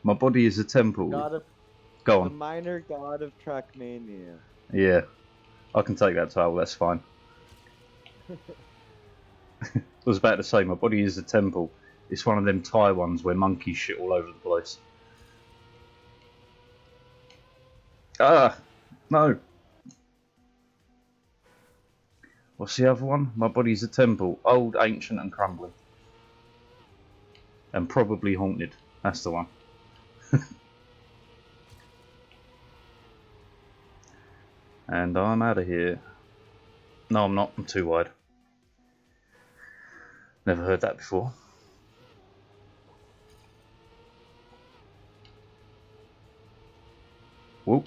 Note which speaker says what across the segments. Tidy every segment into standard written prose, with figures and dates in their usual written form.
Speaker 1: My body is a temple.
Speaker 2: God of
Speaker 1: Go
Speaker 2: the
Speaker 1: on.
Speaker 2: minor god of Trackmania.
Speaker 1: Yeah, I can take that title, that's fine. I was about to say, my body is a temple. It's one of them Thai ones where monkeys shit all over the place. Ah! No! What's the other one? My body's a temple. Old, ancient and crumbling. And probably haunted. That's the one. And I'm out of here. No, I'm not. I'm too wide. Never heard that before. Whoop.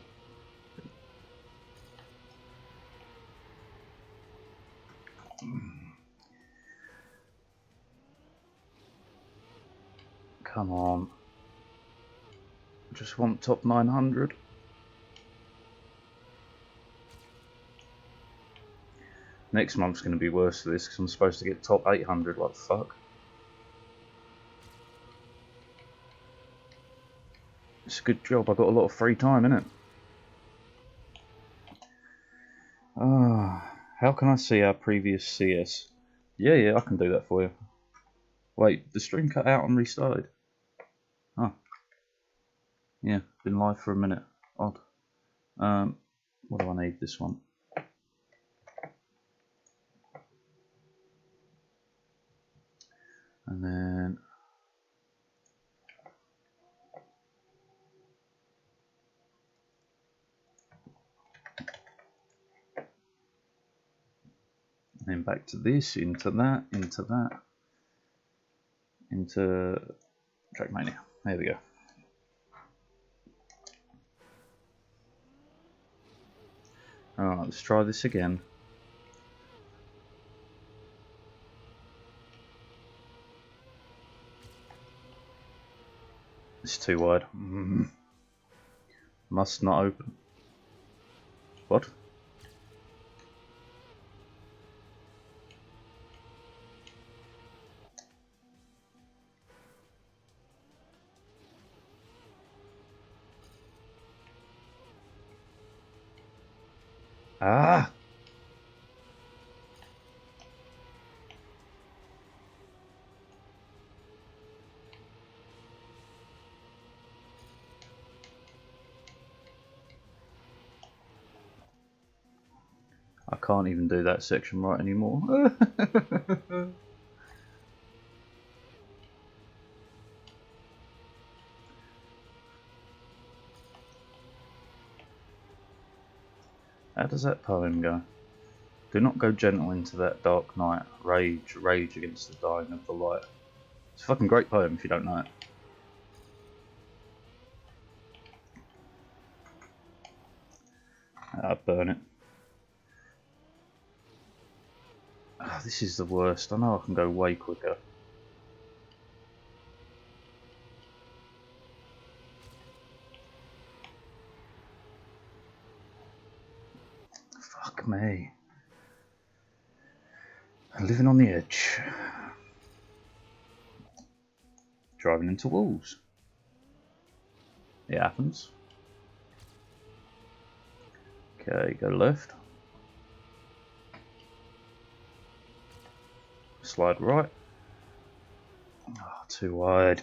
Speaker 1: Come on. Just want top 900. Next month's going to be worse for this because I'm supposed to get top 800. What the fuck? It's a good job. I got a lot of free time, innit? Ah, how can I see our previous CS? Yeah, I can do that for you. Wait, the stream cut out and restarted. Oh. Yeah, been live for a minute. Odd. What do I need? This one. And then back to this, into that, into that, into Trackmania. There we go. Alright, let's try this again. It's too wide. Must not open. What? Ah! I can't even do that section right anymore. How does that poem go? Do not go gentle into that dark night. Rage, rage against the dying of the light. It's a fucking great poem if you don't know it. Burn it. Oh, this is the worst. I know I can go way quicker. Fuck me. Living on the edge. Driving into walls. It happens. Okay, go left. Slide right. Oh, too wide.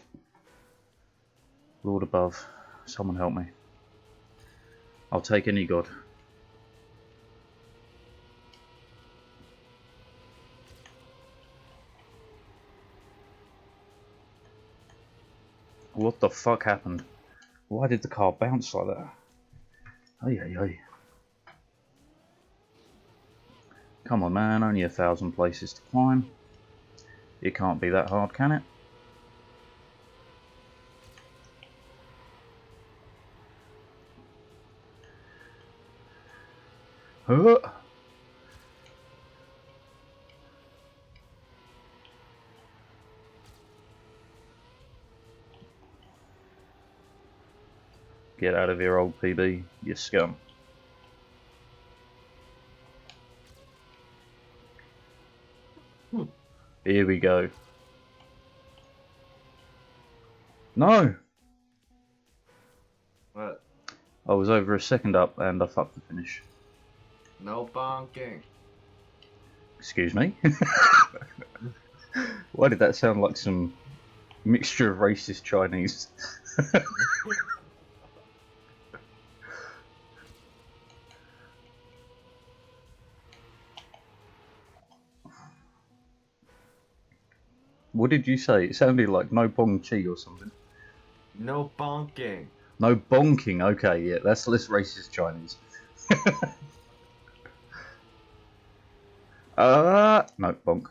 Speaker 1: Lord above, someone help me. I'll take any god. What the fuck happened? Why did the car bounce like that? Ay. Come on man, only 1,000 places to climb. It can't be that hard, can it? Huh? Get out of here, old PB, you scum. Here we go. No!
Speaker 3: What?
Speaker 1: I was over a second up and I fucked the finish.
Speaker 3: No bonking.
Speaker 1: Excuse me? Why did that sound like some mixture of racist Chinese? What did you say? It sounded like no bong chi or something.
Speaker 3: No bonking.
Speaker 1: No bonking, okay, yeah, that's less racist Chinese. No, bonk.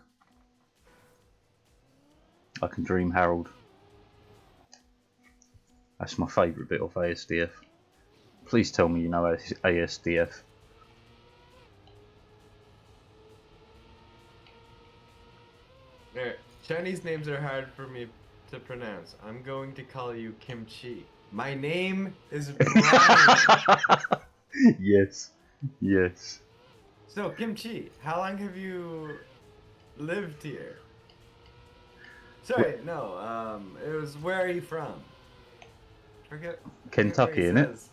Speaker 1: I can dream Harold. That's my favourite bit of ASDF. Please tell me you know ASDF.
Speaker 3: Alright, Chinese names are hard for me to pronounce. I'm going to call you Kimchi. My name is Brian.
Speaker 1: Yes, yes.
Speaker 3: So, Kimchi, how long have you lived here? Sorry, no, it was where are you from? Forget
Speaker 1: Kentucky,
Speaker 3: where he
Speaker 1: innit?
Speaker 3: says.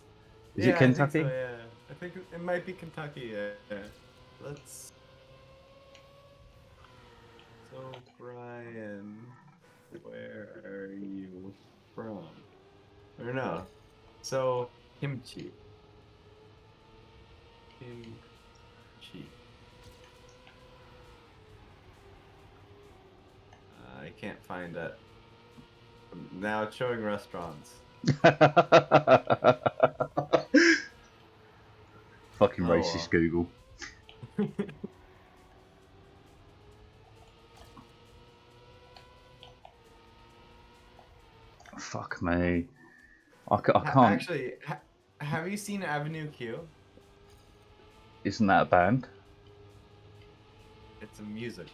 Speaker 1: Is
Speaker 3: Yeah,
Speaker 1: it Kentucky?
Speaker 3: I think so, yeah. I think it might be Kentucky, yeah. Let's... So, Brian, where are you from? Or no. So, kimchi. Kimchi. I can't find it. Now it's showing restaurants.
Speaker 1: Fucking
Speaker 3: Oh,
Speaker 1: racist Google. Fuck me. I can't.
Speaker 3: Actually, have you seen Avenue Q?
Speaker 1: Isn't that a band?
Speaker 3: It's a music.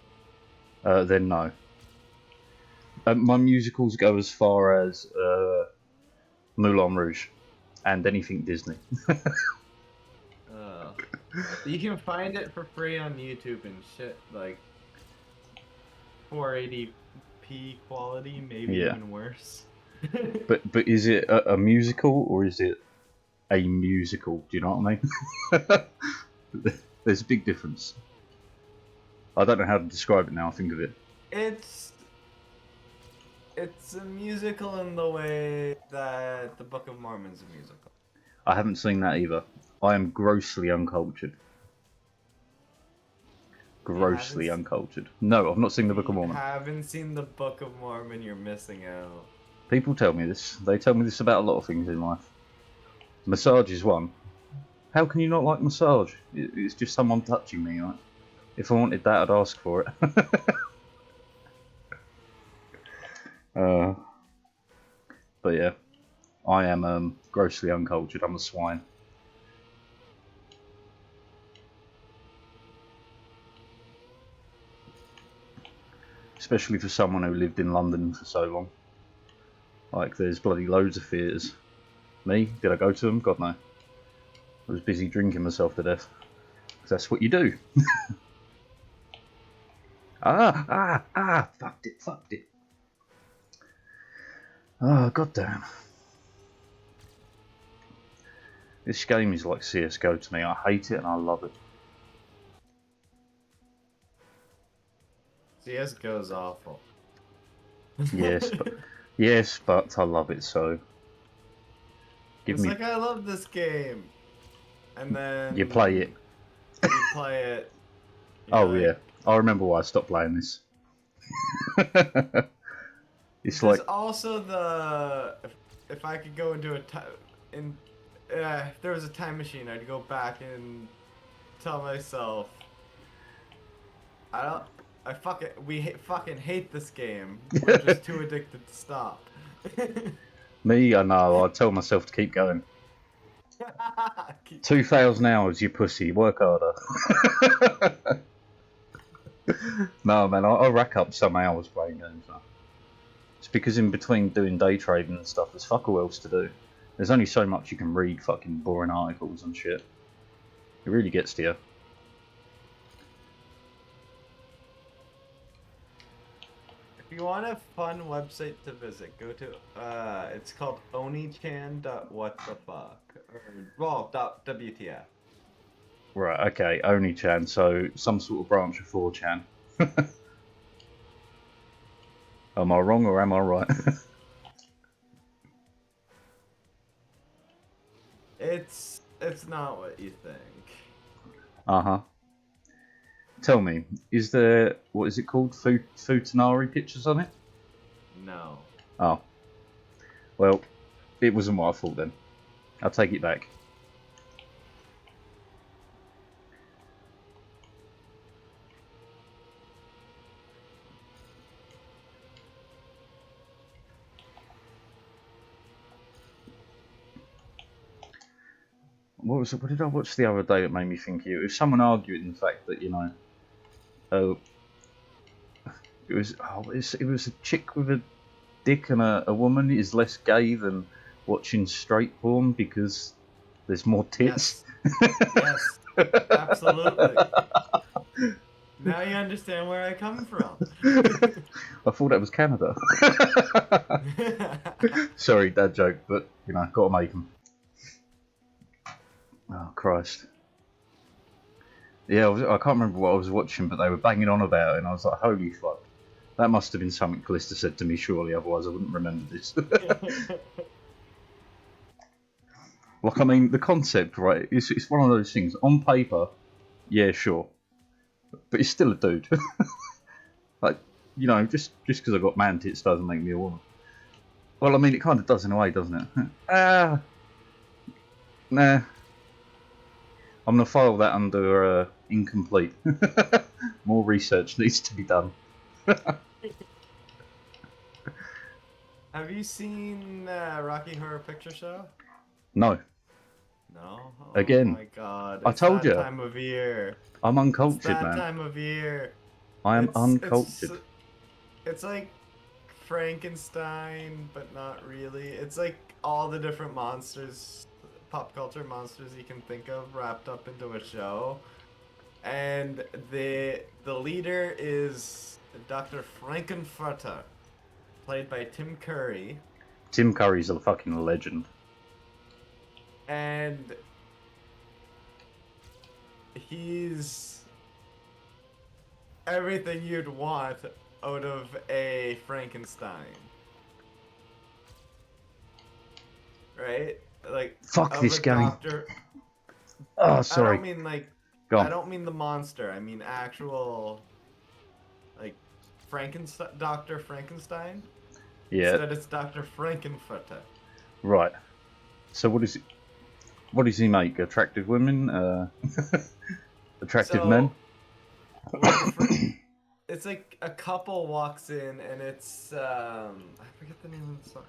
Speaker 1: Then no. My musicals go as far as Moulin Rouge and anything Disney.
Speaker 3: You can find it for free on YouTube and shit, like 480p quality, maybe
Speaker 1: Yeah.
Speaker 3: even worse.
Speaker 1: But is it a musical or is it a musical? Do you know what I mean? There's a big difference. I don't know how to describe it now. I think of it.
Speaker 3: It's a musical in the way that the Book of Mormon's a musical.
Speaker 1: I haven't seen that either. I am grossly uncultured. Grossly uncultured. No, I've not seen the Book of Mormon.
Speaker 3: If you haven't seen the Book of Mormon, you're missing out.
Speaker 1: People tell me this. They tell me this about a lot of things in life. Massage is one. How can you not like massage? It's just someone touching me. Right? If I wanted that, I'd ask for it. But yeah, I am grossly uncultured. I'm a swine. Especially for someone who lived in London for so long. Like, there's bloody loads of theatres. Me? Did I go to them? God no. I was busy drinking myself to death. Because that's what you do. Fucked it. Oh, goddamn. This game is like CSGO to me. I hate it and I love it.
Speaker 3: CSGO's awful.
Speaker 1: Yes, but I love it so.
Speaker 3: It's like, I love this game. And then...
Speaker 1: You play it.
Speaker 3: You play it.
Speaker 1: Oh,
Speaker 3: like,
Speaker 1: yeah. I remember why I stopped playing this. It's
Speaker 3: there's
Speaker 1: like...
Speaker 3: also the... If I could go into a time... if there was a time machine, I'd go back and tell myself... We fucking hate this game. We're just too addicted to stop.
Speaker 1: Me, I know. I tell myself to keep going. 2,000 hours, you pussy. Work harder. No, man. I rack up some hours playing games now. It's because in between doing day trading and stuff, there's fuck all else to do. There's only so much you can read fucking boring articles and shit. It really gets to you.
Speaker 3: If you want want a fun website to visit, go to it's called onichan.whatthefuck or well .wtf.
Speaker 1: Right, okay, Oni-chan, so some sort of branch of 4chan. Am I wrong or am I right?
Speaker 3: It's not what you think.
Speaker 1: Uh-huh. Tell me, is there, what is it called? Futanari pictures on it?
Speaker 3: No.
Speaker 1: Oh. Well, it wasn't what I thought then. I'll take it back. What did I watch the other day that made me think of you? It was someone arguing the fact that, you know, it was a chick with a dick and a woman is less gay than watching straight porn because there's more tits.
Speaker 3: Yes. Absolutely. Now you understand where I come from.
Speaker 1: I thought that was Canada. Sorry, dad joke, but you know, gotta make them. Oh Christ. Yeah, I can't remember what I was watching, but they were banging on about it, and I was like, holy fuck. That must have been something Callista said to me, surely, otherwise I wouldn't remember this. Like, I mean, the concept, right, it's one of those things. On paper, yeah, sure. But it's still a dude. Like, you know, just because I've got man tits doesn't make me a woman. Well, I mean, it kind of does in a way, doesn't it? Nah. I'm going to file that under incomplete. More research needs to be done.
Speaker 3: Have you seen Rocky Horror Picture Show?
Speaker 1: No.
Speaker 3: No? Oh
Speaker 1: Again,
Speaker 3: my god.
Speaker 1: I
Speaker 3: It's
Speaker 1: told
Speaker 3: that
Speaker 1: you.
Speaker 3: time of year.
Speaker 1: I'm
Speaker 3: It's
Speaker 1: uncultured,
Speaker 3: that
Speaker 1: man.
Speaker 3: time of year.
Speaker 1: I am uncultured.
Speaker 3: It's like Frankenstein, but not really. It's like all the different monsters, pop culture monsters you can think of wrapped up into a show. And the leader is Dr. Frankenfurter, played by Tim Curry.
Speaker 1: Tim Curry's a fucking legend.
Speaker 3: And he's everything you'd want out of a Frankenstein. Right? Like
Speaker 1: Fuck
Speaker 3: of
Speaker 1: this
Speaker 3: a
Speaker 1: game.
Speaker 3: doctor.
Speaker 1: Oh,
Speaker 3: I
Speaker 1: sorry.
Speaker 3: don't mean like
Speaker 1: Go on.
Speaker 3: I don't mean the monster. I mean actual like Frankenstein, Dr. Frankenstein.
Speaker 1: Yeah.
Speaker 3: Instead it's Dr. Frankenfurter.
Speaker 1: Right. So what is it? What does he make? Attractive women? Attractive men?
Speaker 3: It's like a couple walks in and it's I forget the name of the song.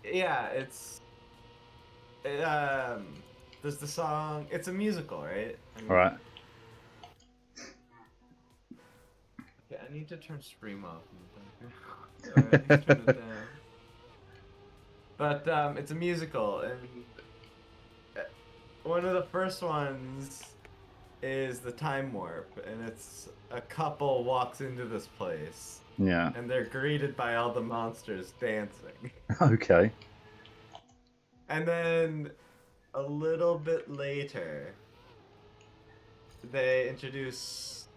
Speaker 3: Yeah, there's the song. It's a musical, right? I mean,
Speaker 1: Right.
Speaker 3: okay, I need to turn stream off. Sorry, I need to turn it down. But it's a musical, and one of the first ones is the time warp, and it's a couple walks into this place,
Speaker 1: Yeah.
Speaker 3: and they're greeted by all the monsters dancing.
Speaker 1: Okay.
Speaker 3: And then a little bit later, they introduce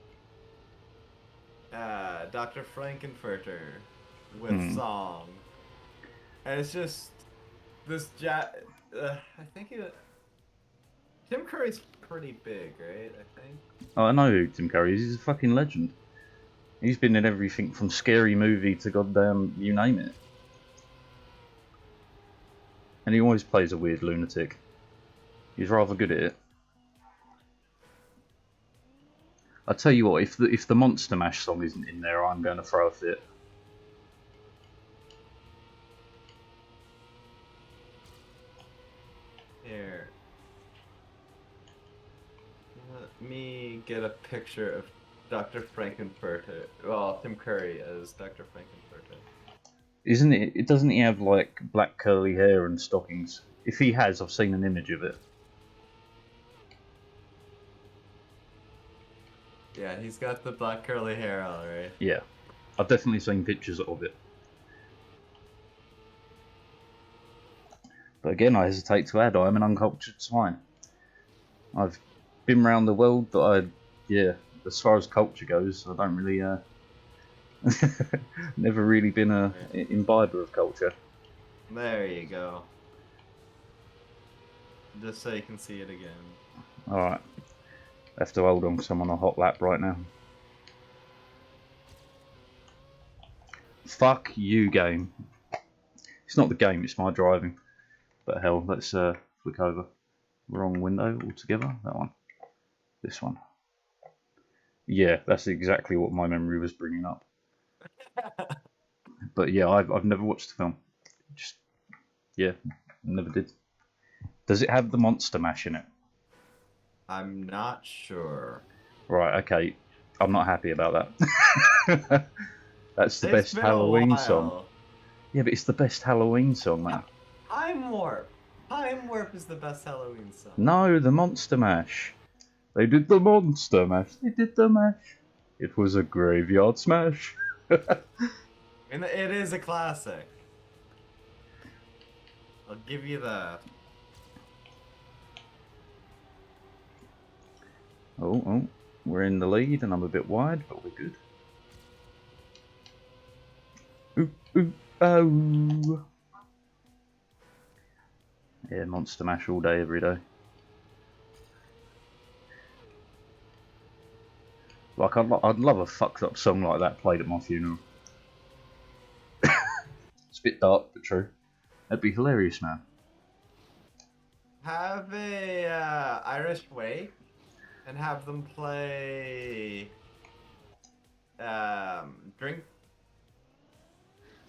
Speaker 3: Dr. Frankenfurter with song. And it's just this I think Tim Curry's pretty big, right? I think.
Speaker 1: Oh, I know who Tim Curry is. He's a fucking legend. He's been in everything from Scary Movie to goddamn you name it. And he always plays a weird lunatic. He's rather good at it. I tell you what, if the Monster Mash song isn't in there, I'm going to throw a fit.
Speaker 3: Here. Let me get a picture of Dr. Frankenfurter. Well, Tim Curry as Dr. Frankenfurter.
Speaker 1: Isn't it? Doesn't he have like black curly hair and stockings? If he has, I've seen an image of it.
Speaker 3: Yeah, he's got the black curly hair, alright.
Speaker 1: Yeah, I've definitely seen pictures of it. But again, I hesitate to add, I am an uncultured swine. I've been around the world, but yeah, as far as culture goes, I don't really, never really been a imbiber of culture.
Speaker 3: There you go. Just so you can see it again.
Speaker 1: Alright, I have to hold on because I'm on a hot lap right now. Fuck you, game. It's not the game, it's my driving. But hell, let's flick over. Wrong window altogether, that one. This one. Yeah, that's exactly what my memory was bringing up. But yeah, I've never watched the film. Just, yeah, never did. Does it have the Monster Mash in it?
Speaker 3: I'm not sure.
Speaker 1: Right, okay. I'm not happy about that. That's the
Speaker 3: It's
Speaker 1: best
Speaker 3: been
Speaker 1: Halloween
Speaker 3: a
Speaker 1: song.
Speaker 3: while.
Speaker 1: Yeah, but it's the best Halloween song, man.
Speaker 3: Time Warp. Time Warp is the best Halloween song.
Speaker 1: No, the Monster Mash. They did the Monster Mash. They did the mash. It was a graveyard smash.
Speaker 3: And it is a classic. I'll give you that.
Speaker 1: Oh, we're in the lead and I'm a bit wide, but we're good. Oh. Yeah, Monster Mash all day, every day. Like, I'd love a fucked up song like that played at my funeral. It's a bit dark, but true. That'd be hilarious, man.
Speaker 3: Have a Irish Wake and have them play Drink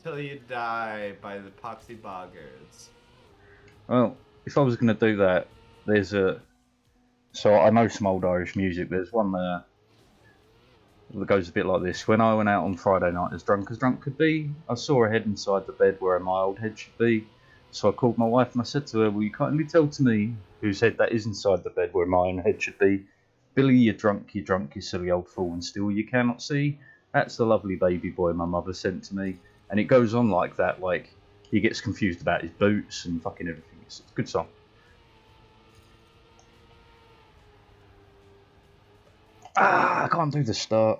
Speaker 3: Till You Die by the Poxy Boggers.
Speaker 1: Well, if I was going to do that, there's a... So I know some old Irish music. There's one there that goes a bit like this. When I went out on Friday night as drunk could be, I saw a head inside the bed where my old head should be. So I called my wife and I said to her, will you kindly tell to me whose head that is inside the bed where my own head should be? Billy, you're drunk, you silly old fool, and still you cannot see? That's the lovely baby boy my mother sent to me. And it goes on like that, like he gets confused about his boots and fucking everything. It's a good song. I can't do the start.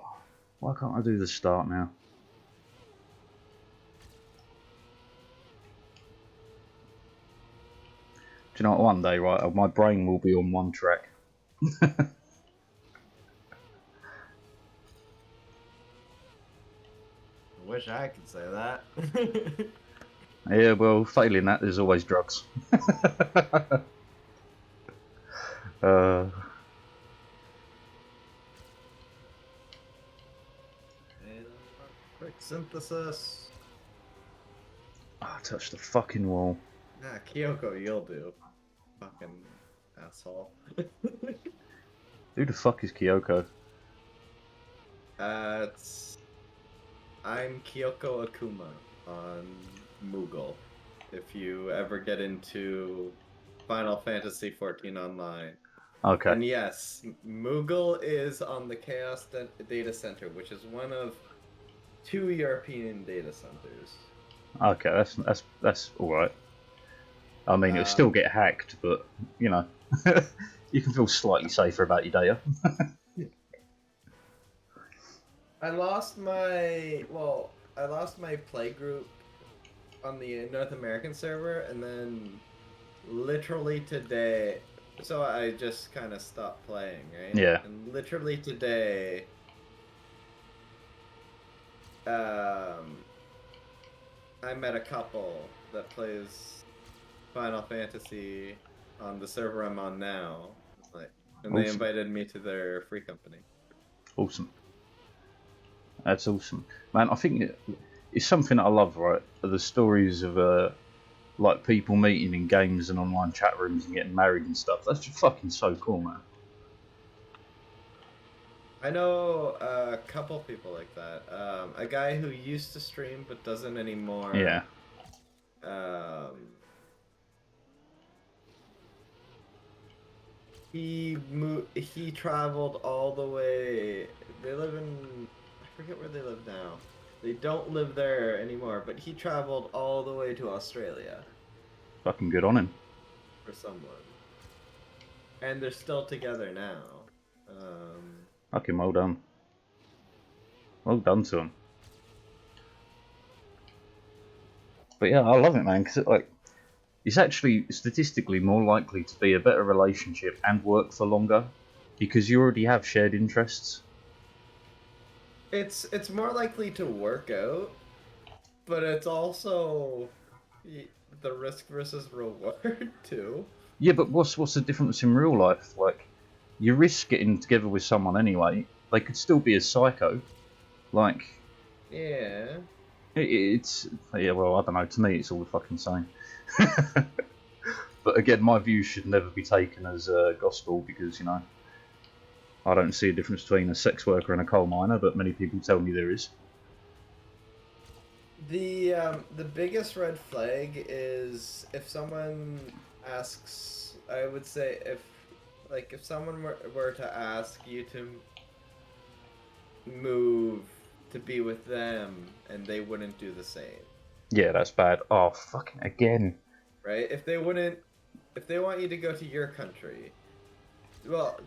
Speaker 1: Why can't I do the start now? Do you know what, one day, right, my brain will be on one track.
Speaker 3: I wish I could say that.
Speaker 1: Yeah, well, failing that, there's always drugs.
Speaker 3: Quick synthesis.
Speaker 1: I touched the fucking wall.
Speaker 3: Nah, Kyoko, you'll do. Fucking asshole.
Speaker 1: Who the fuck is Kyoko?
Speaker 3: I'm Kyoko Akuma on Moogle. If you ever get into Final Fantasy XIV Online.
Speaker 1: Okay.
Speaker 3: And yes, Moogle is on the Chaos Data Center, which is one of 2 European data centers.
Speaker 1: Okay, that's all right. I mean, it'll still get hacked, but you know, you can feel slightly safer about your data.
Speaker 3: I lost my playgroup on the North American server, and then literally today, so I just kind of stopped playing, right?
Speaker 1: Yeah.
Speaker 3: And literally today, I met a couple that plays Final Fantasy on the server I'm on now, and they invited me to their free company.
Speaker 1: Awesome. That's awesome, man. I think it's something that I love, right? The stories of like people meeting in games and online chat rooms and getting married and stuff. That's just fucking so cool, man.
Speaker 3: I know a couple people like that. A guy who used to stream but doesn't anymore.
Speaker 1: Yeah.
Speaker 3: He traveled all the way. They live in, I forget where they live now. They don't live there anymore, but he traveled all the way to Australia
Speaker 1: Fucking good on him.
Speaker 3: for someone. And they're still together now. Um,
Speaker 1: Fucking well done. Well done to him. But yeah, I love it, man, because it's actually statistically more likely to be a better relationship and work for longer because you already have shared interests.
Speaker 3: it's more likely to work out, but it's also the risk versus reward too.
Speaker 1: Yeah, but what's the difference in real life? Like, you risk getting together with someone anyway. They could still be a psycho. Like,
Speaker 3: Yeah.
Speaker 1: it's yeah. Well, I don't know. To me, it's all the fucking same. But again, my views should never be taken as gospel because I don't see a difference between a sex worker and a coal miner, but many people tell me there is.
Speaker 3: The biggest red flag is if someone asks, I would say if someone were to ask you to move to be with them and they wouldn't do the same,
Speaker 1: Yeah, that's bad. Oh, fucking again.
Speaker 3: right? If they want you to go to your country, well,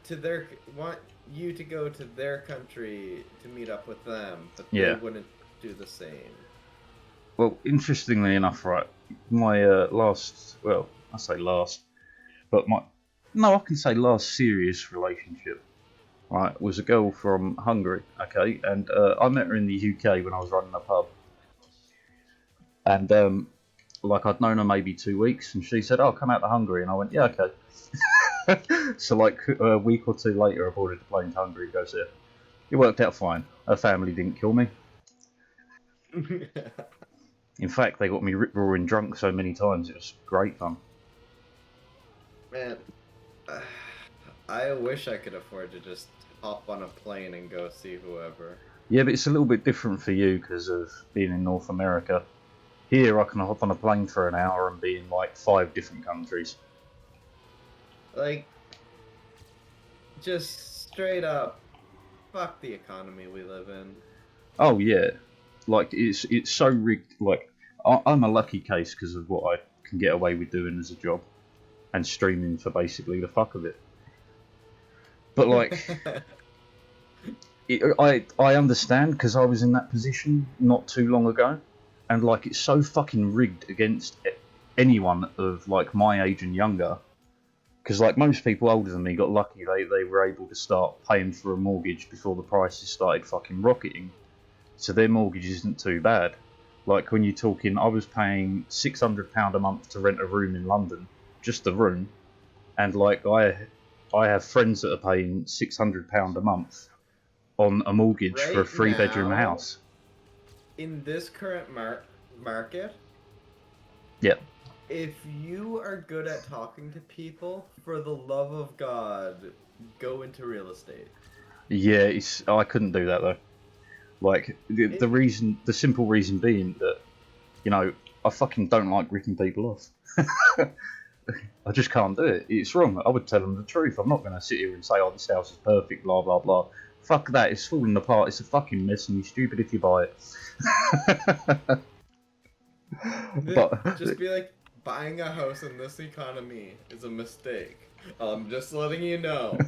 Speaker 3: want you to go to their country to meet up with them, but they
Speaker 1: Yeah.
Speaker 3: wouldn't do the same.
Speaker 1: Well, interestingly enough, right, my well, I say last, but no, I can say last serious relationship, right, was a girl from Hungary, okay, and I met her in the UK when I was running a pub, and I'd known her maybe 2 weeks, and she said, "Oh, come out to Hungary," and I went, "Yeah, okay." So like a week or two later, I boarded a plane to Hungary to go see her. It worked out fine. Her family didn't kill me. In fact, they got me rip roaring drunk so many times. It was great fun.
Speaker 3: Man, I wish I could afford to just hop on a plane and go see whoever.
Speaker 1: Yeah, but it's a little bit different for you because of being in North America. Here, I can hop on a plane for an hour and be in like 5 different countries.
Speaker 3: Like, just straight up, fuck the economy we live in.
Speaker 1: Oh yeah, like it's so rigged. Like I'm a lucky case because of what I can get away with doing as a job and streaming for basically the fuck of it. But I understand because I was in that position not too long ago, and like it's so fucking rigged against anyone of like my age and younger. Because like most people older than me got lucky, they were able to start paying for a mortgage before the prices started fucking rocketing, so their mortgage isn't too bad. Like when you're talking, I was paying £600 a month to rent a room in London, just a room, and like I have friends that are paying £600 a month on a mortgage for a
Speaker 3: Right
Speaker 1: 3 bedroom
Speaker 3: now,
Speaker 1: house.
Speaker 3: in this current market,
Speaker 1: Yep.
Speaker 3: if you are good at talking to people, for the love of God, go into real estate.
Speaker 1: Yeah, I couldn't do that though. Like
Speaker 3: It,
Speaker 1: the simple reason being that I fucking don't like ripping people off. I just can't do it. It's wrong. I would tell them the truth. I'm not going to sit here and say, "Oh, this house is perfect," blah blah blah. Fuck that. It's falling apart. It's a fucking mess, and you're stupid if you buy it. But
Speaker 3: just be like, buying a house in this economy is a mistake. I'm just letting you know.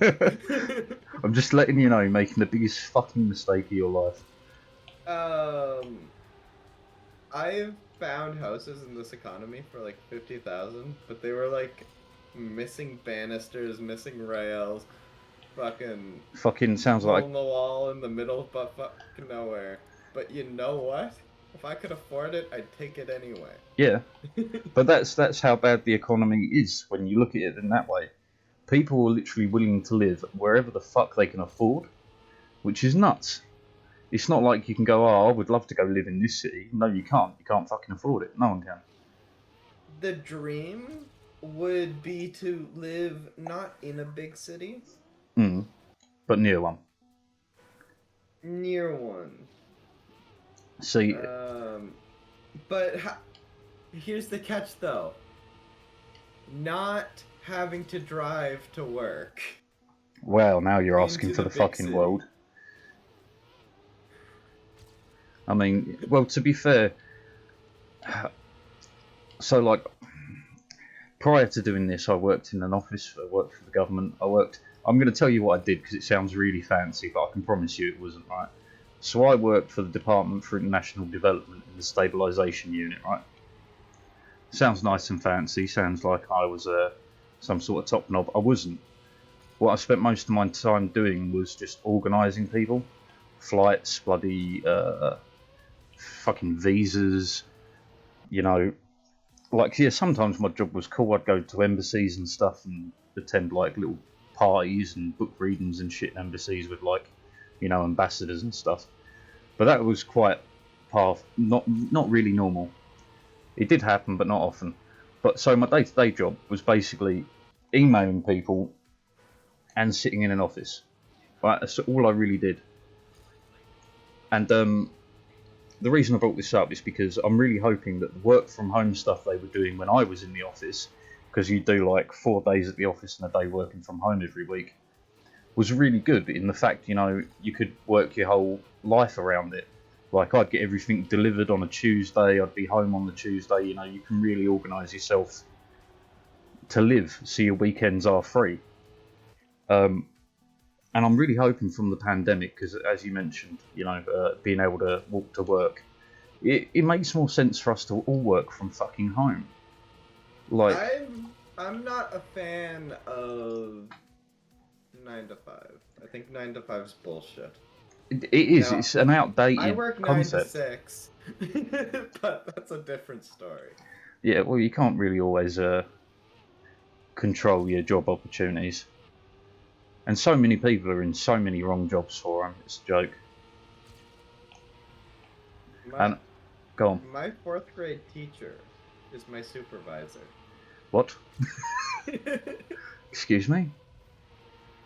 Speaker 1: I'm just letting you know, you're making the biggest fucking mistake of your life.
Speaker 3: um, I've found houses in this economy for like 50,000, but they were like missing banisters, missing rails, fucking
Speaker 1: Fucking sounds
Speaker 3: hole
Speaker 1: like
Speaker 3: in the wall in the middle, but fucking nowhere. But you know what? If I could afford it, I'd take it anyway.
Speaker 1: yeah. But that's how bad the economy is when you look at it in that way. People are literally willing to live wherever the fuck they can afford, which is nuts. It's not like you can go, "Oh, I would love to go live in this city." No, you can't. You can't fucking afford it. No one can.
Speaker 3: The dream would be to live not in a big city,
Speaker 1: Mm. But near one.
Speaker 3: near one.
Speaker 1: See,
Speaker 3: Um, but here's the catch though. Not having to drive to work.
Speaker 1: Well, now you're asking
Speaker 3: Into
Speaker 1: for
Speaker 3: the
Speaker 1: the
Speaker 3: big
Speaker 1: fucking
Speaker 3: city.
Speaker 1: world. I mean, well, to be fair, so like, prior to doing this, I worked in an office. I worked for the government. I'm going to tell you what I did because it sounds really fancy, but I can promise you it wasn't, right? So I worked for the Department for International Development in the Stabilisation Unit, right? Sounds nice and fancy. Sounds like I was some sort of top knob. I wasn't. What I spent most of my time doing was just organising people, flights, bloody fucking visas. You know, like, yeah, sometimes my job was cool. I'd go to embassies and stuff and attend like little parties and book readings and shit in embassies with, like, you know, ambassadors and stuff. But that was quite not really normal. It did happen, but not often. But so my day-to-day job was basically emailing people and sitting in an office. Right, that's all I really did. And the reason I brought this up is because I'm really hoping that the work from home stuff they were doing when I was in the office, because you do like 4 days at the office and a day working from home every week, was really good in the fact, you know, you could work your whole life around it. Like, I'd get everything delivered on a Tuesday, I'd be home on the Tuesday, you know, you can really organise yourself to live, so your weekends are free. And I'm really hoping from the pandemic, because as you mentioned, you know, being able to walk to work, it makes more sense for us to all work from fucking home. Like,
Speaker 3: I'm not a fan of 9 to 5. I think 9 to 5 is bullshit.
Speaker 1: it is,
Speaker 3: Now,
Speaker 1: it's an
Speaker 3: I
Speaker 1: outdated
Speaker 3: work 9
Speaker 1: concept.
Speaker 3: to 6, but that's a different story.
Speaker 1: Yeah, well, you can't really always control your job opportunities. And so many people are in so many wrong jobs for them, it's a joke. And, go on.
Speaker 3: My 4th grade teacher is my supervisor.
Speaker 1: What? Excuse me?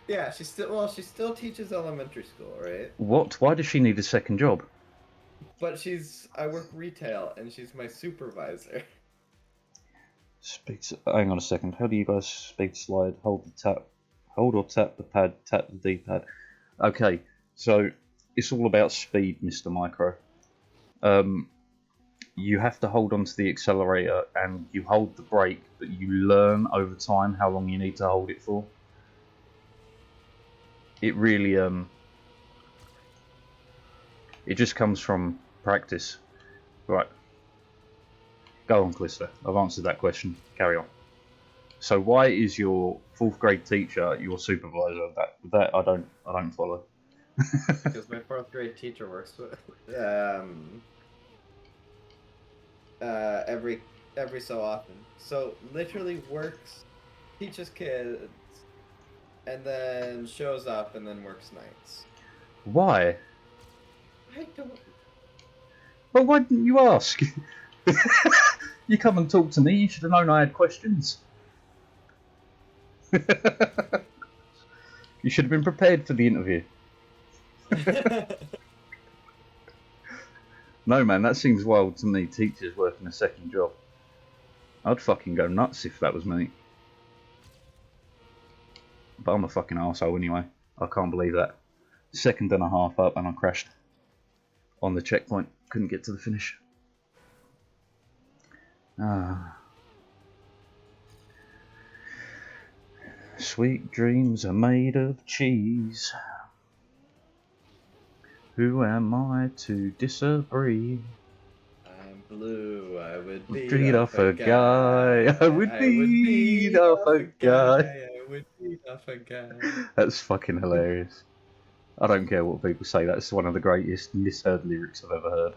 Speaker 3: Yeah, she still teaches elementary school, right?
Speaker 1: What? Why does she need a second job?
Speaker 3: But I work retail and she's my supervisor.
Speaker 1: Hang on a second. How do you guys speed slide? Hold or tap the pad, tap the D-pad. Okay, so it's all about speed, Mr. Micro. You have to hold onto the accelerator and you hold the brake, but you learn over time how long you need to hold it for. It really it just comes from practice. Right. Go on, Clister. I've answered that question. Carry on. So why is your 4th grade teacher your supervisor? That I don't follow.
Speaker 3: Because my 4th grade teacher works with every so often. So literally works, teaches kids, and then shows up and then works nights.
Speaker 1: Why?
Speaker 3: I don't.
Speaker 1: Well, why didn't you ask? You come and talk to me. You should have known I had questions. You should have been prepared for the interview. No, man, that seems wild to me. Teachers working a second job. I'd fucking go nuts if that was me. But I'm a fucking arsehole anyway. I can't believe that. 2.5 up and I crashed on the checkpoint. Couldn't get to the finish. Sweet dreams are made of cheese. Who am I to disagree?
Speaker 3: I'm blue. I would
Speaker 1: Beat off a guy. I would beat off a guy.
Speaker 3: I would beat off a guy.
Speaker 1: That's fucking hilarious. I don't care what people say. That's one of the greatest misheard lyrics I've ever heard.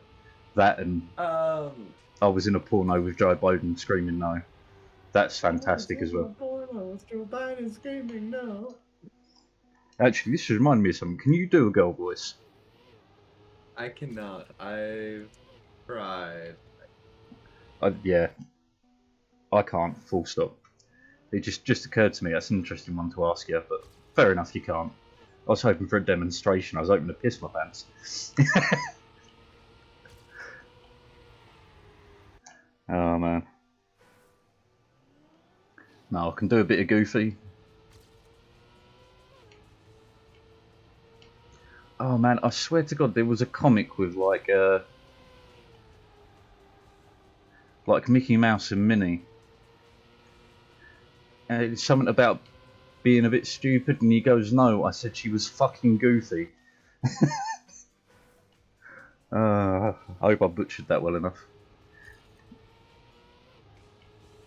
Speaker 1: That and I was in a porno with Joe Biden screaming no. That's fantastic as well.
Speaker 3: Joe Biden screaming no.
Speaker 1: Actually, this reminds me of something. Can you do a girl voice?
Speaker 3: I cannot. I've tried.
Speaker 1: Yeah, I can't. Full stop. It just occurred to me. That's an interesting one to ask you, but fair enough, you can't. I was hoping for a demonstration. I was hoping to piss my pants. Oh man. No, I can do a bit of Goofy. Oh man, I swear to God, there was a comic with like Mickey Mouse and Minnie. And it's something about being a bit stupid, and he goes, "No, I said she was fucking Goofy." I hope I butchered that well enough.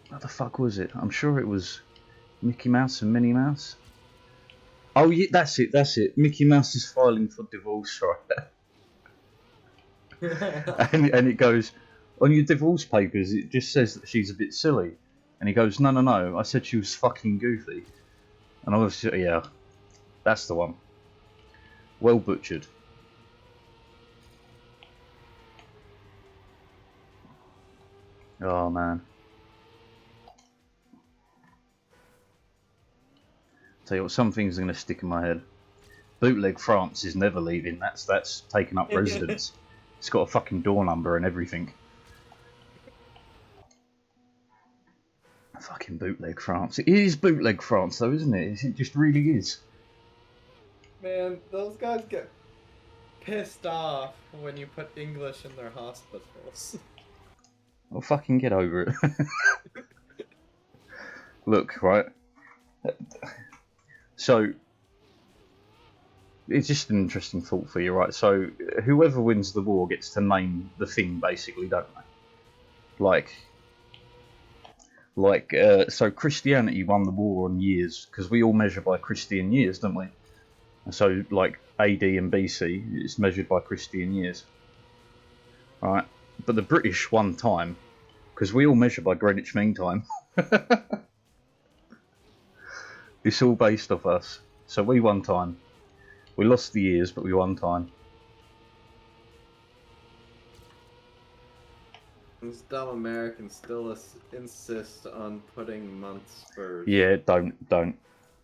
Speaker 1: What the fuck was it? I'm sure it was Mickey Mouse and Minnie Mouse. Oh yeah, that's it. Mickey Mouse is filing for divorce, right? and it goes, on your divorce papers, it just says that she's a bit silly. And he goes, no, I said she was fucking Goofy. And I was, yeah, that's the one. Well butchered. Oh man. Tell you what, some things are going to stick in my head. Bootleg France is never leaving. That's taking up residence. It's got a fucking door number and everything. Fucking Bootleg France. It is Bootleg France though, isn't it? It just really is.
Speaker 3: Man, those guys get pissed off when you put English in their hospitals.
Speaker 1: Well, fucking get over it. Look, right. So, it's just an interesting thought for you, right? So, whoever wins the war gets to name the thing, basically, don't they? So Christianity won the war on years, because we all measure by Christian years, don't we? So, like, AD and BC is measured by Christian years. Right? But the British won time, because we all measure by Greenwich Mean Time. It's all based off us. So we won time. We lost the years, but we won time.
Speaker 3: These dumb Americans still insist on putting months first.
Speaker 1: Yeah, don't.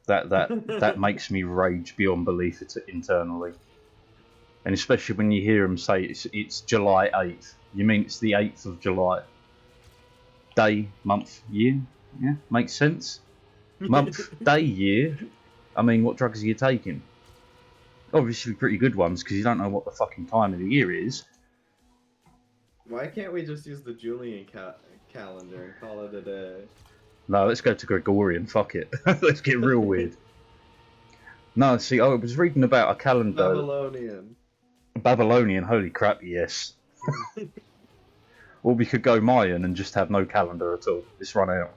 Speaker 1: That makes me rage beyond belief internally. And especially when you hear them say it's July 8th. You mean it's the 8th of July? Day, month, year? Yeah, makes sense. Month, day, year. I mean, what drugs are you taking? Obviously pretty good ones, because you don't know what the fucking time of the year is.
Speaker 3: Why can't we just use the Julian calendar and call it a day?
Speaker 1: No, let's go to Gregorian, fuck it. Let's get real weird. No, see, I was reading about a calendar... Babylonian, holy crap, yes. Or we could go Mayan and just have no calendar at all. It's run out.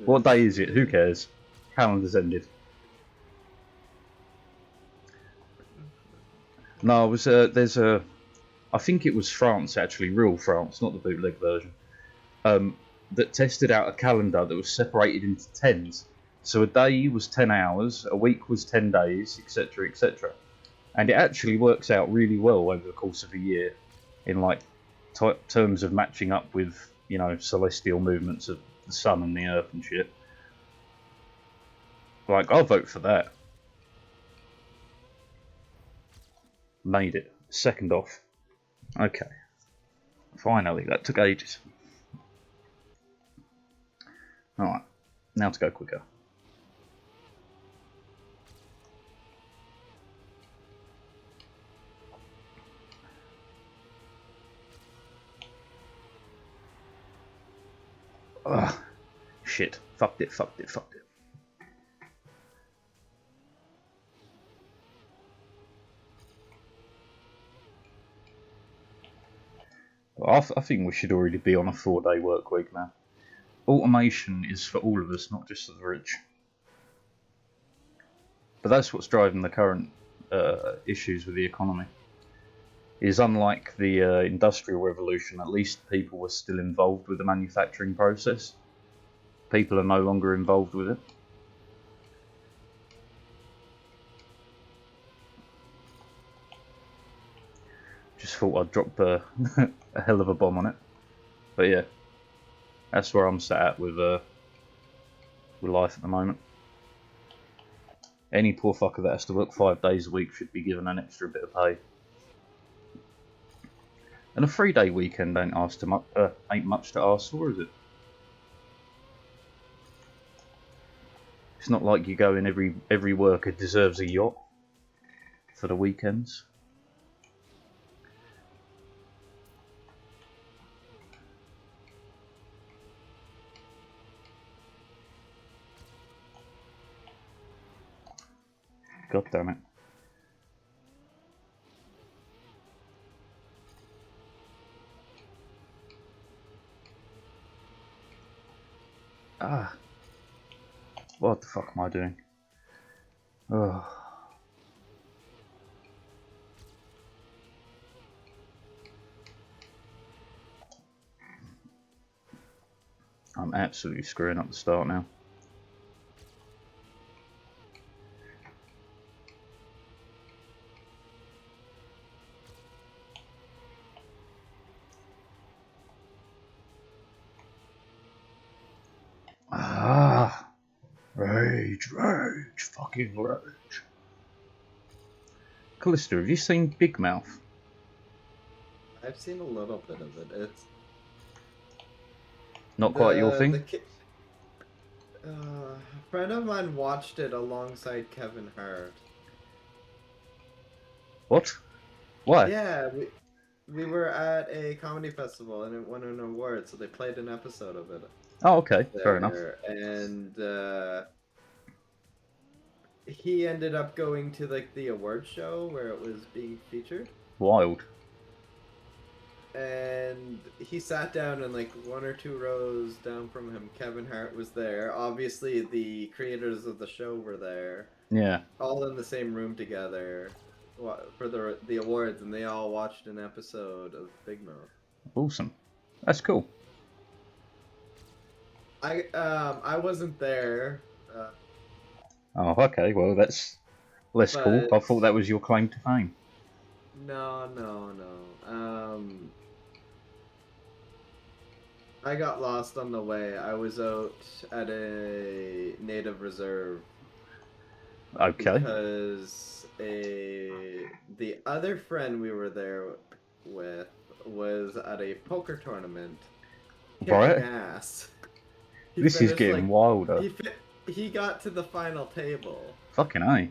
Speaker 1: What day is it? Who cares? Calendar's ended. No, it was I think it was France actually, real France, not the bootleg version. That tested out a calendar that was separated into tens. So a day was 10 hours, a week was 10 days, etc., etc. And it actually works out really well over the course of a year, in like terms of matching up with, you know, celestial movements of the sun and the earth and shit. Like, I'll vote for that. Made it. Second off. Okay. Finally, that took ages. Alright, now to go quicker. Ugh. Shit. Fucked it. I think we should already be on a 4-day work week now. Automation is for all of us, not just for the rich. But that's what's driving the current issues with the economy. Is unlike the Industrial Revolution, at least people were still involved with the manufacturing process. People are no longer involved with it. Just thought I'd drop a hell of a bomb on it. But yeah, that's where I'm sat at with life at the moment. Any poor fucker that has to work 5 days a week should be given an extra bit of pay. And a 3-day weekend ain't much to ask for, is it? It's not like you go in every worker deserves a yacht for the weekends. God damn it. Ah. What the fuck am I doing? Oh. I'm absolutely screwing up the start now. Ah. Rage, fucking rage. Callista, have you seen Big Mouth?
Speaker 2: I've seen a little bit of it. It's
Speaker 1: Not quite your thing?
Speaker 2: A friend of mine watched it alongside Kevin Hart.
Speaker 1: What? Why?
Speaker 2: Yeah, we were at a comedy festival and it won an award, so they played an episode of it
Speaker 1: Oh, okay,
Speaker 2: there.
Speaker 1: fair enough.
Speaker 2: And he ended up going to like the award show where it was being featured.
Speaker 1: Wild.
Speaker 2: And he sat down, and like 1 or 2 rows down from him, Kevin Hart was there. Obviously, the creators of the show were there.
Speaker 1: Yeah.
Speaker 2: All in the same room together for the awards, and they all watched an episode of Big Mouth.
Speaker 1: Awesome. That's cool.
Speaker 2: I wasn't there.
Speaker 1: Oh, okay. Well, that's less cool. I thought that was your claim to fame.
Speaker 2: No. I got lost on the way. I was out at a native reserve.
Speaker 1: Okay.
Speaker 2: Because the other friend we were there with was at a poker tournament.
Speaker 1: Right.
Speaker 2: Ass.
Speaker 1: This is getting wilder.
Speaker 2: He got to the final table.
Speaker 1: Fucking A.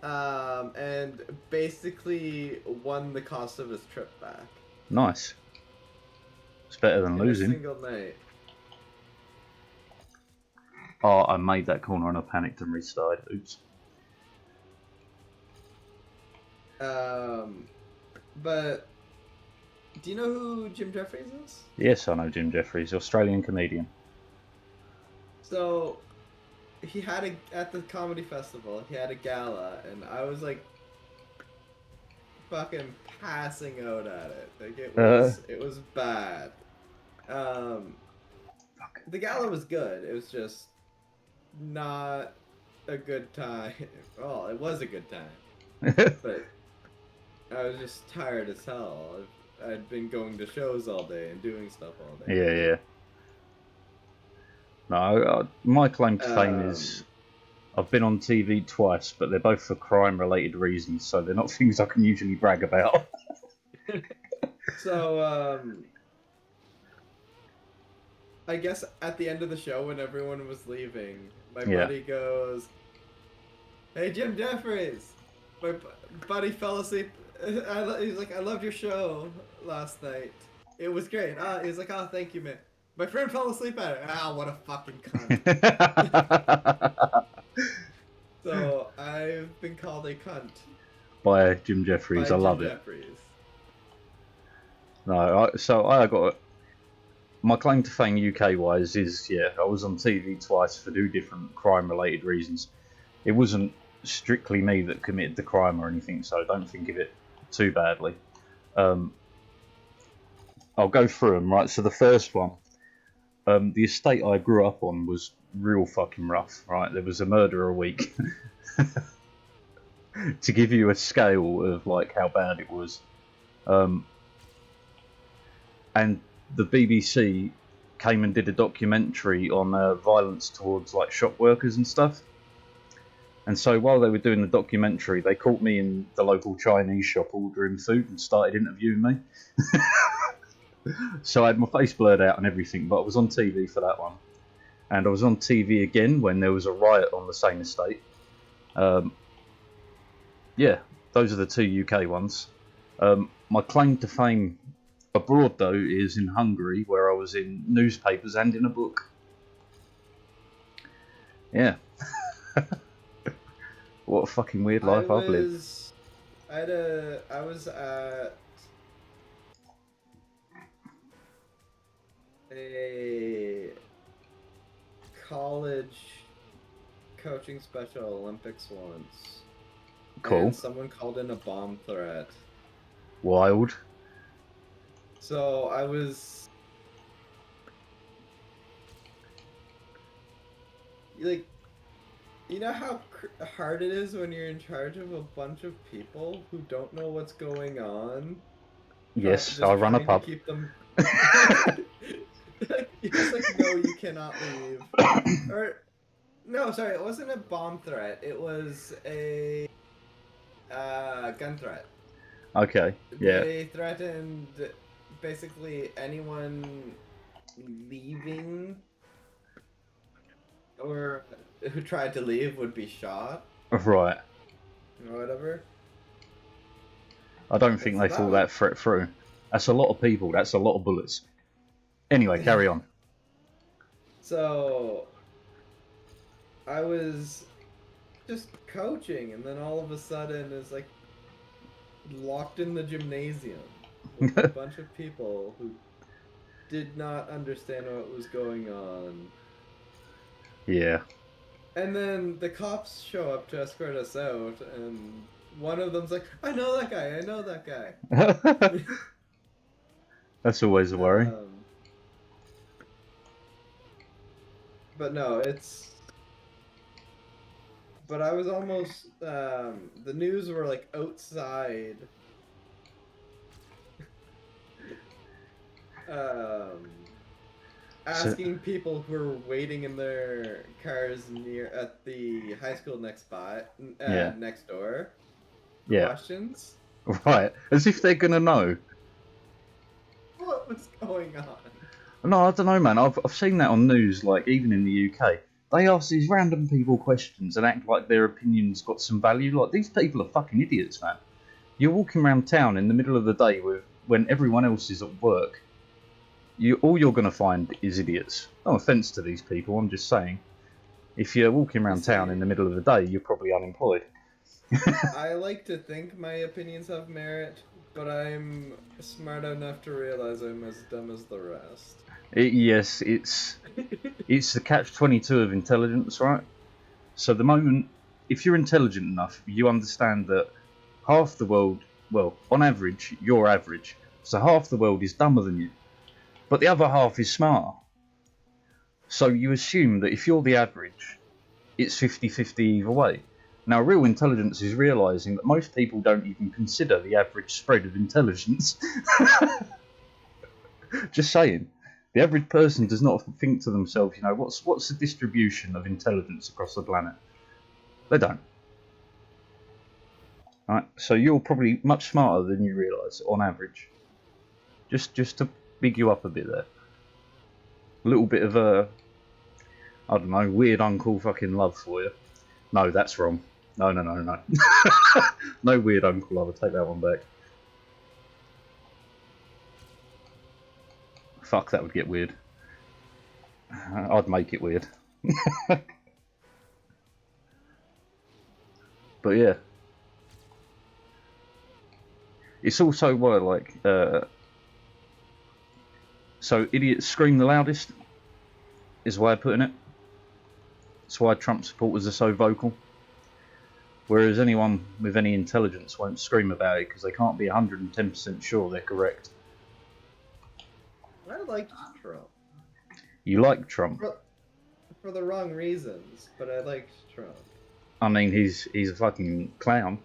Speaker 2: And basically won the cost of his trip back.
Speaker 1: Nice. It's better than losing.
Speaker 2: A single night.
Speaker 1: Oh, I made that corner and I panicked and restarted. Oops.
Speaker 2: But do you know who Jim Jeffries is?
Speaker 1: Yes, I know Jim Jeffries, Australian comedian.
Speaker 2: So he had at the comedy festival, he had a gala, and I was like fucking passing out at it. Like it was bad. The gala was good. It was just not a good time. Well, it was a good time, but I was just tired as hell. I'd been going to shows all day and doing stuff all day.
Speaker 1: Yeah. No, my claim to fame is I've been on TV twice, but they're both for crime-related reasons, so they're not things I can usually brag about.
Speaker 2: So, I guess at the end of the show, when everyone was leaving, my buddy goes, "Hey, Jim Jeffries!" My buddy fell asleep. He's like, "I loved your show last night. It was great." He's like, "Oh, thank you, man." My friend fell asleep at it. What a fucking cunt. So, I've been called a cunt.
Speaker 1: By Jim Jeffries. I love it. No, so I got... My claim to fame UK-wise is, I was on TV twice for 2 different crime-related reasons. It wasn't strictly me that committed the crime or anything, so don't think of it too badly. I'll go through them, right? So the first one, the estate I grew up on was real fucking rough, right? There was a murder a week. To give you a scale of like how bad it was. And the BBC came and did a documentary on violence towards like shop workers and stuff. And so while they were doing the documentary, they caught me in the local Chinese shop ordering food and started interviewing me. So I had my face blurred out and everything, but I was on TV for that one. and I was on TV again when there was a riot on the same estate. Yeah, those are the two UK ones. My claim to fame abroad, though, is in Hungary, where I was in newspapers and in a book. Yeah. What a fucking weird life I've lived.
Speaker 2: I was at a college coaching Special Olympics once.
Speaker 1: Cool.
Speaker 2: And someone called in a bomb threat.
Speaker 1: Wild.
Speaker 2: So I was like, you know how hard it is when you're in charge of a bunch of people who don't know what's going on?
Speaker 1: Yes, I run a
Speaker 2: trying to
Speaker 1: pub.
Speaker 2: keep them. You're just like, no, you cannot leave. Or, no, sorry, it wasn't a bomb threat. It was a gun threat.
Speaker 1: Okay, yeah.
Speaker 2: They threatened basically anyone leaving or who tried to leave would be shot
Speaker 1: Right.
Speaker 2: or whatever.
Speaker 1: I don't think they thought that threat through. That's a lot of people. That's a lot of bullets. Anyway, carry on.
Speaker 2: So I was just coaching, and then all of a sudden it's like locked in the gymnasium with a bunch of people who did not understand what was going on.
Speaker 1: Yeah.
Speaker 2: And then the cops show up to escort us out, and one of them's like, I know that guy.
Speaker 1: That's always a worry.
Speaker 2: But no, but I was almost, the news were like outside, asking people who were waiting in their cars at the high school next door, questions.
Speaker 1: Right, as if they're gonna know.
Speaker 2: What was going on?
Speaker 1: No, I don't know, man. I've seen that on news, like even in the UK. They ask these random people questions and act like their opinions got some value. Like, these people are fucking idiots, man. You're walking around town in the middle of the day when everyone else is at work. All you're going to find is idiots. No offence to these people, I'm just saying. If you're walking around town in the middle of the day, you're probably unemployed.
Speaker 2: I like to think my opinions have merit, but I'm smart enough to realize I'm as dumb as the rest.
Speaker 1: Yes, it's the catch-22 of intelligence, right? So the moment, if you're intelligent enough, you understand that half the world, well, on average, you're average. So half the world is dumber than you. But the other half is smarter. So you assume that if you're the average, it's 50-50 either way. Now, real intelligence is realising that most people don't even consider the average spread of intelligence. Just saying. The average person does not think to themselves, what's the distribution of intelligence across the planet? They don't. Right? So you're probably much smarter than you realise, on average. Just to big you up a bit there. A little bit of I don't know, weird uncle fucking love for you. No, that's wrong. No. No weird uncle love, I'll take that one back. Fuck, that would get weird. I'd make it weird. But yeah. It's also why, so idiots scream the loudest, is the way of putting it. That's why Trump supporters are so vocal. Whereas anyone with any intelligence won't scream about it because they can't be 110% sure they're correct.
Speaker 2: I liked Trump.
Speaker 1: You like Trump?
Speaker 2: For the wrong reasons, but I liked Trump.
Speaker 1: I mean, he's a fucking clown.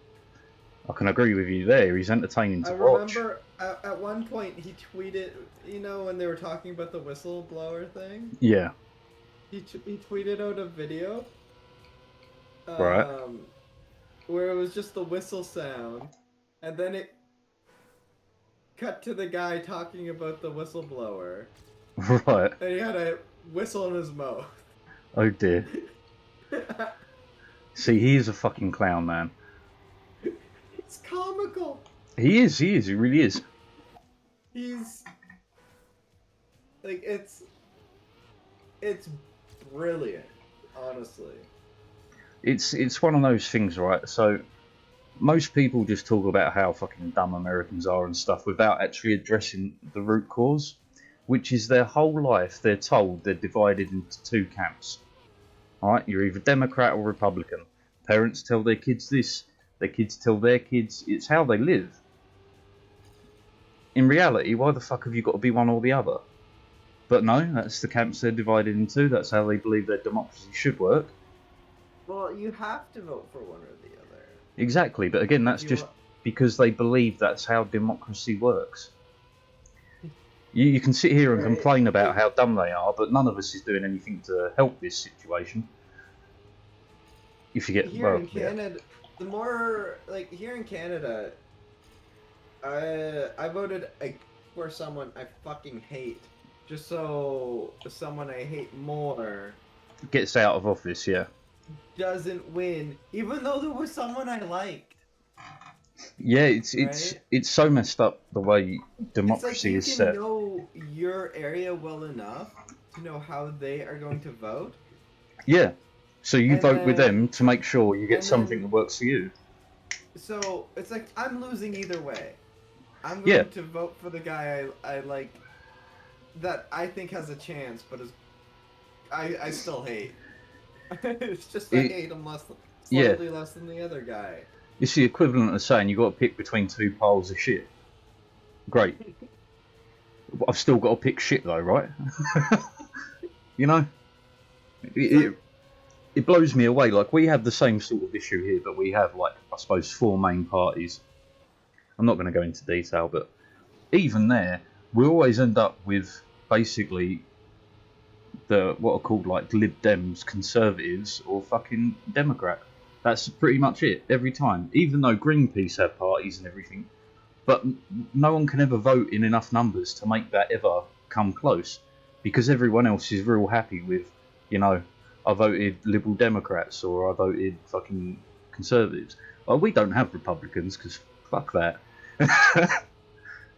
Speaker 1: I can agree with you there. He's entertaining to watch.
Speaker 2: I remember at one point he tweeted, when they were talking about the whistleblower thing?
Speaker 1: Yeah.
Speaker 2: He tweeted out a video.
Speaker 1: Right.
Speaker 2: Where it was just the whistle sound, and then it cut to the guy talking about the whistleblower.
Speaker 1: Right.
Speaker 2: And he had a whistle in his mouth.
Speaker 1: Oh dear. See, he is a fucking clown, man.
Speaker 2: It's comical.
Speaker 1: He is, he really is.
Speaker 2: He's like it's brilliant, honestly.
Speaker 1: It's one of those things, right? So most people just talk about how fucking dumb Americans are and stuff without actually addressing the root cause, which is their whole life they're told they're divided into two camps. Alright, you're either Democrat or Republican. Parents tell their kids this, their kids tell their kids, it's how they live. In reality, why the fuck have you got to be one or the other? But no, that's the camps they're divided into, that's how they believe their democracy should work.
Speaker 2: Well, you have to vote for one or the other.
Speaker 1: Exactly, but again, that's just because they believe that's how democracy works. You can sit here and complain about how dumb they are, but none of us is doing anything to help this situation. If you get
Speaker 2: here in Canada, the more like here in Canada, I voted for someone I fucking hate, just so someone I hate more
Speaker 1: gets out of office, yeah.
Speaker 2: Doesn't win, even though there was someone I liked.
Speaker 1: Yeah, it's so messed up the way democracy is set.
Speaker 2: You can know your area well enough to know how they are going to vote.
Speaker 1: Yeah, so you vote with them to make sure you get something that works for you.
Speaker 2: So it's like I'm losing either way. I'm going to vote for the guy I like, that I think has a chance, but I still hate. It's just I hate him slightly less than the other guy.
Speaker 1: It's the equivalent of saying you got to pick between two piles of shit. Great. I've still got to pick shit though, right? You know? It blows me away. Like, we have the same sort of issue here, but we have, like, I suppose 4 main parties. I'm not going to go into detail, but even there, we always end up with basically what are called like Lib Dems, Conservatives, or fucking Democrat. That's pretty much it every time. Even though Greenpeace have parties and everything, but no one can ever vote in enough numbers to make that ever come close, because everyone else is real happy with, you know, I voted Liberal Democrats or I voted fucking Conservatives. Well, we don't have Republicans because fuck that.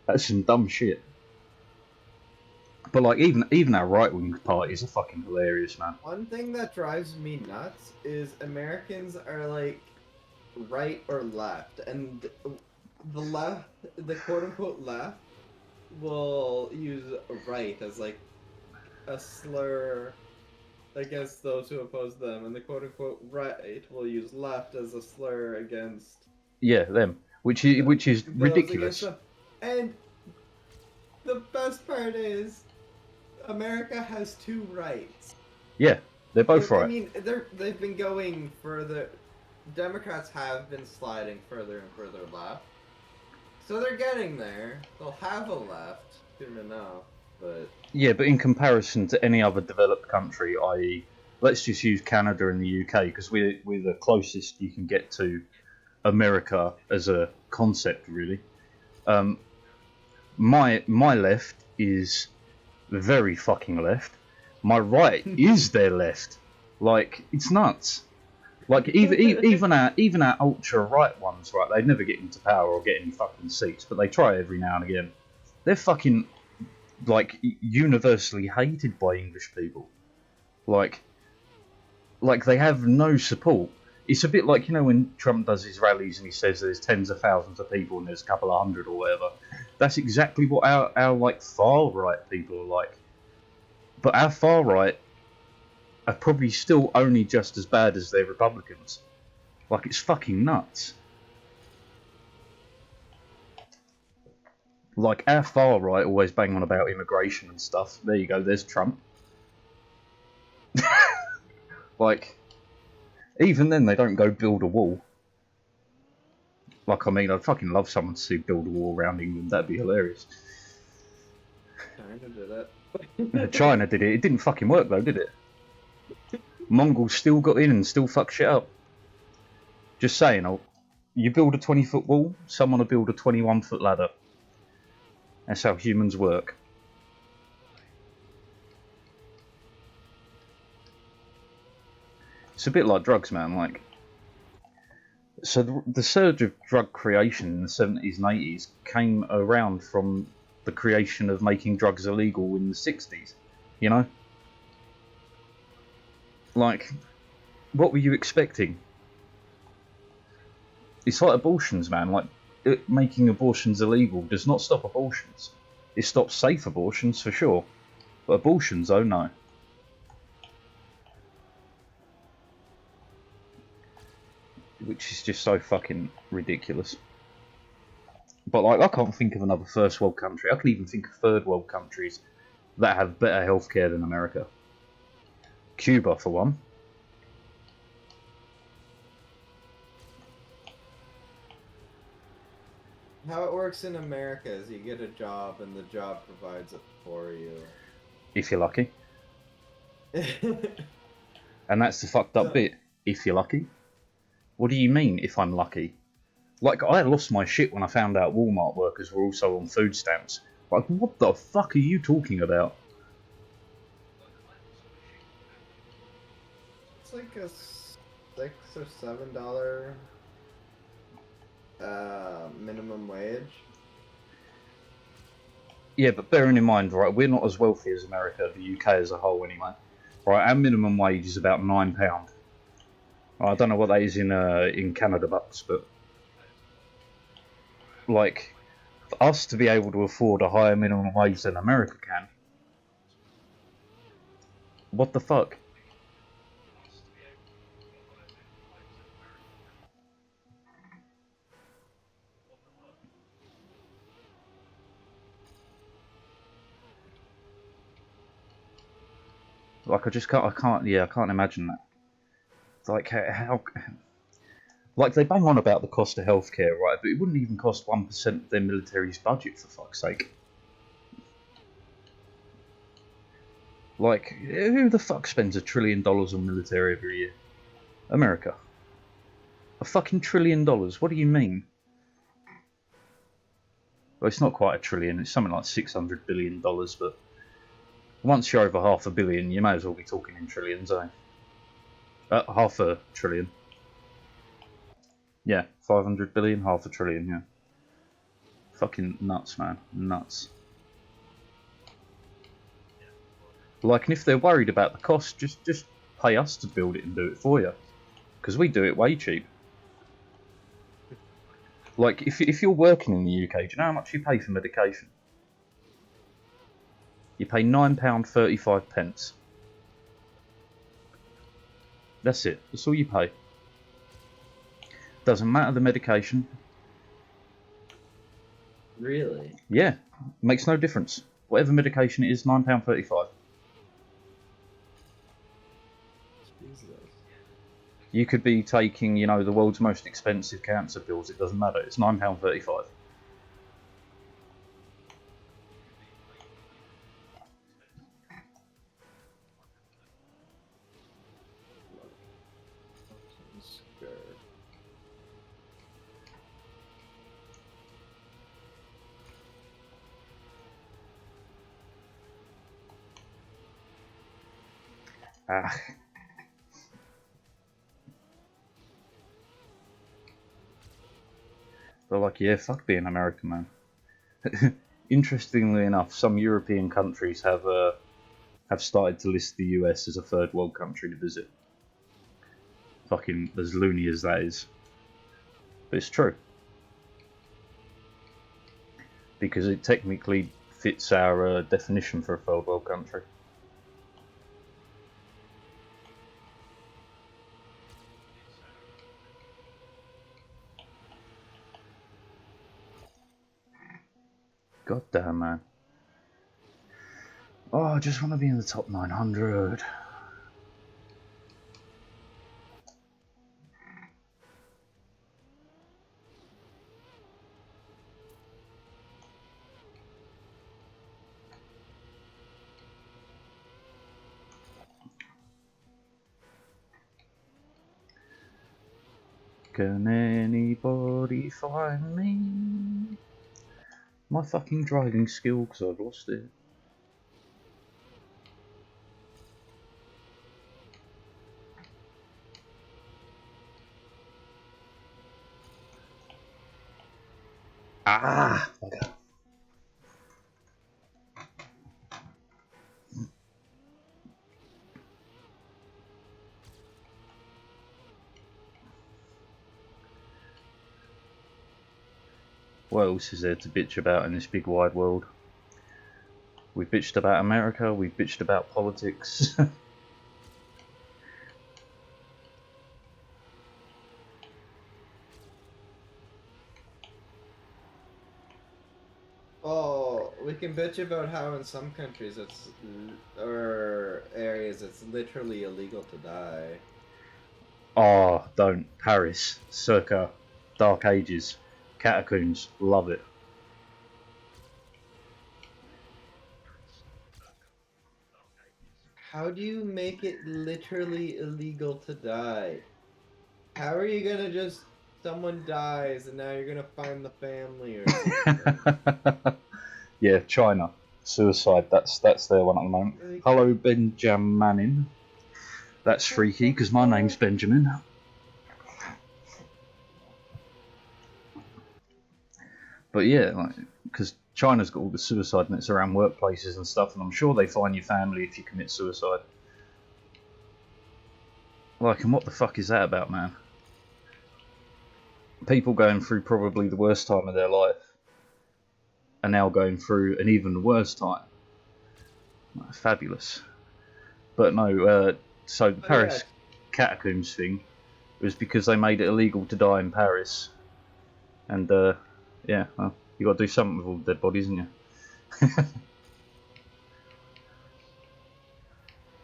Speaker 1: That's some dumb shit. But like even our right wing parties are fucking hilarious, man.
Speaker 2: One thing that drives me nuts is Americans are like right or left, and the left, the quote unquote left, will use right as like a slur against those who oppose them, and the quote unquote right will use left as a slur against
Speaker 1: them, which is ridiculous.
Speaker 2: And the best part is, America has 2 rights.
Speaker 1: Yeah, they're both right.
Speaker 2: I mean, they've been going further. Democrats have been sliding further and further left, so they're getting there. They'll have a left soon enough, but
Speaker 1: yeah, but in comparison to any other developed country, i.e., let's just use Canada and the UK because we're the closest you can get to America as a concept, really. My left is very fucking left. My right is their left. Like, it's nuts. Like, even our ultra right ones, right? They never get into power or get any fucking seats, but they try every now and again. They're fucking like universally hated by English people. Like they have no support. It's a bit like, you know, when Trump does his rallies and he says there's tens of thousands of people and there's a couple of hundred or whatever. That's exactly what our like far right people are like. But our far right are probably still only just as bad as their Republicans. Like, it's fucking nuts. Like, our far right always bang on about immigration and stuff. There you go, there's Trump. Like, even then they don't go build a wall. Like, I mean, I'd fucking love someone to build a wall around England. That'd be hilarious.
Speaker 2: China did it.
Speaker 1: China did it. It didn't fucking work though, did it? Mongols still got in and still fuck shit up. Just saying, you build a 20-foot wall, someone will build a 21-foot ladder. That's how humans work. It's a bit like drugs, man. Like, so the surge of drug creation in the 70s and 80s came around from the creation of making drugs illegal in the 60s. You know, like, what were you expecting? It's like abortions, man. Like, making abortions illegal does not stop abortions. It stops safe abortions for sure, but abortions, oh no. Which is just so fucking ridiculous. But like, I can't think of another first world country. I can even think of third world countries that have better healthcare than America. Cuba, for one.
Speaker 2: How it works in America is you get a job and the job provides it for you.
Speaker 1: If you're lucky. And that's the fucked up bit. If you're lucky. What do you mean, if I'm lucky? Like, I lost my shit when I found out Walmart workers were also on food stamps. Like, what the fuck are you talking about?
Speaker 2: It's like a $6 or $7 minimum wage.
Speaker 1: Yeah, but bearing in mind, right, we're not as wealthy as America, the UK as a whole anyway. Right, our minimum wage is about £9. I don't know what that is in Canada bucks, but like, for us to be able to afford a higher minimum wage than America can, what the fuck? Like, I can't imagine that. It's like, how like, they bang on about the cost of healthcare, right, but it wouldn't even cost 1% of their military's budget, for fuck's sake. Like, who the fuck spends $1 trillion on military every year? America. A fucking $1 trillion? What do you mean? Well, it's not quite $1 trillion, it's something like $600 billion, but once you're over $500 billion, you may as well be talking in trillions, eh? $500 billion. Yeah, 500 billion, $500 billion, yeah. Fucking nuts, man. Nuts. Like, and if they're worried about the cost, just pay us to build it and do it for you. Because we do it way cheap. Like, if you're working in the UK, do you know how much you pay for medication? You pay £9.35. That's it. That's all you pay. Doesn't matter the medication.
Speaker 4: Really?
Speaker 1: Yeah, makes no difference. Whatever medication it is, £9.35.
Speaker 2: Jesus.
Speaker 1: You could be taking, you know, the world's most expensive cancer pills. It doesn't matter. It's £9.35. Ah. They're like, yeah, fuck being American, man. Interestingly enough, some European countries have started to list the US as a third world country to visit. Fucking as loony as that is, but it's true because it technically fits our definition for a third world country. God damn, man. Oh, I just want to be in the top 900. Can anybody find me? My fucking driving skill, because I've lost it. Ah! Okay. What else is there to bitch about in this big wide world? We've bitched about America, we've bitched about politics.
Speaker 2: Oh, we can bitch about how in some countries or areas it's literally illegal to die.
Speaker 1: Oh, don't. Paris, circa Dark Ages, catacombs, love it.
Speaker 2: How do you make it literally illegal to die? How are you gonna just someone dies and now you're gonna find the family or something?
Speaker 1: Yeah, China, suicide. That's their one at the moment.
Speaker 2: Like,
Speaker 1: Hello, Benjamin. That's
Speaker 2: what
Speaker 1: freaky
Speaker 2: the
Speaker 1: because my name's
Speaker 2: fuck?
Speaker 1: Benjamin. But yeah, like, because China's got all the suicide nets around workplaces and stuff, and I'm sure they fine your family if you commit suicide. Like, and what the fuck is that about, man? People going through probably the worst time of their life are now going through an even worse time. Fabulous. But no, so the
Speaker 2: Oh yeah,
Speaker 1: Paris catacombs thing was because they made it illegal to die in Paris. And, yeah, well, you got to do something with all the dead bodies, haven't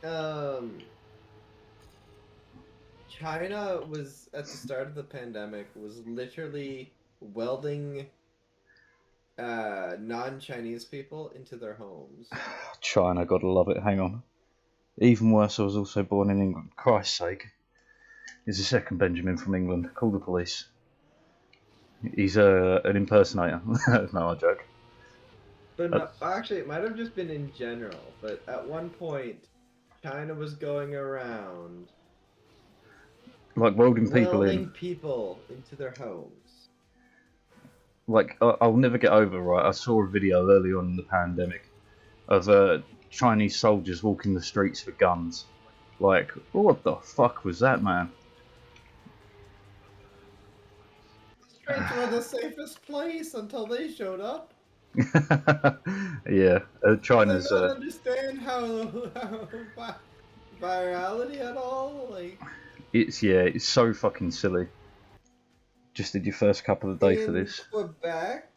Speaker 1: you?
Speaker 2: um, China was at the start of the pandemic was literally welding non-Chinese people into their homes.
Speaker 1: China, gotta love it. Hang on. Even worse, I was also born in England. Christ's sake. Here's a second Benjamin from England. Call the police. He's an impersonator. No, I joke.
Speaker 2: But
Speaker 1: Uh,
Speaker 2: no, actually, it might have just been in general. But at one point, China was going around
Speaker 1: like welding people in.
Speaker 2: welding people into their homes.
Speaker 1: Like, I'll never get over, right? I saw a video early on in the pandemic of Chinese soldiers walking the streets with guns. Like, what the fuck was that, man?
Speaker 2: Streets were the safest place until they showed up.
Speaker 1: Yeah,
Speaker 2: Do they
Speaker 1: China's.
Speaker 2: not understand how virality at all? Like
Speaker 1: It's so fucking silly. Just did your first couple of days for
Speaker 2: in
Speaker 1: this.
Speaker 2: Quebec,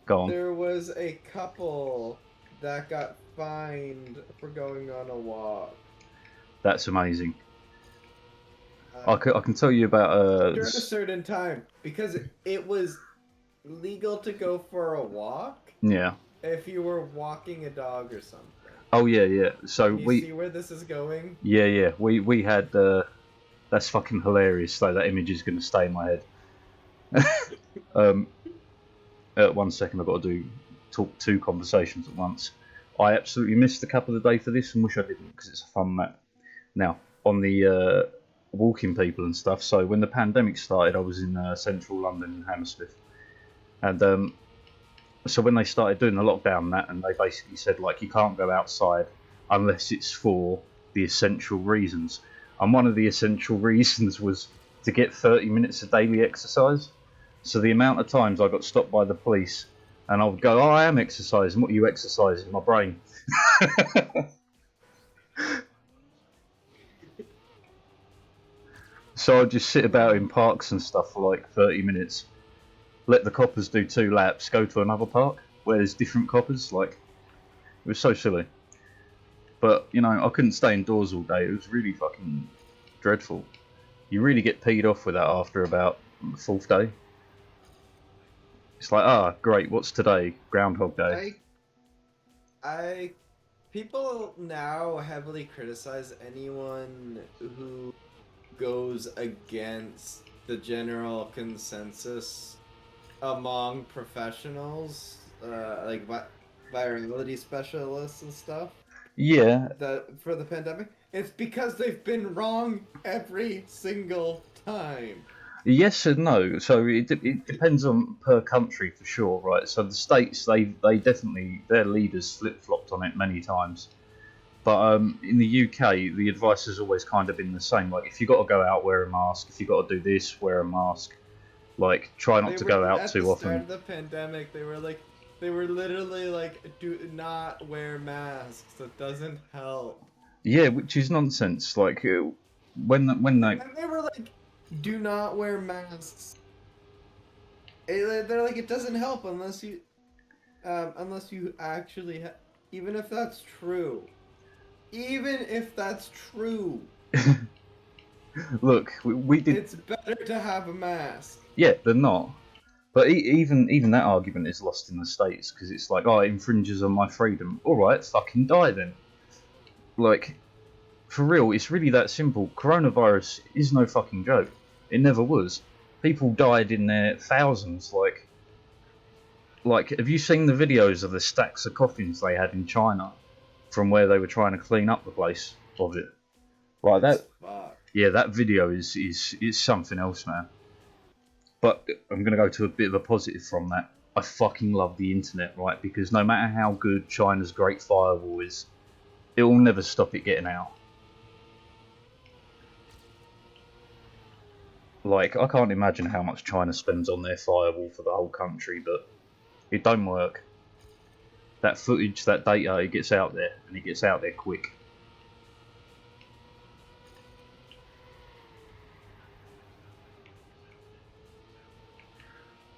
Speaker 1: Go on.
Speaker 2: there was a couple that got fined for going on a walk.
Speaker 1: That's amazing.
Speaker 2: Uh,
Speaker 1: I can tell you about
Speaker 2: During a certain time because it was legal to go for a walk
Speaker 1: yeah.
Speaker 2: if you were walking a dog or something.
Speaker 1: Oh yeah, yeah. So
Speaker 2: Can you see where this is going?
Speaker 1: yeah. We had that's fucking hilarious. So that image is gonna stay in my head. um, 1 second, I've got to talk two conversations at once. I absolutely missed a couple of days for this and wish I didn't because it's a fun map. Now on the walking people and stuff. So when the pandemic started, I was in central London in Hammersmith, and so when they started doing the lockdown and that, and they basically said like you can't go outside unless it's for the essential reasons. And one of the essential reasons was to get 30 minutes of daily exercise. So the amount of times I got stopped by the police and I would go, oh, I am exercising. What are you exercising? My brain. So I'd just sit about in parks and stuff for like 30 minutes, let the coppers do 2 laps, go to another park where there's different coppers. Like, it was so silly. But, you know, I couldn't stay indoors all day. It was really fucking dreadful. You really get peed off with that after about the 4th day. It's like, ah, great, what's today? Groundhog Day.
Speaker 2: I people now heavily criticize anyone who goes against the general consensus among professionals, like virality specialists and stuff,
Speaker 1: Yeah,
Speaker 2: that for the pandemic. It's because they've been wrong every single time.
Speaker 1: Yes and no. So it depends on per country for sure, right? So the states they definitely their leaders flip flopped on it many times. But in the UK, the advice has always kind of been the same. Like, if you got to go out, wear a mask. If you got to do this, wear a mask. Like, try not
Speaker 2: They
Speaker 1: to
Speaker 2: were
Speaker 1: go out
Speaker 2: at the
Speaker 1: too
Speaker 2: start
Speaker 1: often.
Speaker 2: of the pandemic. They were literally like, do not wear masks. It doesn't help.
Speaker 1: Yeah, which is nonsense. Like, when they
Speaker 2: And they were like, do not wear masks. They're like, it doesn't help unless you actually even if that's true. Even if that's true,
Speaker 1: look, we did.
Speaker 2: it's better to have a mask.
Speaker 1: Yeah, they're not. But even that argument is lost in the states because it's like, oh, it infringes on my freedom. All right, fucking die then. Like, for real, it's really that simple. Coronavirus is no fucking joke. It never was. People died in their thousands. Like, have you seen the videos of the stacks of coffins they had in China from where they were trying to clean up the place of it? Like
Speaker 2: It's
Speaker 1: that.
Speaker 2: fucked.
Speaker 1: Yeah, that video is something else, man. But I'm gonna go to a bit of a positive from that. I fucking love the internet, right? Because no matter how good China's Great Firewall is, it will never stop it getting out. Like, I can't imagine how much China spends on their firewall for the whole country, but it don't work. That footage, that data, it gets out there, and it gets out there quick.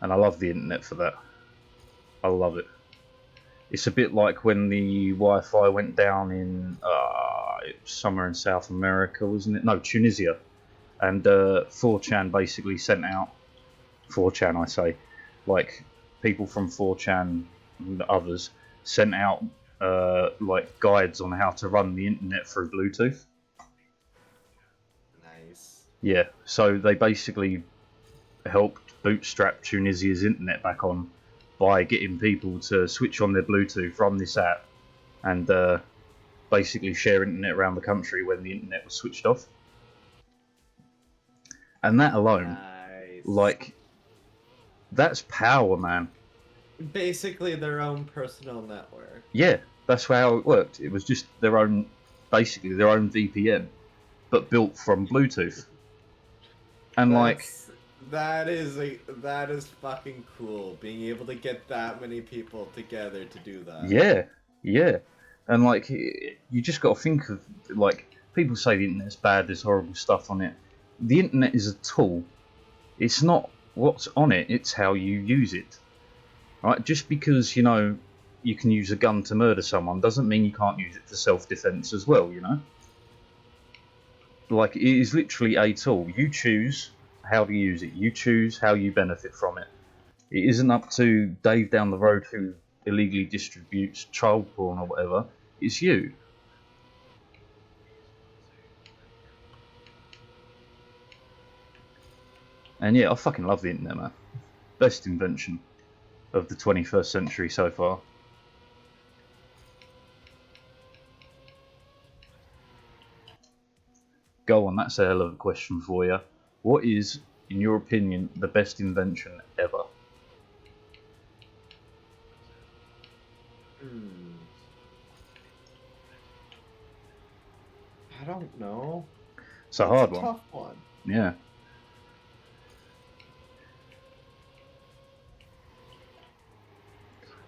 Speaker 1: And I love the internet for that. I love it. It's a bit like when the Wi-Fi went down in somewhere in South America, wasn't it? No, Tunisia. And 4chan basically sent out 4chan, I say, like people from 4chan and others sent out like guides on how to run the internet through Bluetooth.
Speaker 2: Nice.
Speaker 1: Yeah, so they basically helped bootstrap Tunisia's internet back on by getting people to switch on their Bluetooth, run this app, and basically share internet around the country when the internet was switched off. And that alone,
Speaker 2: Nice.
Speaker 1: like, that's power, man.
Speaker 2: Basically their own personal network.
Speaker 1: Yeah, that's how it worked. It was just their own, basically their own VPN, but built from Bluetooth. And like,
Speaker 2: That is fucking cool. Being able to get that many people together to do that.
Speaker 1: yeah, yeah, and like, you just got to think of, like, people say the internet's bad. There's horrible stuff on it. The internet is a tool. It's not what's on it. It's how you use it. Right? Just because you can use a gun to murder someone doesn't mean you can't use it for self-defense as well. Like, it is literally a tool. You choose how to use it. You choose how you benefit from it. It isn't up to Dave down the road who illegally distributes child porn or whatever. It's you. And yeah, I fucking love the internet, man. Best invention of the 21st century so far. Go on, that's a hell of a question for you. What is, in your opinion, the best invention ever?
Speaker 2: I don't know.
Speaker 1: It's a
Speaker 2: That's
Speaker 1: hard
Speaker 2: a
Speaker 1: one.
Speaker 2: tough one.
Speaker 1: Yeah.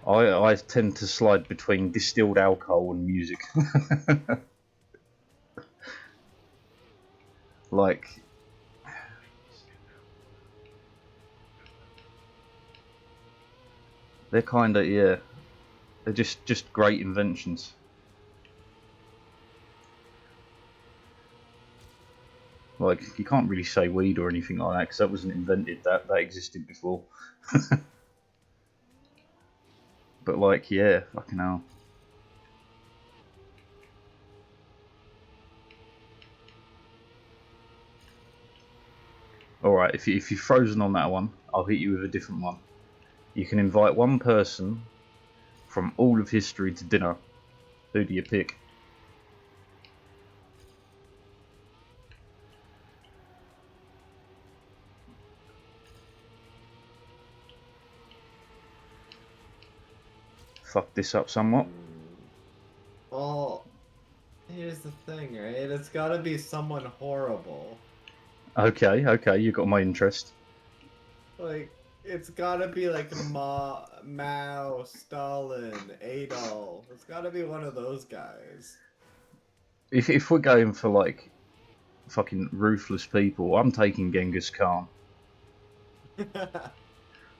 Speaker 1: I tend to slide between distilled alcohol and music. Like, they're kind of, yeah, they're just great inventions. Like, you can't really say weed or anything like that because that wasn't invented. That existed before. But like, yeah, fucking hell. Alright, if you're frozen on that one, I'll hit you with a different one. You can invite one person from all of history to dinner. Who do you pick? fuck this up somewhat.
Speaker 2: Well, here's the thing, right? It's gotta be someone horrible.
Speaker 1: Okay, you got my interest.
Speaker 2: Like, it's gotta be like Mao, Stalin, Adolf. It's gotta be one of those guys.
Speaker 1: If we're going for like fucking ruthless people, I'm taking Genghis Khan.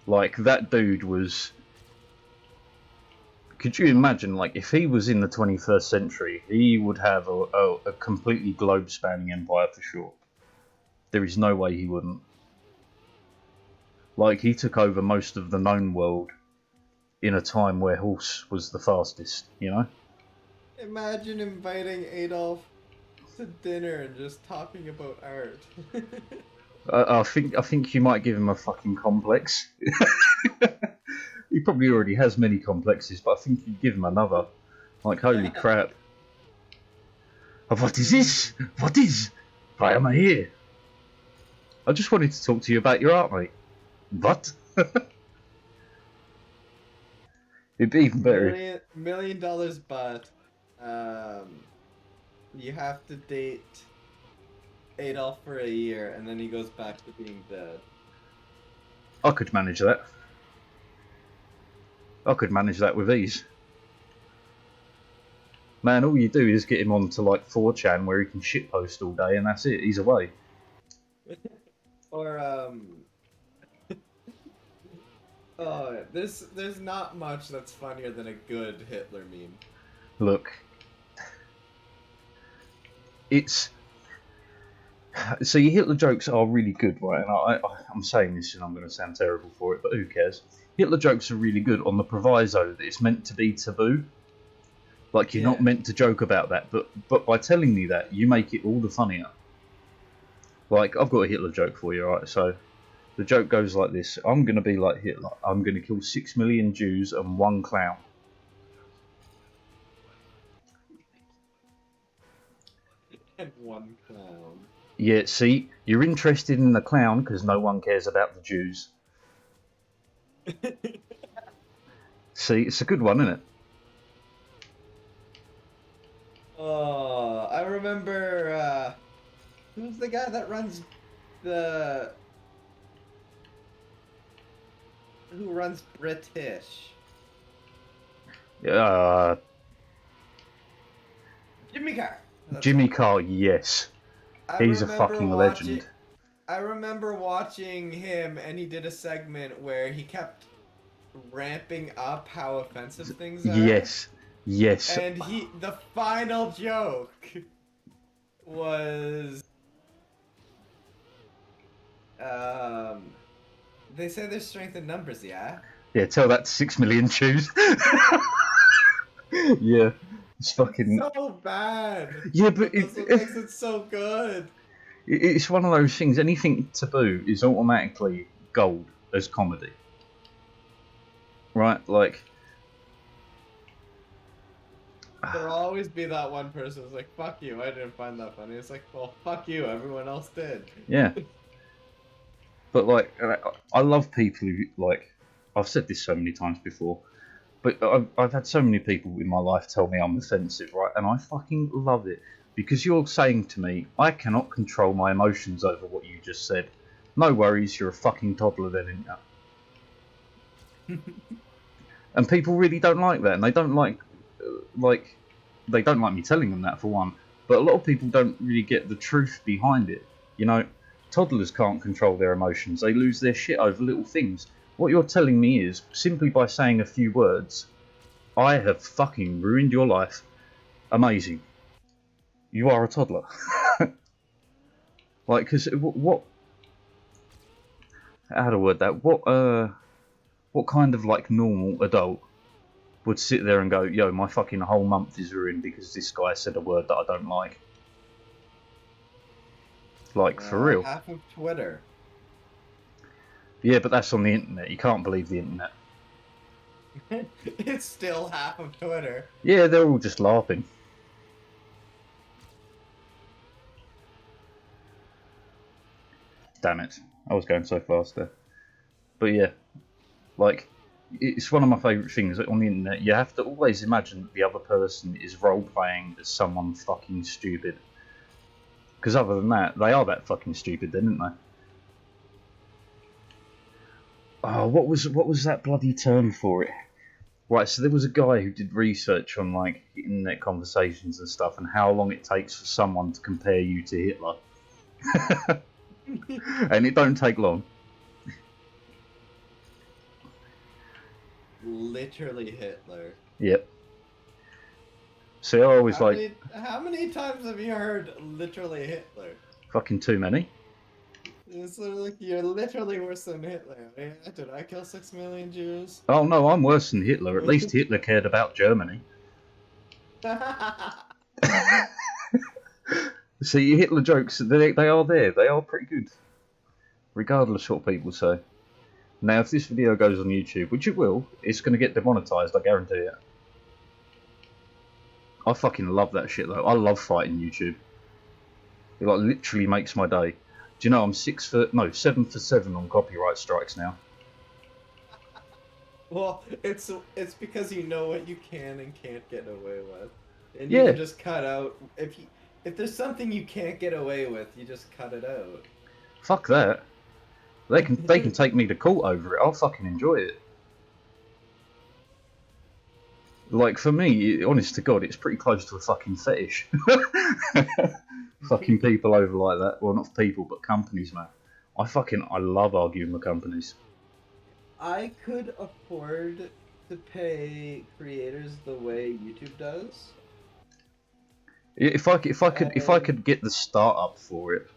Speaker 1: Like that dude was. Could you imagine, like, if he was in the 21st century, he would have a completely globe-spanning empire for sure. There is no way he wouldn't. Like, he took over most of the known world in a time where horse was the fastest, you know?
Speaker 2: Imagine inviting Adolf to dinner and just talking about art.
Speaker 1: I think you might give him a fucking complex. He probably already has many complexes, but I think you'd give him another. Like, holy crap. What is this? What is? Why am I here? I just wanted to talk to you about your art, mate. What? It'd be even better.
Speaker 2: Million dollars, but you have to date Adolf for a year, and then he goes back to being dead.
Speaker 1: I could manage that. I could manage that with ease. Man, all you do is get him onto like 4chan where he can shitpost all day, and that's it. He's away.
Speaker 2: Or oh, there's not much that's funnier than a good Hitler meme.
Speaker 1: Look, it's so your Hitler jokes are really good, right? And I'm saying this and I'm going to sound terrible for it, but who cares? Hitler jokes are really good on the proviso that it's meant to be taboo. Like you're not meant to joke about that, but by telling me that, you make it all the funnier. Like I've got a Hitler joke for you, right? So the joke goes like this: I'm going to be like Hitler. I'm going to kill 6 million Jews and 1 clown.
Speaker 2: And 1 clown.
Speaker 1: Yeah, see, you're interested in the clown because no one cares about the Jews. See, it's a good one, isn't it?
Speaker 2: Oh, I remember, who's the guy that runs who runs British? Jimmy Carr.
Speaker 1: Jimmy Carr, yes. He's a fucking legend.
Speaker 2: I remember watching him, and he did a segment where he kept ramping up how offensive things are.
Speaker 1: Yes.
Speaker 2: And the final joke was, they say there's strength in numbers, yeah?
Speaker 1: Yeah, tell that to 6 million Jews. Yeah, it's fucking...
Speaker 2: so bad.
Speaker 1: Yeah, but
Speaker 2: that's what makes it so good.
Speaker 1: It's one of those things, anything taboo is automatically gold as comedy. Right, like...
Speaker 2: There'll always be that one person who's like, fuck you, I didn't find that funny. It's like, well, fuck you, everyone else did.
Speaker 1: Yeah. But, like, I love people who, like... I've said this so many times before, but I've had so many people in my life tell me I'm offensive, right? And I fucking love it. Because you're saying to me, I cannot control my emotions over what you just said. No worries, you're a fucking toddler then, ain't you? And people really don't like that, and they don't like they don't like me telling them that for one. But a lot of people don't really get the truth behind it. You know, toddlers can't control their emotions. They lose their shit over little things. What you're telling me is, simply by saying a few words, I have fucking ruined your life. Amazing. You are a toddler. Like, because what? How to word that? What kind of like normal adult would sit there and go, "Yo, my fucking whole month is ruined because this guy said a word that I don't like." Like for real.
Speaker 2: Half of Twitter.
Speaker 1: Yeah, but that's on the internet. You can't believe the internet.
Speaker 2: It's still half of Twitter.
Speaker 1: Yeah, they're all just laughing. Damn it. I was going so fast there. But yeah, like, it's one of my favourite things on the internet. You have to always imagine that the other person is role-playing as someone fucking stupid. Because other than that, they are that fucking stupid then, aren't they? Oh, what was that bloody term for it? Right, so there was a guy who did research on like internet conversations and stuff, and how long it takes for someone to compare you to Hitler, and it don't take long.
Speaker 2: Literally Hitler.
Speaker 1: Yep. See, I always
Speaker 2: How many times have you heard literally Hitler?
Speaker 1: fucking too many.
Speaker 2: It's like you're literally worse than Hitler. Did I kill 6 million Jews?
Speaker 1: Oh no, I'm worse than Hitler. At least Hitler cared about Germany. See, Hitler jokes, they are there. They are pretty good. Regardless what people say. Now, if this video goes on YouTube, which it will, it's going to get demonetized, I guarantee it. I fucking love that shit, though. I love fighting YouTube. It, like, literally makes my day. Do you know I'm 7 for 7 on copyright strikes now?
Speaker 2: Well, it's because you know what you can and can't get away with, and
Speaker 1: Yeah.
Speaker 2: you can just cut out if there's something you can't get away with, you just cut it out.
Speaker 1: Fuck that. They can take me to court over it. I'll fucking enjoy it. Like, for me, honest to God, it's pretty close to a fucking fetish. Fucking people over like that. Well, not people, but companies, man. I love arguing with companies.
Speaker 2: I could afford to pay creators the way YouTube does.
Speaker 1: If I could get the startup for it,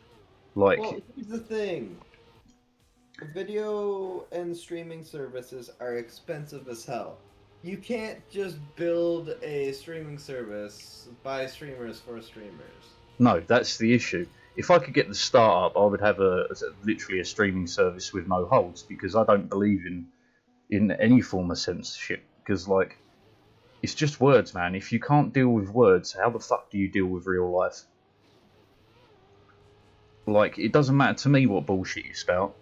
Speaker 1: like.
Speaker 2: Well, here's the thing. Video and streaming services are expensive as hell. You can't just build a streaming service by streamers for streamers.
Speaker 1: No, that's the issue. If I could get the startup, I would have literally a streaming service with no holds, because I don't believe in any form of censorship. Because like, it's just words, man. If you can't deal with words, how the fuck do you deal with real life? Like, it doesn't matter to me what bullshit you spout.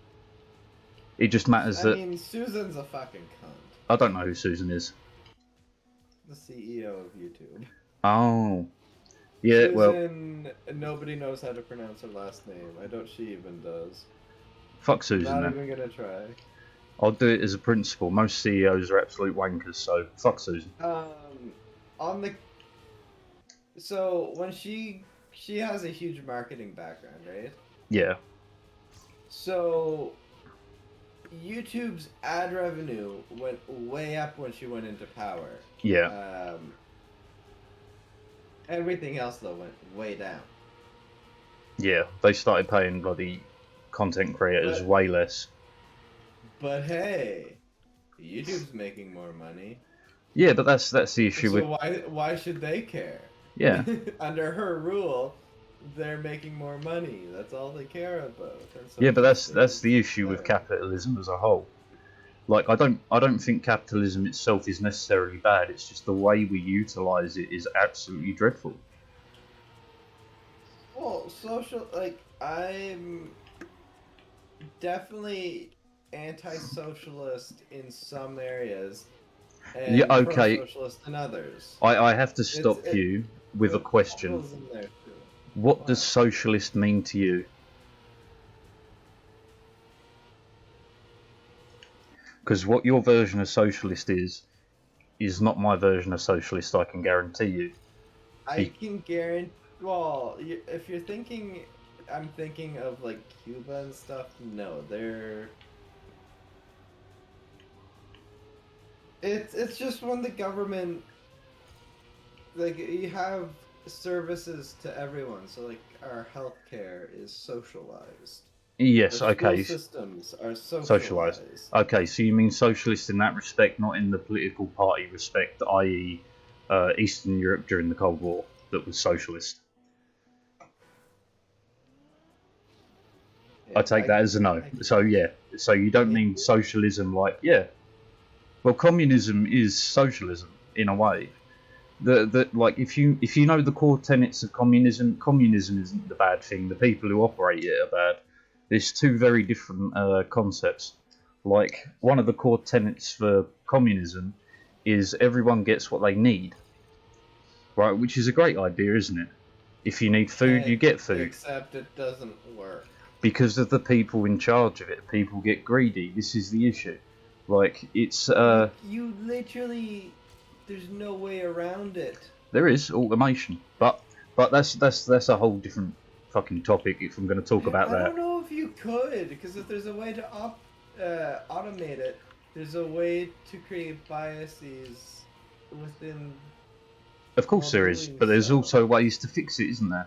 Speaker 1: It just matters that.
Speaker 2: I mean, Susan's a fucking cunt.
Speaker 1: I don't know who Susan is.
Speaker 2: The CEO of YouTube.
Speaker 1: Oh. Yeah,
Speaker 2: Susan, nobody knows how to pronounce her last name. I doubt she even does.
Speaker 1: fuck Susan,
Speaker 2: Not
Speaker 1: then.
Speaker 2: even gonna try.
Speaker 1: I'll do it as a principle. Most CEOs are absolute wankers, so fuck Susan.
Speaker 2: So when she has a huge marketing background, right?
Speaker 1: Yeah.
Speaker 2: So YouTube's ad revenue went way up when she went into power.
Speaker 1: Yeah.
Speaker 2: Everything else though went way down.
Speaker 1: Yeah, they started paying bloody content creators way less.
Speaker 2: But hey, YouTube's making more money.
Speaker 1: Yeah, but that's the issue with.
Speaker 2: So why should they care?
Speaker 1: Yeah.
Speaker 2: Under her rule, they're making more money. That's all they care about. So
Speaker 1: Yeah, but that's the issue with capitalism as a whole. Like, I don't think capitalism itself is necessarily bad. It's just the way we utilize it is absolutely dreadful.
Speaker 2: Well, I'm definitely anti-socialist in some areas, and
Speaker 1: Yeah, okay.
Speaker 2: pro-socialist in others.
Speaker 1: I have to stop you with a question.
Speaker 2: Goes in there too.
Speaker 1: What does socialist mean to you? Because what your version of socialist is not my version of socialist, I can guarantee you.
Speaker 2: I can guarantee. Well, if you're thinking, I'm thinking of like Cuba and stuff. No, they're. It's just when the government, like, you have services to everyone, so like our healthcare is socialized.
Speaker 1: Yes,
Speaker 2: The
Speaker 1: okay.
Speaker 2: school systems are
Speaker 1: Socialised. Okay, so you mean socialist in that respect, not in the political party respect, i.e. Eastern Europe during the Cold War, that was socialist.
Speaker 2: Yeah,
Speaker 1: I take that as a no. So yeah, so you don't mean socialism like, yeah. Well, communism is socialism in a way. Like, if you know the core tenets of communism, communism isn't the bad thing. The people who operate it are bad. There's two very different concepts. Like, one of the core tenets for communism is everyone gets what they need, right? Which is a great idea, isn't it? If you need food, you get food.
Speaker 2: Except it doesn't work.
Speaker 1: Because of the people in charge of it, people get greedy. This is the issue. Like, it's
Speaker 2: You literally, there's no way around it.
Speaker 1: there is automation, but that's a whole different fucking topic if I'm going to talk about that.
Speaker 2: I don't know if you could, because if there's a way to automate it, there's a way to create biases within.
Speaker 1: Of course there is, but there's also ways to fix it, isn't there?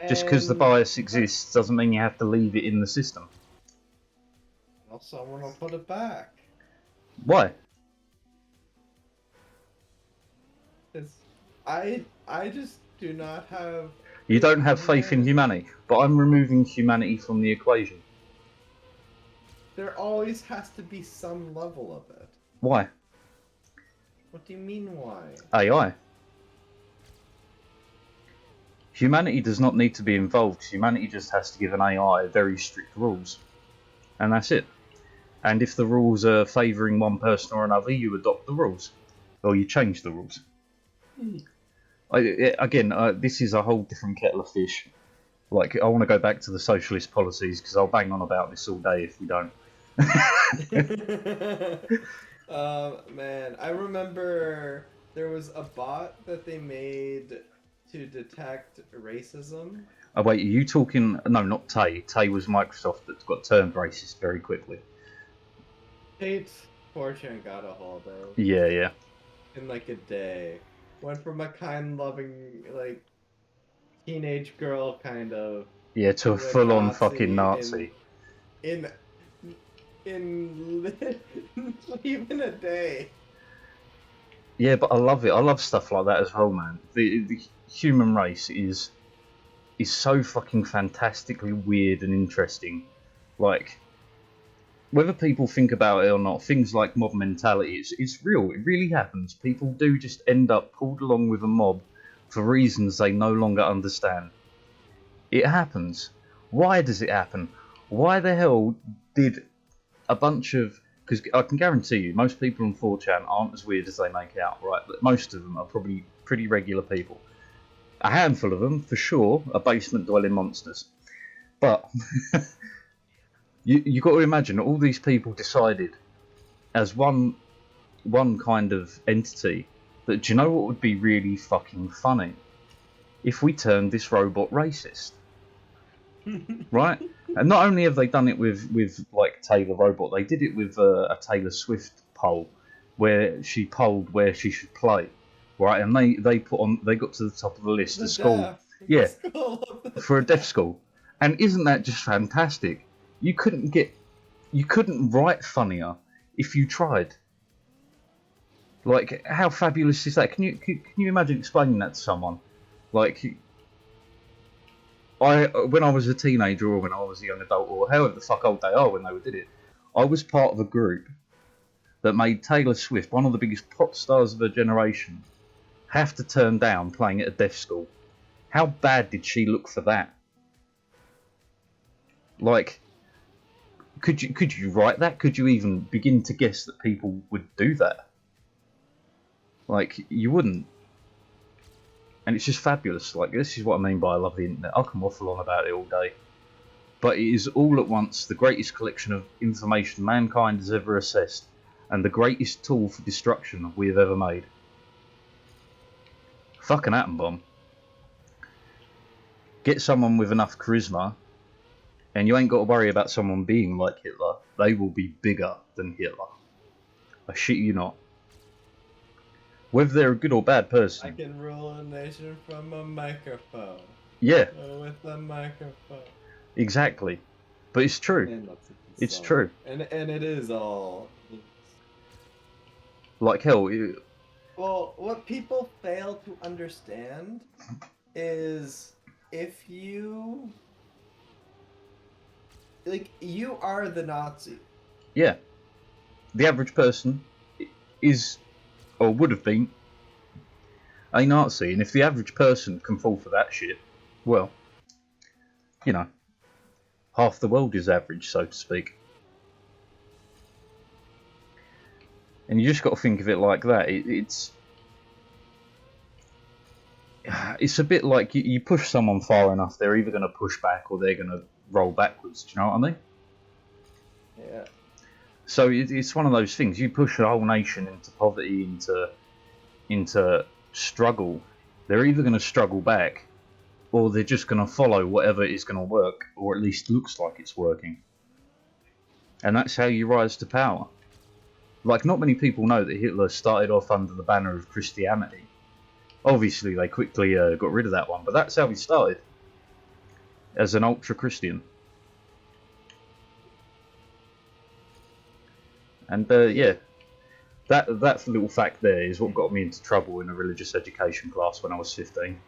Speaker 1: Just because the bias exists doesn't mean you have to leave it in the system.
Speaker 2: Well, someone will put it back.
Speaker 1: Why?
Speaker 2: I just do not have.
Speaker 1: You don't have faith in humanity, but I'm removing humanity from the equation.
Speaker 2: There always has to be some level of it.
Speaker 1: Why?
Speaker 2: What do you mean, why?
Speaker 1: AI. Humanity does not need to be involved. Humanity just has to give an AI very strict rules. And that's it. And if the rules are favouring one person or another, you adopt the rules. Or you change the rules. This is a whole different kettle of fish. Like, I want to go back to the socialist policies, because I'll bang on about this all day if we don't.
Speaker 2: Man, I remember there was a bot that they made to detect racism.
Speaker 1: Oh wait, are you talking? No, not Tay. Tay was Microsoft that got turned racist very quickly.
Speaker 2: Tate's fortune got a hold of.
Speaker 1: Yeah.
Speaker 2: In like a day. Went from a kind, loving, like, teenage girl kind of.
Speaker 1: Yeah, to a full-on fucking Nazi.
Speaker 2: In even a day.
Speaker 1: Yeah, but I love it. I love stuff like that as well, man. The human race is so fucking fantastically weird and interesting. Like, whether people think about it or not, things like mob mentality, it's real. It really happens. People do just end up pulled along with a mob for reasons they no longer understand. It happens. Why does it happen? Why the hell did a bunch of... Because I can guarantee you, most people on 4chan aren't as weird as they make out, right? But most of them are probably pretty regular people. A handful of them, for sure, are basement-dwelling monsters. But you got to imagine, all these people decided, as one kind of entity, that, do you know what would be really fucking funny? If we turned this robot racist. Right? And not only have they done it with like Taylor Robot, they did it with a Taylor Swift poll, where she polled where she should play, right? And they got to the top of the list, the school, yeah, for a deaf school. And isn't that just fantastic? You couldn't write funnier if you tried. Like, how fabulous is that? Can you imagine explaining that to someone? Like, when I was a teenager or when I was a young adult or however the fuck old they are when they did it, I was part of a group that made Taylor Swift, one of the biggest pop stars of her generation, have to turn down playing at a deaf school. How bad did she look for that? Like, could you write that? Could you even begin to guess that people would do that? Like, you wouldn't. And it's just fabulous. Like, this is what I mean by I love the internet. I can waffle on about it all day. But it is all at once the greatest collection of information mankind has ever assessed, and the greatest tool for destruction we have ever made. Fucking atom bomb. Get someone with enough charisma, and you ain't got to worry about someone being like Hitler. They will be bigger than Hitler. I shit you not. Whether they're a good or bad person.
Speaker 2: I can rule a nation from a microphone.
Speaker 1: Yeah.
Speaker 2: With a microphone.
Speaker 1: Exactly. But it's true. It's true.
Speaker 2: And it is all.
Speaker 1: Like hell.
Speaker 2: Well, what people fail to understand is if you... Like, you are the Nazi.
Speaker 1: Yeah. The average person is... or would have been a Nazi, and if the average person can fall for that shit, well, you know, half the world is average, so to speak. And you just got to think of it like that. It's a bit like you push someone far enough, they're either going to push back or they're going to roll backwards. Do you know what I mean?
Speaker 2: Yeah.
Speaker 1: So it's one of those things. You push a whole nation into poverty, into struggle. They're either going to struggle back, or they're just going to follow whatever is going to work, or at least looks like it's working. And that's how you rise to power. Like, not many people know that Hitler started off under the banner of Christianity. Obviously, they quickly got rid of that one, but that's how he started, as an ultra-Christian. And yeah, that little fact there is what got me into trouble in a religious education class when I was 15.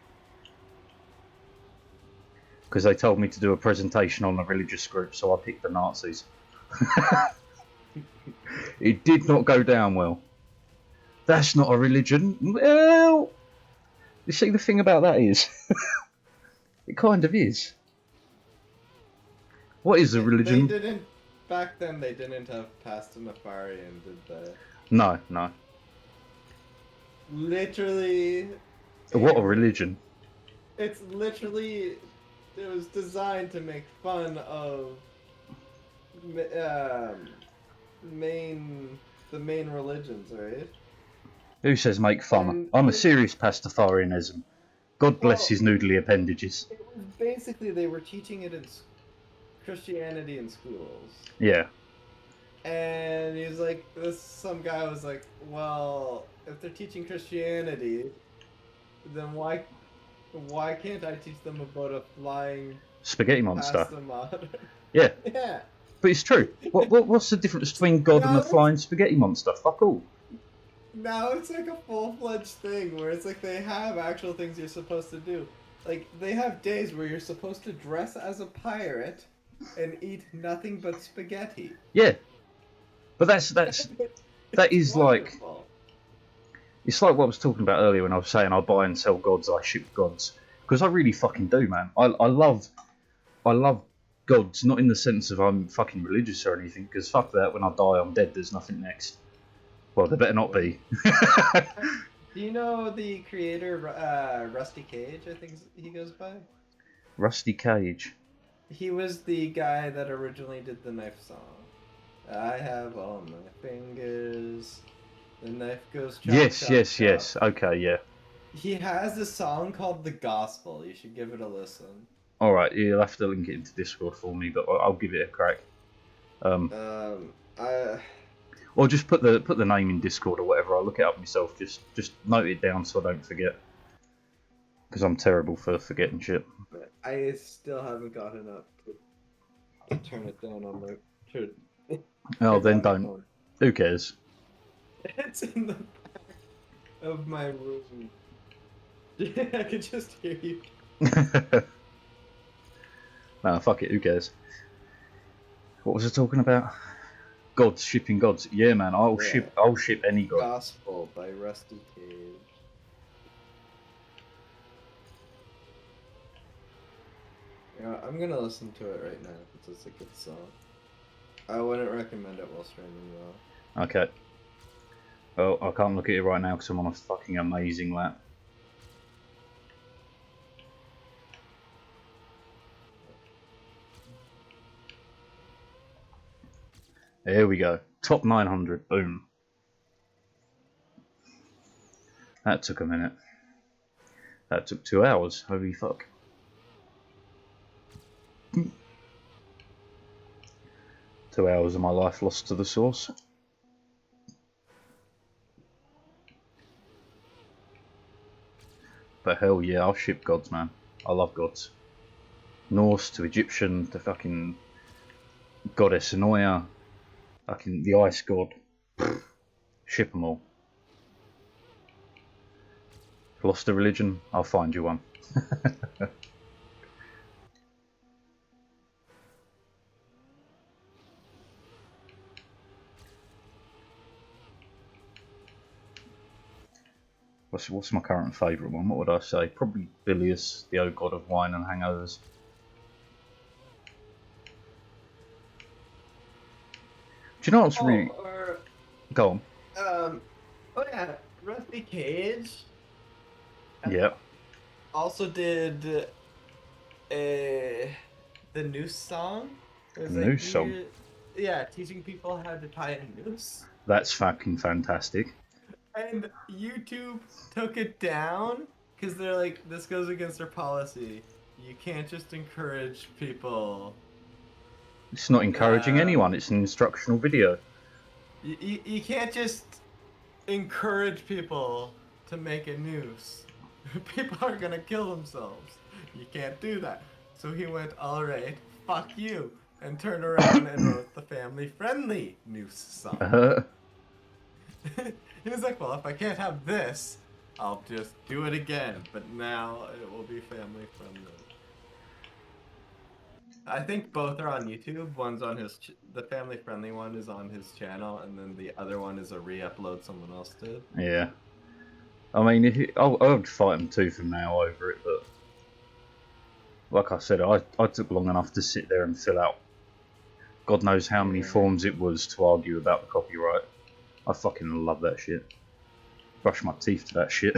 Speaker 1: Because they told me to do a presentation on a religious group, so I picked the Nazis. It did not go down well. That's not a religion. Well, you see, the thing about that is, it kind of is. What is a religion?
Speaker 2: They didn't, back then they didn't have Pastafarian, did they?
Speaker 1: No.
Speaker 2: Literally.
Speaker 1: What a religion.
Speaker 2: It's literally, it was designed to make fun of the main religions, right?
Speaker 1: Who says make fun?
Speaker 2: And
Speaker 1: I'm a serious Pastafarianism. God bless his noodly appendages.
Speaker 2: It was basically they were teaching it in Christianity in schools.
Speaker 1: Yeah.
Speaker 2: And he was like, some guy was like, well, if they're teaching Christianity, then why can't I teach them about a flying
Speaker 1: Spaghetti monster.
Speaker 2: pasta mod?
Speaker 1: Yeah.
Speaker 2: Yeah.
Speaker 1: But it's true. What's the difference between God and the flying spaghetti monster? Fuck all.
Speaker 2: Now it's like a full-fledged thing where it's like they have actual things you're supposed to do. Like, they have days where you're supposed to dress as a pirate and eat nothing but spaghetti.
Speaker 1: Yeah. But that is like, it's like what I was talking about earlier when I was saying I buy and sell gods, I ship gods. Because I really fucking do, man. I love gods, not in the sense of I'm fucking religious or anything, because fuck that, when I die I'm dead, there's nothing next. Well, there better not be.
Speaker 2: Do you know the creator, Rusty Cage, I think he goes by?
Speaker 1: Rusty Cage.
Speaker 2: He was the guy that originally did the knife song. I have all my fingers, the knife goes chop,
Speaker 1: Yes,
Speaker 2: chop,
Speaker 1: yes,
Speaker 2: chop.
Speaker 1: yes. Okay, yeah.
Speaker 2: He has a song called The Gospel. You should give it a listen.
Speaker 1: Alright, you'll have to link it into Discord for me, but I'll give it a crack. Or just put the name in Discord or whatever. I'll look it up myself. Just note it down so I don't forget. Because I'm terrible for forgetting shit.
Speaker 2: I still haven't gotten up to turn it down on my...
Speaker 1: Oh, then don't.
Speaker 2: Phone.
Speaker 1: Who cares?
Speaker 2: It's in the back of my room. I could just hear you.
Speaker 1: Nah, fuck it. Who cares? What was I talking about? Gods, shipping gods. Yeah, man. I'll ship any god.
Speaker 2: Gospel by Rusty Cage. Yeah, I'm gonna listen to it right now because it's a good song. I wouldn't recommend it while streaming though.
Speaker 1: Okay. Well, I can't look at it right now because I'm on a fucking amazing lap. There we go. Top 900. Boom. That took a minute. That took 2 hours. Holy fuck. 2 hours of my life lost to the source. But hell yeah, I'll ship gods, man. I love gods. Norse to Egyptian to fucking goddess Anoia. Fucking the ice god. Ship them all. Lost a religion? I'll find you one. What's my current favourite one? What would I say? Probably Bilious, the old god of wine and hangovers. Do you know what's really... Go on.
Speaker 3: Oh yeah, Rusty Cage
Speaker 1: Yeah.
Speaker 3: also did a the noose song. It
Speaker 1: A
Speaker 3: was like
Speaker 1: new song.
Speaker 3: yeah, teaching people how to tie a noose.
Speaker 1: That's fucking fantastic.
Speaker 3: And YouTube took it down because they're like, this goes against their policy. You can't just encourage people.
Speaker 1: It's not encouraging anyone. It's an instructional video.
Speaker 3: You can't just encourage people to make a noose. People are gonna kill themselves. You can't do that. So he went, alright, fuck you, and turned around and wrote the family-friendly noose song. He was like, well, if I can't have this, I'll just do it again, but now it will be family-friendly. I think both are on YouTube. One's on the family-friendly one is on his channel, and then the other one is a re-upload someone else did.
Speaker 1: Yeah. I mean, I would fight him tooth and nail over it, but like I said, I took long enough to sit there and fill out God knows how many forms it was to argue about the copyright. I fucking love that shit. Brush my teeth to that shit.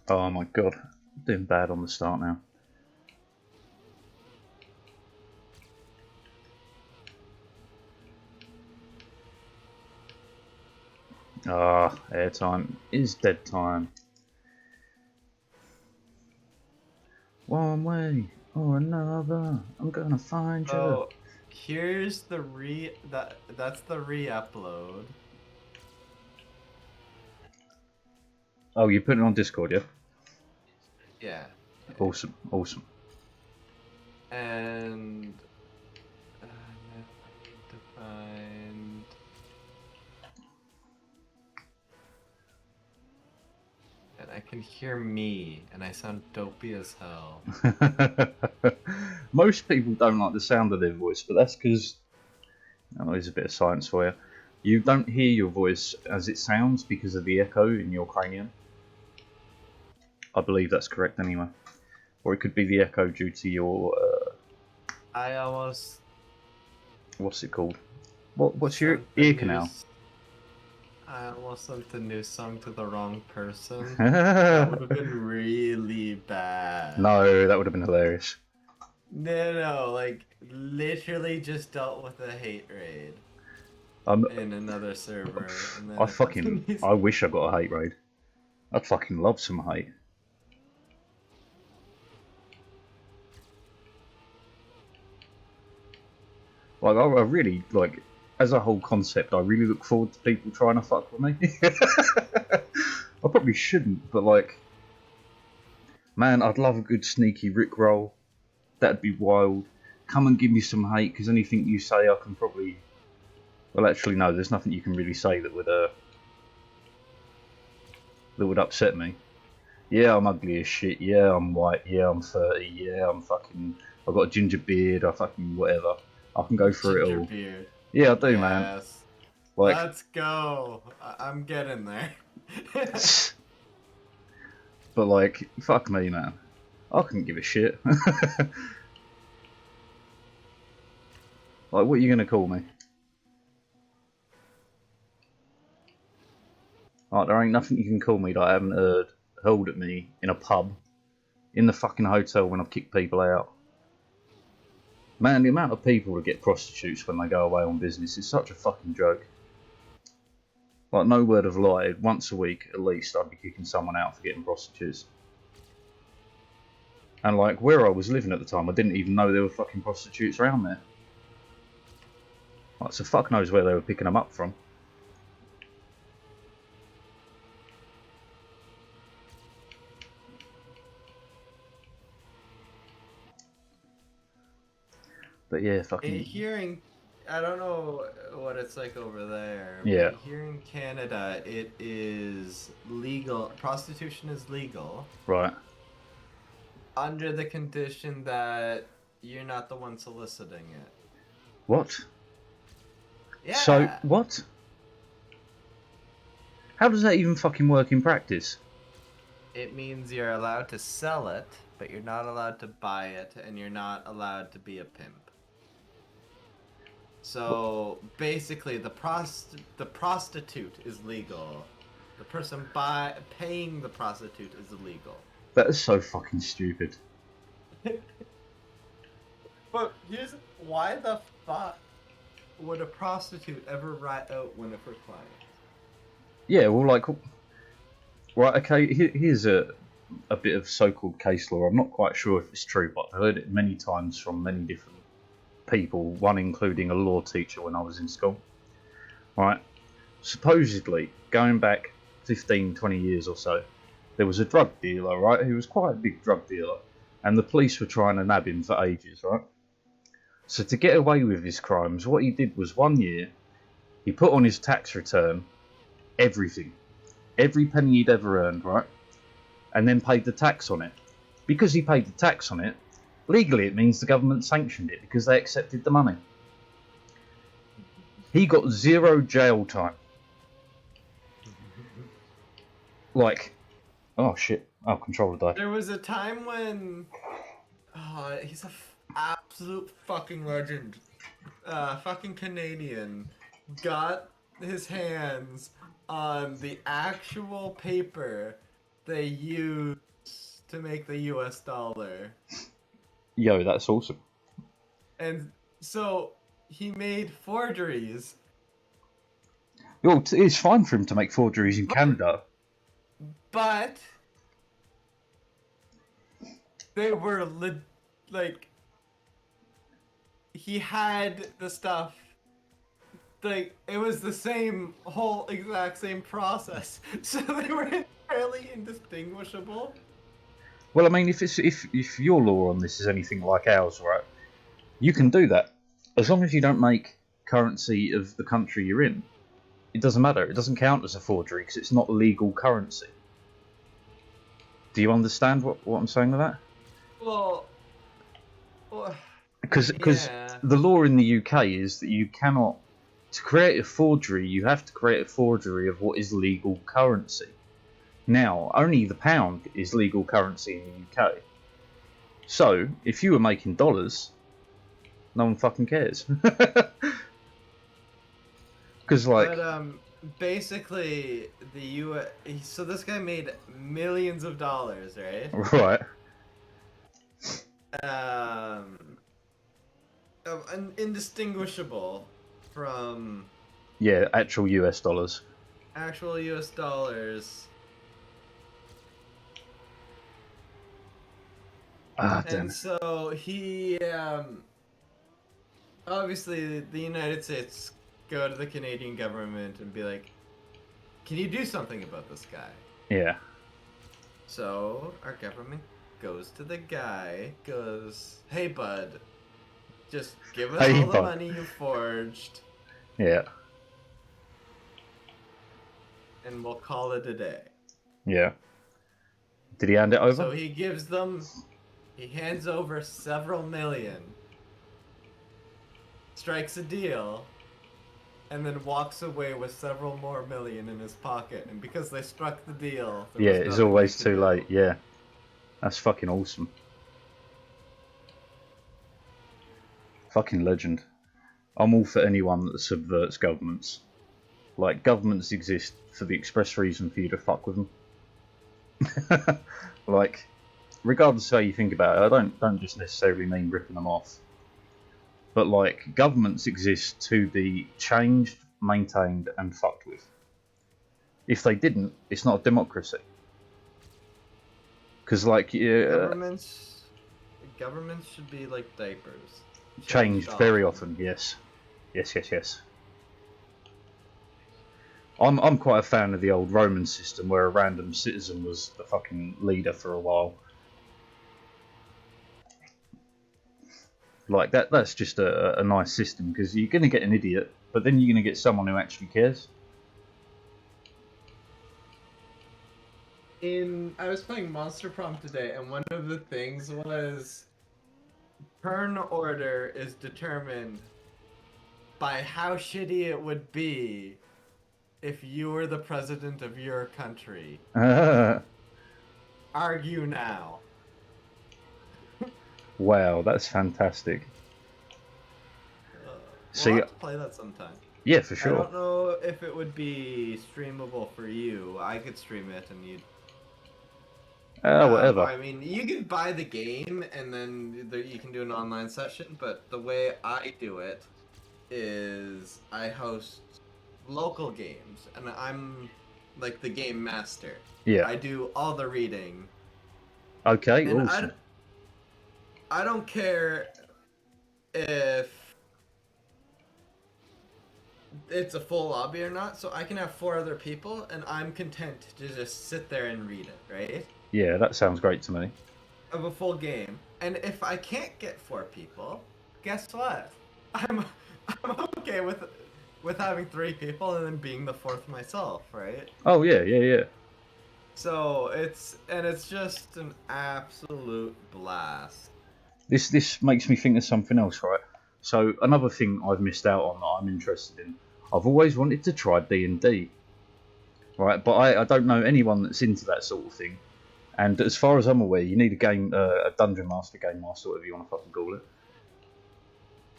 Speaker 1: Oh my god, I'm doing bad on the start now. Ah, airtime is dead time. One way or another, I'm gonna find you.
Speaker 3: So here's the that's the re-upload.
Speaker 1: Oh, you put it on Discord, yeah?
Speaker 3: Yeah.
Speaker 1: Awesome, awesome.
Speaker 3: And I need to find. And I can hear me, and I sound dopey as hell.
Speaker 1: Most people don't like the sound of their voice, but that's because, oh, there's a bit of science for you. You don't hear your voice as it sounds because of the echo in your cranium. I believe that's correct anyway. Or it could be the echo due to your,
Speaker 3: I almost.
Speaker 1: what's it called? What's your ear canal?
Speaker 3: I almost sent the new song to the wrong person. That would have been really bad.
Speaker 1: No, that would have been hilarious.
Speaker 3: No, like literally just dealt with a hate raid in another server. And then
Speaker 1: I wish I got a hate raid. I'd fucking love some hate. Like, I really, like, as a whole concept, I really look forward to people trying to fuck with me. I probably shouldn't, but, like, man, I'd love a good sneaky rickroll. That'd be wild. Come and give me some hate, because anything you say I can probably... Well, actually, no, there's nothing you can really say that would upset me. Yeah, I'm ugly as shit. Yeah, I'm white. Yeah, I'm 30. Yeah, I'm fucking... I've got a ginger beard. I fucking whatever. I can go through it all.
Speaker 3: Beard.
Speaker 1: Yeah, I do, man. Like,
Speaker 3: let's go. I'm getting there.
Speaker 1: but like, fuck me, man. I couldn't give a shit. Like, what are you gonna call me? Like, there ain't nothing you can call me that I haven't hurled at me in a pub, in the fucking hotel when I've kicked people out. Man, the amount of people that get prostitutes when they go away on business is such a fucking joke. Like, no word of lie, once a week at least I'd be kicking someone out for getting prostitutes. And like, where I was living at the time, I didn't even know there were fucking prostitutes around there. Like, so fuck knows where they were picking them up from. But yeah, fucking...
Speaker 3: Here in, I don't know what it's like over there.
Speaker 1: Yeah.
Speaker 3: But here in Canada, it is legal. Prostitution is legal.
Speaker 1: Right.
Speaker 3: Under the condition that you're not the one soliciting it.
Speaker 1: What?
Speaker 3: Yeah.
Speaker 1: So, what? How does that even fucking work in practice?
Speaker 3: it means you're allowed to sell it, but you're not allowed to buy it, and you're not allowed to be a pimp. So basically, the prostitute is legal. The person paying the prostitute is illegal.
Speaker 1: That is so fucking stupid.
Speaker 3: But here's why the fuck would a prostitute ever rat out one of her clients?
Speaker 1: Yeah, well, like, right, okay, here's a bit of so-called case law. I'm not quite sure if it's true, but I've heard it many times from many different people, one including a law teacher when I was in school. Right, supposedly, going back 15, 20 years or so, there was a drug dealer, right, who was quite a big drug dealer, and the police were trying to nab him for ages, right? So to get away with his crimes, what he did was 1 year, he put on his tax return everything, every penny he'd ever earned, right? And then paid the tax on it. Because he paid the tax on it, legally it means the government sanctioned it because they accepted the money. He got 0 jail time. Like, oh shit, oh, controller died.
Speaker 3: There was a time when he's a absolute fucking legend. Fucking Canadian got his hands on the actual paper they use to make the US dollar.
Speaker 1: Yo, that's awesome.
Speaker 3: And so he made forgeries.
Speaker 1: Well, it's fine for him to make forgeries in Canada.
Speaker 3: But they were like he had the stuff. Like it was the same whole exact same process, so they were entirely indistinguishable.
Speaker 1: Well, I mean, if your law on this is anything like ours, right, you can do that as long as you don't make currency of the country you're in. It doesn't matter. It doesn't count as a forgery because it's not legal currency. Do you understand what I'm saying with that?
Speaker 3: Well
Speaker 1: Because
Speaker 3: yeah.
Speaker 1: the law in the UK is that you cannot, to create a forgery, you have to create a forgery of what is legal currency. Now, only the pound is legal currency in the UK. So, if you were making dollars, no one fucking cares. Because, like...
Speaker 3: But basically the US. So this guy made millions of dollars, right?
Speaker 1: Right.
Speaker 3: Indistinguishable from
Speaker 1: Yeah, actual US dollars.
Speaker 3: actual US dollars.
Speaker 1: Ah, damn.
Speaker 3: And so he, obviously the United States go to the Canadian government and be like, can you do something about this guy?
Speaker 1: Yeah.
Speaker 3: So our government goes to the guy, goes, hey bud, just give us all the money you forged.
Speaker 1: Yeah.
Speaker 3: And we'll call it a day.
Speaker 1: Yeah. Did he hand it over?
Speaker 3: So he hands over several million, strikes a deal, and then walks away with several more million in his pocket. And because they struck the deal,
Speaker 1: yeah, it's always too late. Yeah. That's fucking awesome. Fucking legend. I'm all for anyone that subverts governments. Like, governments exist for the express reason for you to fuck with them. Like, regardless of how you think about it, I don't just necessarily mean ripping them off. But, like, governments exist to be changed, maintained, and fucked with. If they didn't, it's not a democracy. Because, like,
Speaker 3: governments should be like diapers.
Speaker 1: Changed very often, yes. Yes. I'm quite a fan of the old Roman system where a random citizen was the fucking leader for a while. Like, that's just a nice system, because you're going to get an idiot, but then you're going to get someone who actually cares.
Speaker 3: I was playing Monster Prom today, and one of the things was turn order is determined by how shitty it would be if you were the president of your country. argue now.
Speaker 1: Wow, that's fantastic.
Speaker 3: We'll
Speaker 1: See,
Speaker 3: have to play that sometime.
Speaker 1: yeah, for
Speaker 3: I
Speaker 1: sure.
Speaker 3: don't know if it would be streamable for you. I could stream it, and you'd.
Speaker 1: Whatever.
Speaker 3: I mean, you can buy the game, and then you can do an online session. But the way I do it is I host local games, and I'm like the game master.
Speaker 1: Yeah.
Speaker 3: I do all the reading.
Speaker 1: Okay,
Speaker 3: And
Speaker 1: awesome.
Speaker 3: I don't care if it's a full lobby or not, so I can have 4 other people, and I'm content to just sit there and read it, right?
Speaker 1: Yeah, that sounds great to me.
Speaker 3: Of a full game. And if I can't get 4 people, guess what? I'm okay with having 3 people and then being the 4th myself, right?
Speaker 1: Oh yeah.
Speaker 3: So it's just an absolute blast.
Speaker 1: This makes me think of something else, right? So another thing I've missed out on that I'm interested in. I've always wanted to try D&D, right? But I don't know anyone that's into that sort of thing. And as far as I'm aware, you need a dungeon master, game master, whatever you want to fucking call it.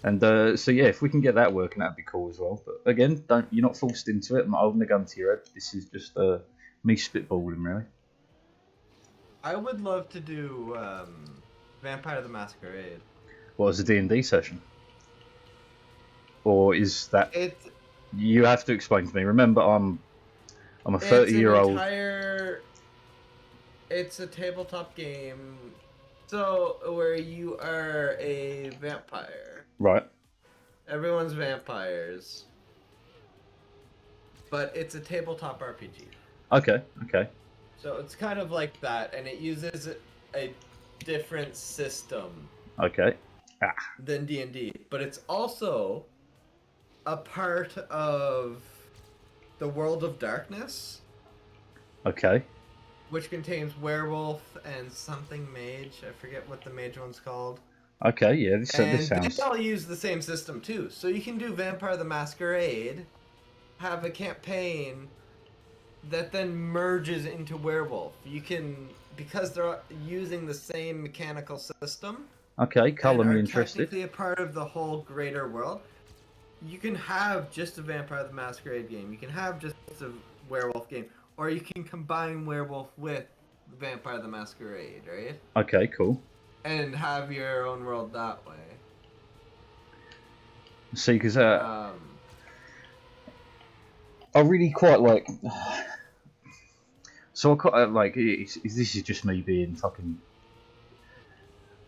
Speaker 1: And so yeah, if we can get that working, that'd be cool as well. But again, you're not forced into it. I'm not holding a gun to your head. This is just me spitballing, really.
Speaker 3: I would love to do Vampire the Masquerade.
Speaker 1: What is a D&D session? Or is that... You have to explain to me. Remember, I'm a 30-year-old...
Speaker 3: It's a tabletop game, so where you are a vampire.
Speaker 1: Right.
Speaker 3: Everyone's vampires. But it's a tabletop RPG.
Speaker 1: Okay.
Speaker 3: So it's kind of like that, and it uses a different system.
Speaker 1: Okay.
Speaker 3: Than D&D, but it's also a part of the World of Darkness.
Speaker 1: Okay.
Speaker 3: Which contains werewolf and something mage. I forget what the mage one's called.
Speaker 1: Okay, yeah, this sounds...
Speaker 3: They all use the same system too. So you can do Vampire the Masquerade, have a campaign that then merges into werewolf. You can, because they're using the same mechanical system.
Speaker 1: Okay, colour me interested.
Speaker 3: Technically a part of the whole greater world. You can have just a Vampire the Masquerade game. You can have just a werewolf game. Or you can combine werewolf with Vampire the Masquerade, right?
Speaker 1: Okay, cool.
Speaker 3: And have your own world that way.
Speaker 1: See, because I really quite like... So I quite like... This is just me being fucking...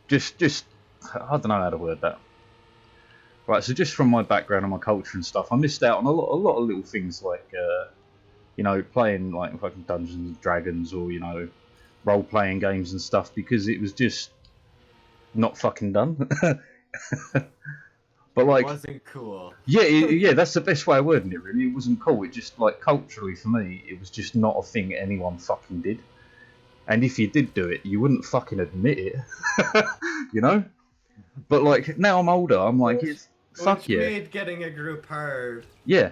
Speaker 1: Just... I don't know how to word that. Right, so just from my background and my culture and stuff, I missed out on a lot of little things like... playing like fucking Dungeons and Dragons or, role-playing games and stuff because it was just not fucking done. But like...
Speaker 3: It wasn't cool.
Speaker 1: Yeah, that's the best way of wording it, really. It wasn't cool. It just, like, culturally for me, it was just not a thing anyone fucking did. And if you did do it, you wouldn't fucking admit it. But, like, now I'm older, I'm like, fuck yeah.
Speaker 3: Which made getting a group hard.
Speaker 1: Yeah.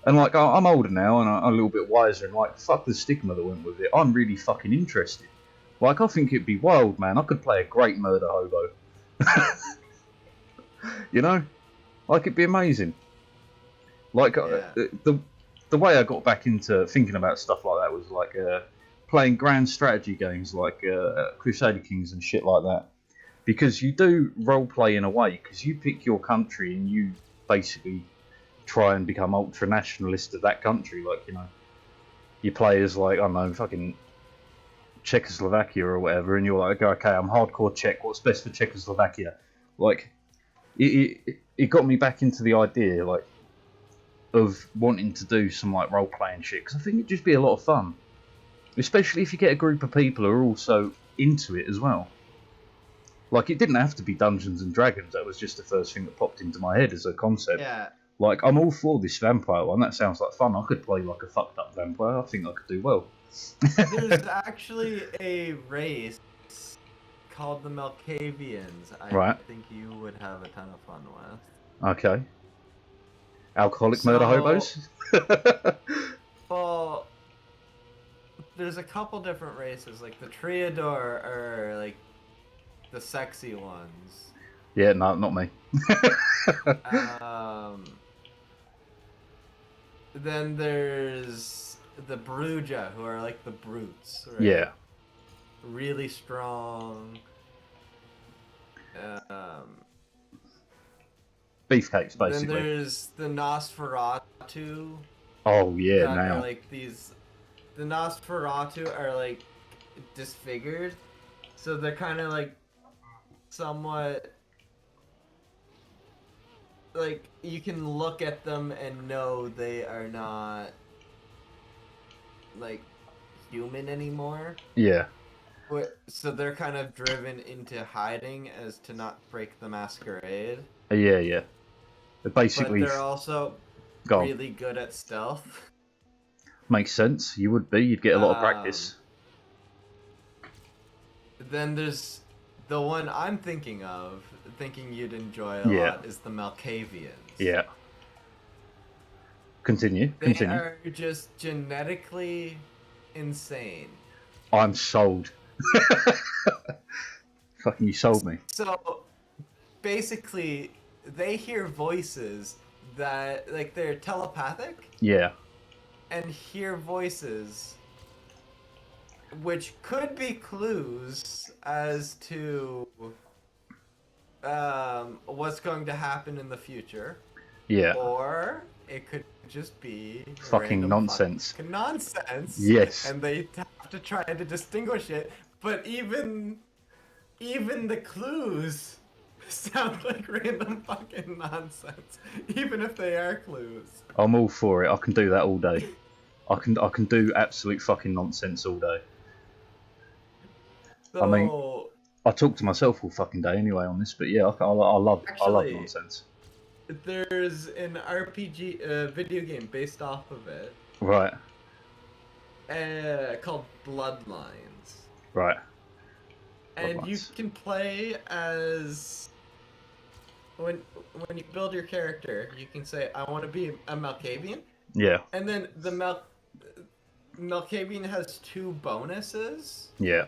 Speaker 1: And, like, I'm older now and I'm a little bit wiser and, like, fuck the stigma that went with it. I'm really fucking interested. Like, I think it'd be wild, man. I could play a great murder hobo. Like, it'd be amazing. Like, the way I got back into thinking about stuff like that was, like, playing grand strategy games like Crusader Kings and shit like that. Because you do role-play in a way, because you pick your country and you basically try and become ultra-nationalist of that country. Like, you play as, like, I don't know, fucking Czechoslovakia or whatever, and you're like, okay, I'm hardcore Czech, what's best for Czechoslovakia? Like, it got me back into the idea, like, of wanting to do some, like, role-playing shit, because I think it'd just be a lot of fun. Especially if you get a group of people who are also into it as well. Like, it didn't have to be Dungeons and Dragons, that was just the first thing that popped into my head as a concept.
Speaker 3: Yeah.
Speaker 1: Like, I'm all for this vampire one, that sounds like fun. I could play like a fucked up vampire, I think I could do well.
Speaker 3: There's actually a race called the Malkavians. I think you would have a ton of fun with.
Speaker 1: Okay. Alcoholic murder hobos?
Speaker 3: Well, there's a couple different races. Like the Triador are like the sexy ones.
Speaker 1: Yeah, no, not me.
Speaker 3: Then there's the Bruja, who are like the brutes, right?
Speaker 1: Yeah.
Speaker 3: Really strong.
Speaker 1: Beefcakes,
Speaker 3: Then
Speaker 1: basically.
Speaker 3: there's the Nosferatu.
Speaker 1: Oh, yeah,
Speaker 3: That
Speaker 1: now.
Speaker 3: are like these. The Nosferatu are like disfigured, so they're kind of like somewhat like you can look at them and know they are not like human anymore.
Speaker 1: Yeah.
Speaker 3: So they're kind of driven into hiding as to not break the masquerade.
Speaker 1: Yeah, yeah. But basically,
Speaker 3: But they're also
Speaker 1: go on.
Speaker 3: really good at stealth.
Speaker 1: Makes sense. You would be. You'd get a lot of practice.
Speaker 3: Then there's the one I'm thinking of, thinking you'd enjoy a lot, is the Malkavians.
Speaker 1: Yeah. Continue.
Speaker 3: They
Speaker 1: Continue.
Speaker 3: are just genetically insane.
Speaker 1: I'm sold. Fucking you sold me.
Speaker 3: So basically, they hear voices that, like, they're telepathic.
Speaker 1: Yeah.
Speaker 3: And hear voices which could be clues as to what's going to happen in the future.
Speaker 1: Yeah.
Speaker 3: Or it could just be
Speaker 1: fucking nonsense.
Speaker 3: Fucking nonsense.
Speaker 1: Yes.
Speaker 3: And they have to try to distinguish it. But even the clues sound like random fucking nonsense, even if they are clues.
Speaker 1: I'm all for it. I can do that all day. I can do absolute fucking nonsense all day.
Speaker 3: So,
Speaker 1: I mean, I talk to myself all fucking day anyway on this, but yeah, I love nonsense.
Speaker 3: There's an RPG video game based off of it.
Speaker 1: Right.
Speaker 3: Called Bloodlines.
Speaker 1: Right.
Speaker 3: And you can play as when you build your character, you can say, I want to be a Malkavian.
Speaker 1: Yeah.
Speaker 3: And then the Malkavian has two bonuses.
Speaker 1: Yeah.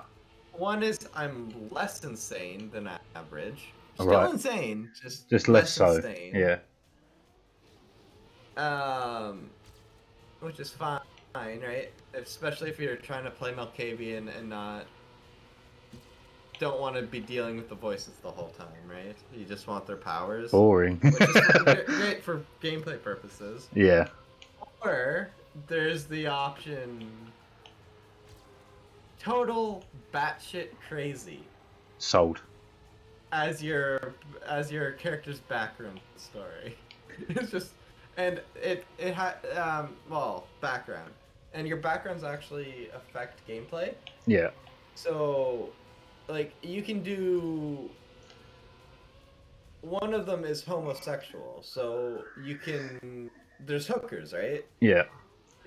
Speaker 3: One is I'm less insane than average. Still
Speaker 1: right.
Speaker 3: Insane,
Speaker 1: just less so.
Speaker 3: Insane.
Speaker 1: Yeah.
Speaker 3: Which is fine, right? Especially if you're trying to play Malkavian and don't want to be dealing with the voices the whole time, right? You just want their powers.
Speaker 1: Boring.
Speaker 3: Which is great for gameplay purposes.
Speaker 1: Yeah.
Speaker 3: Or there's the option total batshit crazy.
Speaker 1: Sold.
Speaker 3: As your character's background story. It's just it had background. And your backgrounds actually affect gameplay.
Speaker 1: Yeah.
Speaker 3: So like you can do one of them is homosexual, so you can there's hookers, right?
Speaker 1: Yeah.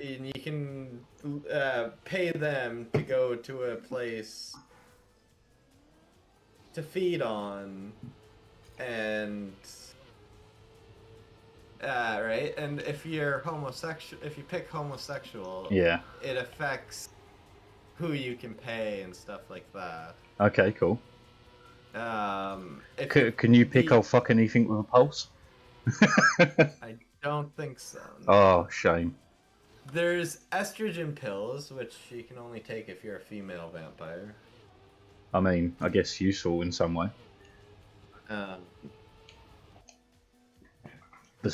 Speaker 3: And you can pay them to go to a place to feed on, and right. And if you're homosexual, if you pick homosexual,
Speaker 1: yeah,
Speaker 3: it affects who you can pay and stuff like that.
Speaker 1: Okay, cool. Can you pick off fuck anything with a pulse?
Speaker 3: I don't think so. No.
Speaker 1: Oh, shame.
Speaker 3: There's estrogen pills, which you can only take if you're a female vampire.
Speaker 1: I mean, I guess useful in some way. That's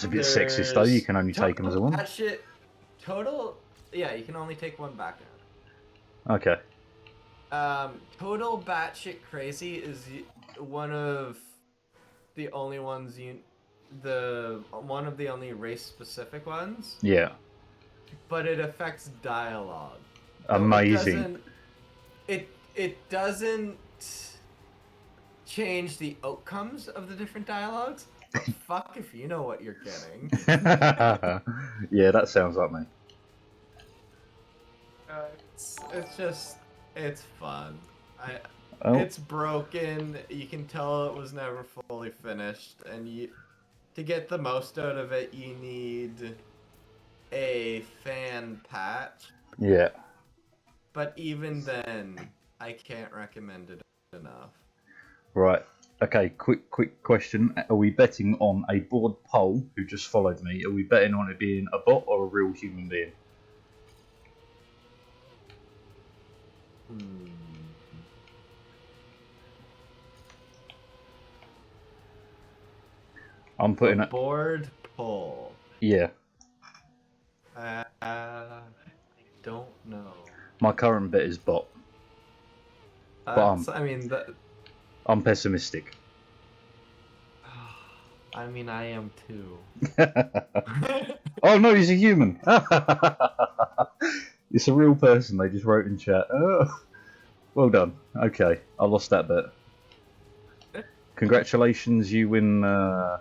Speaker 1: a bit sexist, though. You can only take them as a woman.
Speaker 3: That shit, yeah, you can only take one background.
Speaker 1: Okay.
Speaker 3: Total batshit crazy is one of the only ones one of the only race specific ones.
Speaker 1: Yeah.
Speaker 3: But it affects dialogue.
Speaker 1: Amazing.
Speaker 3: It doesn't change the outcomes of the different dialogues. But fuck if you know what you're getting.
Speaker 1: Yeah, that sounds like me.
Speaker 3: It's fun.
Speaker 1: Oh.
Speaker 3: It's broken. You can tell it was never fully finished, and to get the most out of it, you need a fan patch.
Speaker 1: Yeah.
Speaker 3: but even then, I can't recommend it enough.
Speaker 1: Right. Okay, quick question. Are we betting on a board poll who just followed me? Are we betting on it being a bot or a real human being? I'm putting
Speaker 3: A
Speaker 1: it.
Speaker 3: board poll.
Speaker 1: Yeah.
Speaker 3: I don't know.
Speaker 1: My current bet is bot, but
Speaker 3: So, I mean,
Speaker 1: I'm pessimistic.
Speaker 3: I mean, I am too.
Speaker 1: Oh no, he's a human. It's a real person. They just wrote in chat. Oh, well done. Okay, I lost that bet. Congratulations, you win. I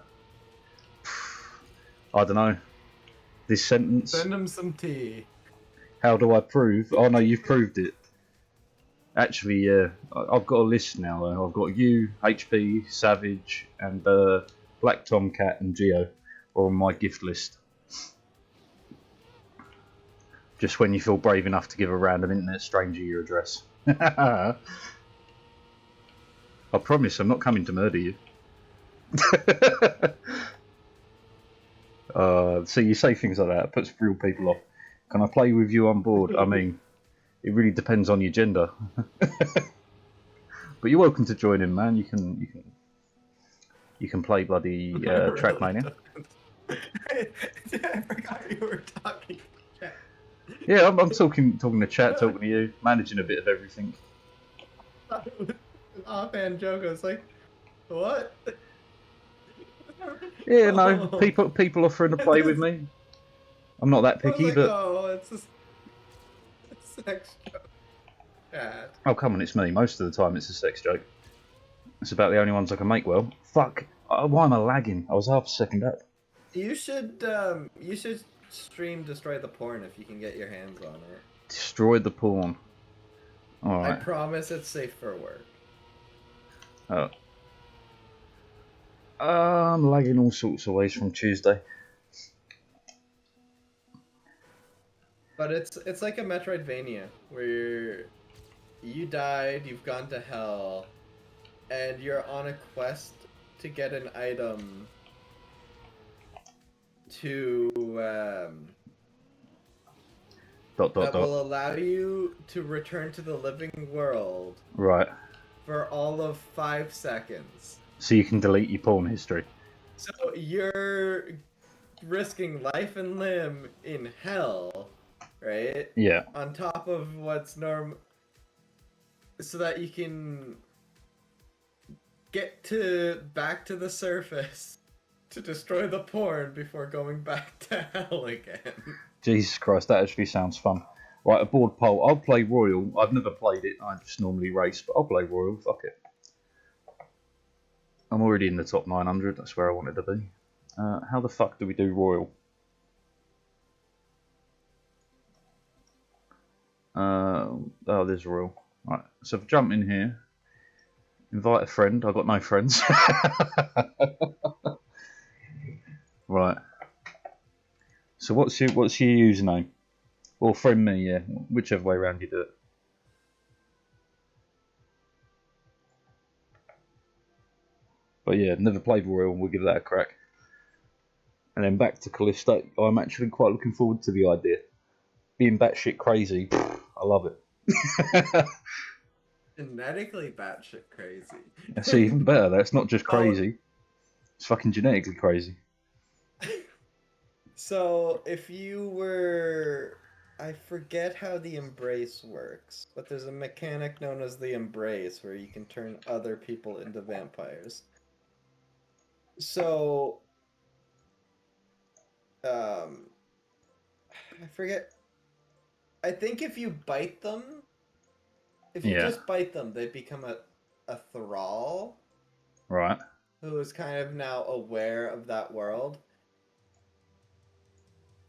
Speaker 1: don't know. This sentence.
Speaker 3: Send him some tea.
Speaker 1: How do I prove? Oh no, you've proved it. Actually, yeah, I've got a list now. Though. I've got you, HP, Savage, and Black Tomcat and Geo are on my gift list. Just when you feel brave enough to give a random internet stranger your address. I promise I'm not coming to murder you. So you say things like that, it puts real people off. Can I play with you on board? I mean, it really depends on your gender. But you're welcome to join in, man. You can play bloody Trackmania.
Speaker 3: I forgot you were talking.
Speaker 1: Yeah, I'm talking to chat, talking to you, managing a bit of everything.
Speaker 2: It was an offhand joke. I was like, what?
Speaker 1: Yeah, no, people offering to play with me. I'm not that
Speaker 2: I was
Speaker 1: picky,
Speaker 2: like,
Speaker 1: but
Speaker 2: oh, it's a sex joke. Chat.
Speaker 1: oh come on, it's me. Most of the time, it's a sex joke. It's about the only ones I can make well. Fuck, why am I lagging? I was half a second up.
Speaker 2: You should stream Destroy the Porn if you can get your hands on it.
Speaker 1: Destroy the porn. All
Speaker 2: I
Speaker 1: right.
Speaker 2: promise it's safe for work.
Speaker 1: Oh. I'm lagging all sorts of ways from Tuesday.
Speaker 2: But it's like a Metroidvania where you died, you've gone to hell, and you're on a quest to get an item to
Speaker 1: Dot dot
Speaker 2: that
Speaker 1: dot.
Speaker 2: will allow you to return to the living world
Speaker 1: Right.
Speaker 2: for all of 5 seconds.
Speaker 1: So you can delete your porn history.
Speaker 2: So you're risking life and limb in hell, right?
Speaker 1: Yeah.
Speaker 2: On top of what's normal, so that you can get back to the surface to destroy the porn before going back to hell again.
Speaker 1: Jesus Christ, that actually sounds fun. Right, a board poll. I'll play Royal. I've never played it. I just normally race, but I'll play Royal. Fuck it. I'm already in the top 900. That's where I wanted to be. How the fuck do we do Royal? Oh, there's Royal. Right, so if I jump in here, invite a friend. I've got no friends. Right. So what's your username? Or friend me, yeah. Whichever way around you do it. But yeah, never played Royal, we'll give that a crack. And then back to Callisto. I'm actually quite looking forward to the idea. Being batshit crazy, I love it.
Speaker 2: Genetically batshit crazy.
Speaker 1: That's even better. That's not just crazy. It's fucking genetically crazy.
Speaker 2: So if you were, I forget how the embrace works, but there's a mechanic known as the embrace where you can turn other people into vampires. So, I forget. I think if you bite them, if you just bite them, they become a thrall.
Speaker 1: Right.
Speaker 2: Who is kind of now aware of that world.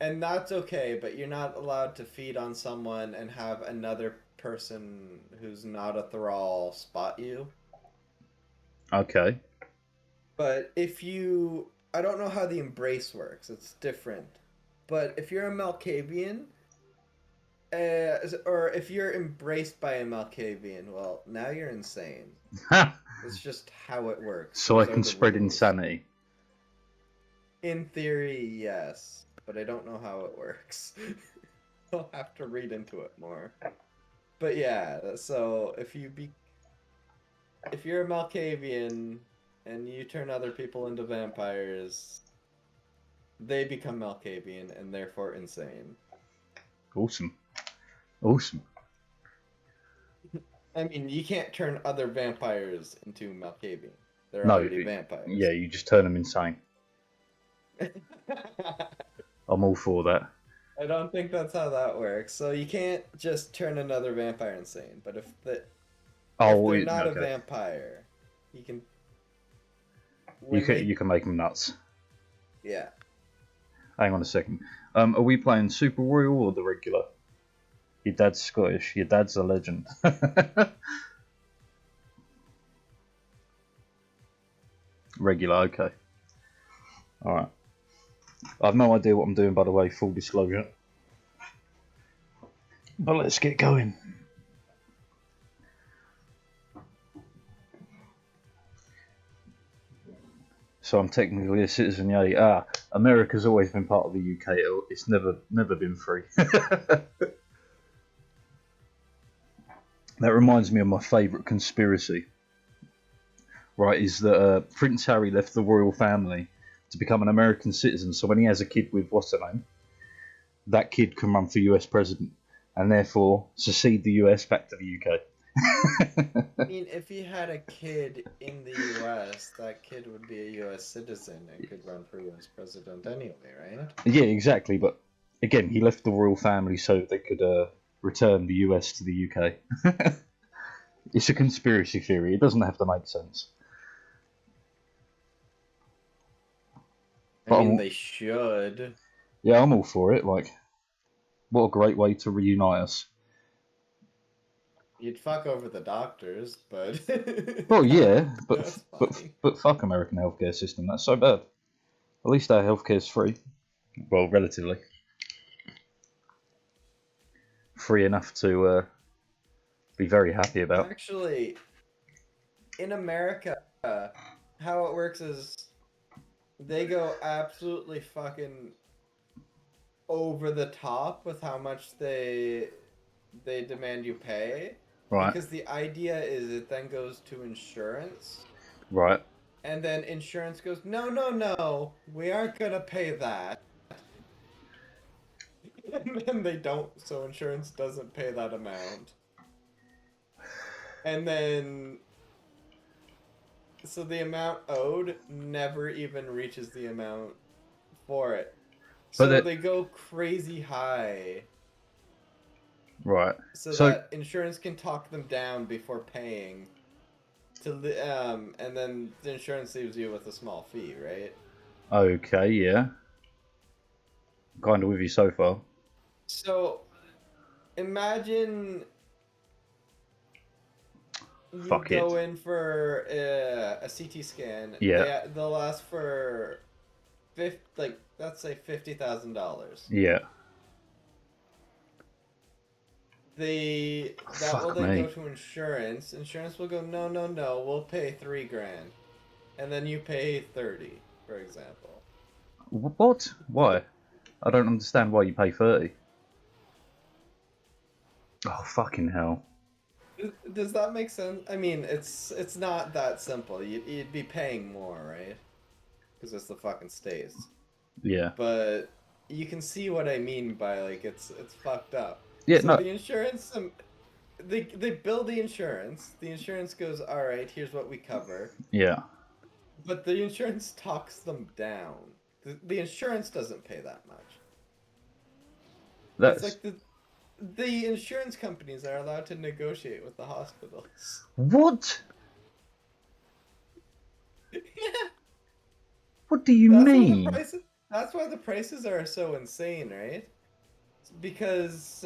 Speaker 2: And that's okay, but you're not allowed to feed on someone and have another person who's not a thrall spot you.
Speaker 1: Okay.
Speaker 2: But if you... I don't know how the embrace works. It's different. But if you're a Malkavian, or if you're embraced by a Malkavian, well, now you're insane. That's just how it works.
Speaker 1: So I
Speaker 2: Those are
Speaker 1: can
Speaker 2: the
Speaker 1: spread
Speaker 2: rules.
Speaker 1: insanity.
Speaker 2: In theory, yes, but I don't know how it works. I'll have to read into it more. But yeah, so if you're a Malkavian and you turn other people into vampires, they become Malkavian and therefore insane.
Speaker 1: Awesome. Awesome.
Speaker 2: I mean, you can't turn other vampires into Malkavian. They're
Speaker 1: No,
Speaker 2: already vampires.
Speaker 1: yeah, you just turn them insane. I'm all for that.
Speaker 2: I don't think that's how that works. So you can't just turn another vampire insane. But if they're not a
Speaker 1: okay.
Speaker 2: vampire, you can.
Speaker 1: You can make them nuts.
Speaker 2: Yeah.
Speaker 1: Hang on a second. Are we playing Super Royal or the regular? Your dad's Scottish. Your dad's a legend. Regular, okay. Alright. I have no idea what I'm doing, by the way, full disclosure. But let's get going. So I'm technically a citizen, yeah. America's always been part of the UK. It's never been free. That reminds me of my favourite conspiracy. Right, is that Prince Harry left the royal family to become an American citizen. So when he has a kid with what's her name, that kid can run for US president, and therefore secede the US back to the UK.
Speaker 2: I mean, if he had a kid in the US, that kid would be a US citizen and could run for US president anyway, right?
Speaker 1: Yeah, exactly. But again, he left the royal family so they could return the US to the UK. It's a conspiracy theory. It doesn't have to make sense.
Speaker 2: I mean, they should.
Speaker 1: Yeah, I'm all for it. Like, what a great way to reunite us.
Speaker 2: You'd fuck over the doctors, but.
Speaker 1: Well, yeah,
Speaker 2: That's fine.
Speaker 1: but fuck American healthcare system. That's so bad. At least our healthcare's free. Well, relatively free enough to be very happy about.
Speaker 2: Actually, in America, how it works is they go absolutely fucking over the top with how much they demand you pay.
Speaker 1: Right.
Speaker 2: Because the idea is it then goes to insurance.
Speaker 1: Right.
Speaker 2: And then insurance goes, no, we aren't gonna pay that. And then they don't, so insurance doesn't pay that amount. And then, so the amount owed never even reaches the amount for it. So they go crazy high.
Speaker 1: Right.
Speaker 2: So that insurance can talk them down before paying. And then the insurance leaves you with a small fee, right?
Speaker 1: Okay, yeah. Kind of with you so far.
Speaker 2: So, imagine you go in for a CT scan.
Speaker 1: Yeah.
Speaker 2: They'll ask for let's say $50,000.
Speaker 1: Yeah.
Speaker 2: That will then go to insurance. Insurance will go, no, we'll pay $3,000, and then you pay 30, for example.
Speaker 1: What? Why? I don't understand why you pay 30. Oh, fucking hell.
Speaker 2: Does that make sense? I mean, it's not that simple. You'd be paying more, right? Because it's the fucking States.
Speaker 1: Yeah.
Speaker 2: But you can see what I mean by, like, it's fucked up.
Speaker 1: Yeah,
Speaker 2: so
Speaker 1: no.
Speaker 2: The insurance, they bill the insurance. The insurance goes, all right, here's what we cover.
Speaker 1: Yeah.
Speaker 2: But the insurance talks them down. The insurance doesn't pay that much. It's like the insurance companies are allowed to negotiate with the hospitals.
Speaker 1: What?
Speaker 2: Yeah.
Speaker 1: What do you mean?
Speaker 2: That's why the prices are so insane, right? Because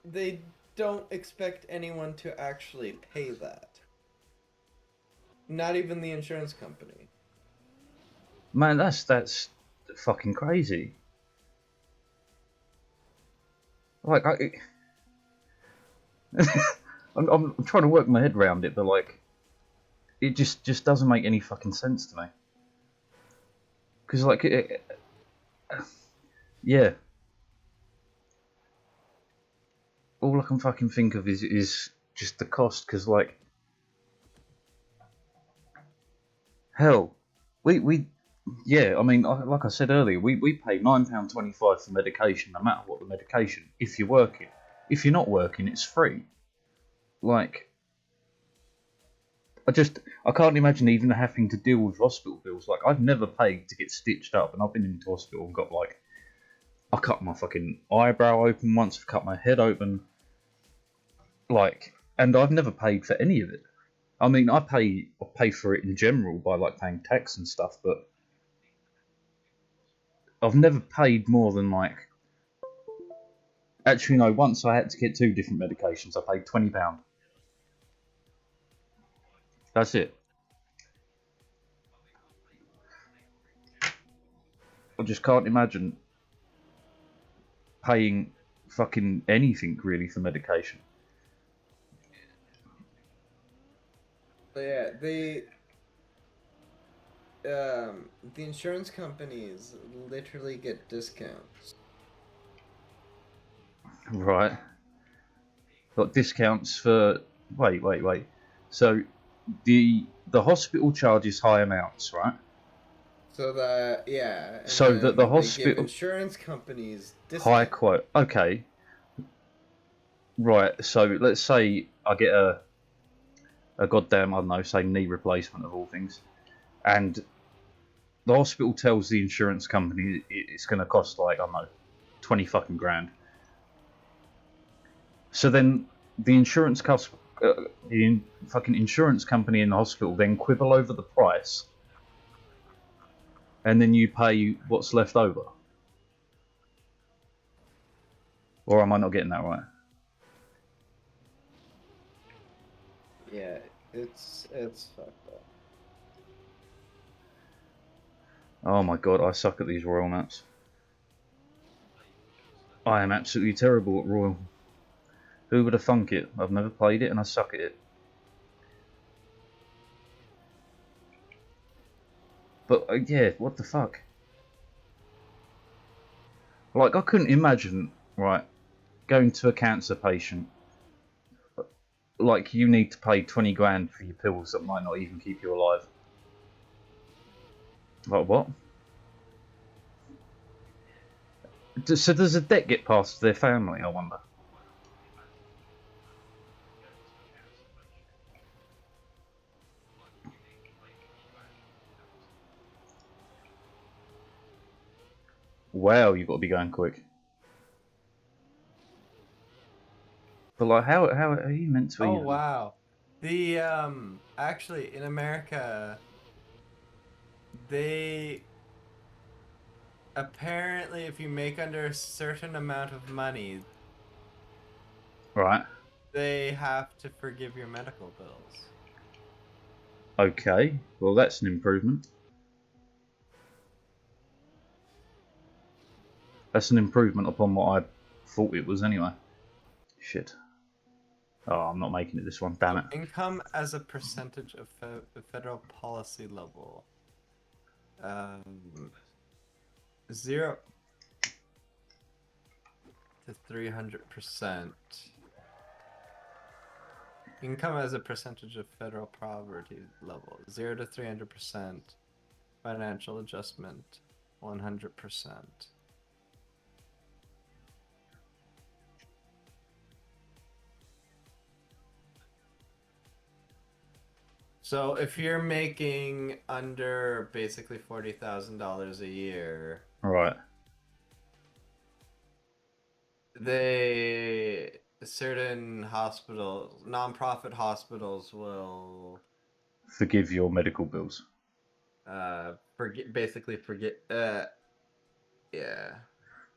Speaker 2: they don't expect anyone to actually pay that. Not even the insurance company.
Speaker 1: Man, that's fucking crazy. Like, I'm trying to work my head around it, but like, it just doesn't make any fucking sense to me. Because like, yeah, all I can fucking think of is just the cost. Because like, hell, we yeah, I mean, like I said earlier, we pay £9.25 for medication, no matter what the medication. If you're working, if you're not working, it's free. Like, I can't imagine even having to deal with hospital bills. Like, I've never paid to get stitched up, and I've been into hospital and got like, I cut my fucking eyebrow open once, I've cut my head open, like, and I've never paid for any of it. I mean, I pay for it in general by like paying tax and stuff, but I've never paid more than like. Actually, no. Once I had to get 2 different medications. I paid £20. That's it. I just can't imagine paying fucking anything really for medication.
Speaker 2: But yeah, the insurance companies literally get discounts.
Speaker 1: Right. Got discounts for. Wait. So the hospital charges high amounts, right?
Speaker 2: So that, yeah, and
Speaker 1: So that the
Speaker 2: then they give
Speaker 1: hospital
Speaker 2: insurance companies
Speaker 1: high
Speaker 2: discounts.
Speaker 1: quote. Okay. Right. So let's say I get a goddamn, I don't know, say knee replacement of all things, and the hospital tells the insurance company it's going to cost like, I don't know, 20 fucking grand. So then the the fucking insurance company in the hospital then quibble over the price, and then you pay what's left over. Or am I not getting that right?
Speaker 2: Yeah, it's fucked up.
Speaker 1: Oh my god, I suck at these Royal maps. I am absolutely terrible at Royal. Who would have thunk it? I've never played it and I suck at it. But yeah, what the fuck? Like, I couldn't imagine, right, going to a cancer patient. Like, you need to pay 20 grand for your pills that might not even keep you alive. Like, what? So does a debt get passed to their family, I wonder? Wow, you've got to be going quick. But like, how are you meant to?
Speaker 3: Oh wow. The actually in America they apparently if you make under a certain amount of money,
Speaker 1: Right.
Speaker 3: they have to forgive your medical bills.
Speaker 1: Okay. Well, that's an improvement. That's an improvement upon what I thought it was anyway. Shit. Oh, I'm not making it this one. Damn it.
Speaker 3: Income as a percentage of federal policy level. 0 to 300%. Income as a percentage of federal poverty level. 0 to 300%. Financial adjustment. 100%. So if you're making under basically $40,000 a year,
Speaker 1: Right.
Speaker 3: certain hospitals, non-profit hospitals will
Speaker 1: Forgive your medical bills.
Speaker 3: forget yeah.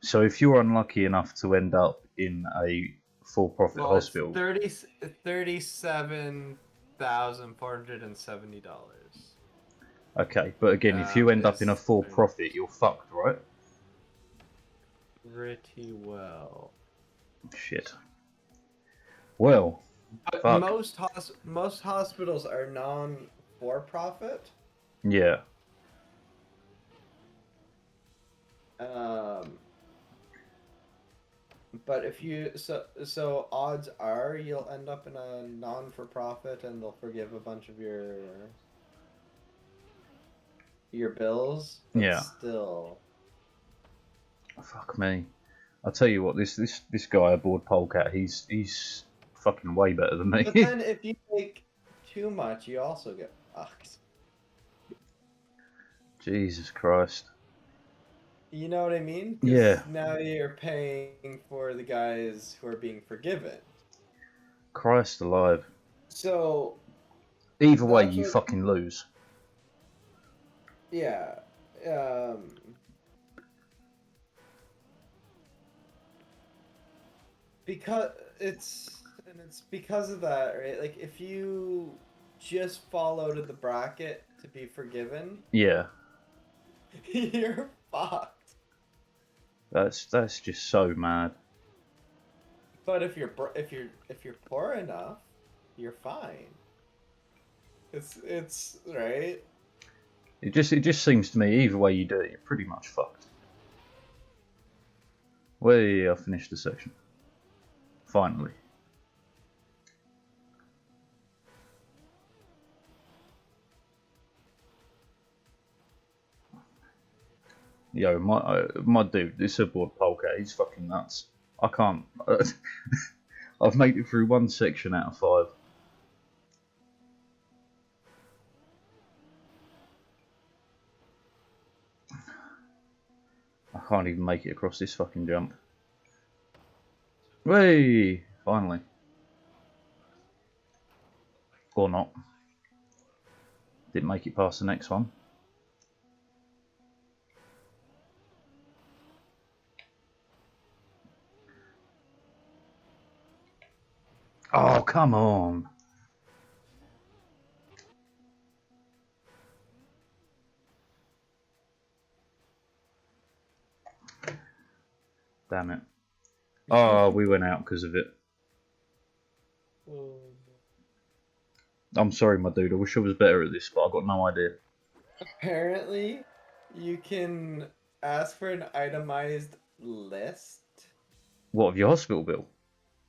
Speaker 1: So if you're unlucky enough to end up in a for-profit
Speaker 3: Well, it's
Speaker 1: hospital,
Speaker 3: $37,470.
Speaker 1: okay. But again, if you end up in a for-profit, you're fucked, right?
Speaker 3: Pretty well.
Speaker 1: Shit. Well,
Speaker 2: But
Speaker 1: fuck.
Speaker 2: most hospitals are non-for-profit.
Speaker 1: Yeah.
Speaker 2: But if you so odds are you'll end up in a non-for-profit and they'll forgive a bunch of your bills. But
Speaker 1: Yeah.
Speaker 2: still.
Speaker 1: Fuck me. I'll tell you what, this guy aboard Polecat, he's fucking way better than me.
Speaker 2: But then if you make too much, you also get fucked.
Speaker 1: Jesus Christ.
Speaker 2: You know what I mean? 'Cause
Speaker 1: Yeah.
Speaker 2: now you're paying for the guys who are being forgiven.
Speaker 1: Christ alive.
Speaker 2: So
Speaker 1: Either way,
Speaker 2: that's
Speaker 1: you
Speaker 2: what.
Speaker 1: fucking lose.
Speaker 2: Yeah. Because it's because of that, right? Like if you just fall out of the bracket to be forgiven,
Speaker 1: Yeah.
Speaker 2: you're fucked.
Speaker 1: That's just so mad.
Speaker 2: But if you're poor enough, you're fine. It's right.
Speaker 1: It just seems to me either way you do it, you're pretty much fucked. Well, I finished the section. Finally. Yo, my dude, this aboard Polecat, he's fucking nuts. I can't. I've made it through one section out of 5. I can't even make it across this fucking jump. Way, finally. Or not. Didn't make it past the next one. Oh, come on. Damn it. Oh, we went out because of it. I'm sorry, my dude. I wish I was better at this, but I've got no idea.
Speaker 2: Apparently, you can ask for an itemized list
Speaker 1: What, of your hospital bill?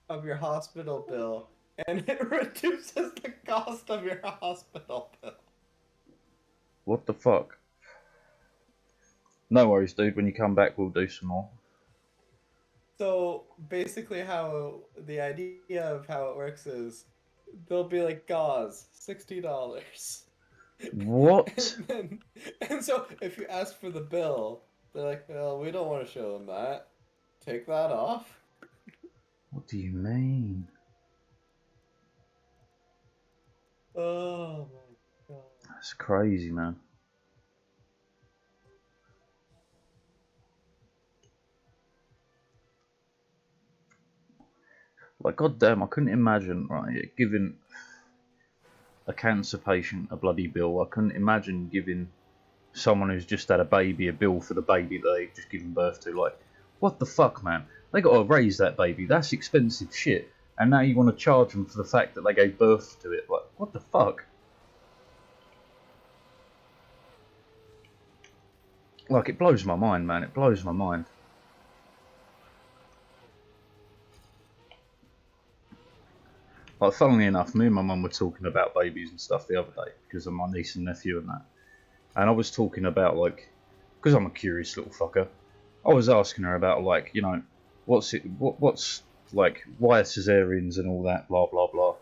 Speaker 2: of your hospital bill, and it reduces the cost of your hospital bill.
Speaker 1: What the fuck? No worries, dude. When you come back, we'll do some more.
Speaker 2: So basically, how the idea of how it works is, they'll be like, "Gauze, $60."
Speaker 1: What?
Speaker 2: And so if you ask for the bill, they're like, "Well, we don't want to show them that. Take that off."
Speaker 1: What do you mean?
Speaker 2: Oh my god.
Speaker 1: That's crazy, man. Like, goddamn, I couldn't imagine, right, giving a cancer patient a bloody bill. I couldn't imagine giving someone who's just had a baby a bill for the baby that they've just given birth to. Like, what the fuck, man? They got to raise that baby. That's expensive shit. And now you want to charge them for the fact that they gave birth to it. Like, what the fuck? Like, it blows my mind, man. It blows my mind. Like, funnily enough, me and my mum were talking about babies and stuff the other day because of my niece and nephew and that. And I was talking about, like, because I'm a curious little fucker, I was asking her about, like, you know, what's like, why cesareans and all that, blah, blah, blah.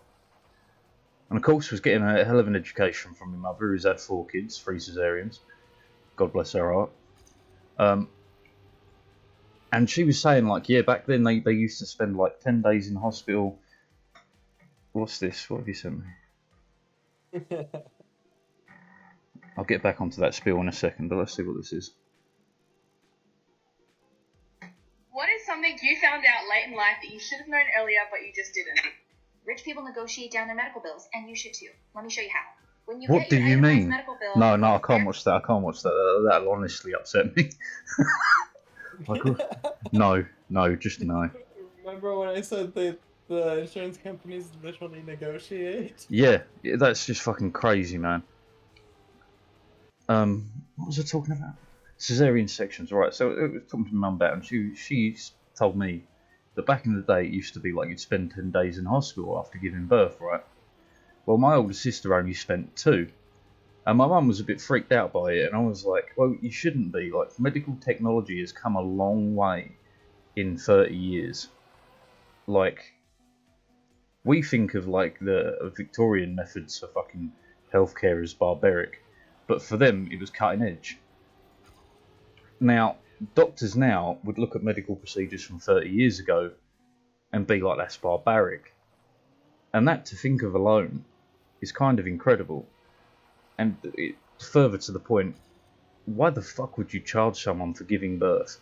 Speaker 1: And of course, was getting a hell of an education from my mother, who's had 4 kids, 3 cesareans. God bless her heart. And she was saying, like, yeah, back then they used to spend, like, 10 days in hospital. What's this? What have you sent me? I'll get back onto that spiel in a second, but let's see what this is.
Speaker 4: What is something you found out late in life that you should have known earlier, but you just didn't?
Speaker 5: Rich people negotiate down their medical bills, and you should too. Let me show you how. When you
Speaker 1: What
Speaker 5: get
Speaker 1: do
Speaker 5: your
Speaker 1: you
Speaker 5: itemized
Speaker 1: mean?
Speaker 5: medical bill,
Speaker 1: No, I can't watch that. I can't watch that. That'll honestly upset me. Like, no, just no.
Speaker 2: Remember when I said the insurance companies literally negotiate?
Speaker 1: Yeah, that's just fucking crazy, man. What was I talking about? Cesarean sections, right? So it was talking to my mum about, and she told me that back in the day it used to be like you'd spend 10 days in hospital after giving birth, right? Well, my older sister only spent 2, and my mum was a bit freaked out by it, and I was like, well, you shouldn't be. Like, medical technology has come a long way in 30 years. Like, we think of like the Victorian methods for fucking healthcare as barbaric, but for them it was cutting edge. Now, doctors now would look at medical procedures from 30 years ago and be like, that's barbaric. And that, to think of alone, is kind of incredible. And further to the point, why the fuck would you charge someone for giving birth?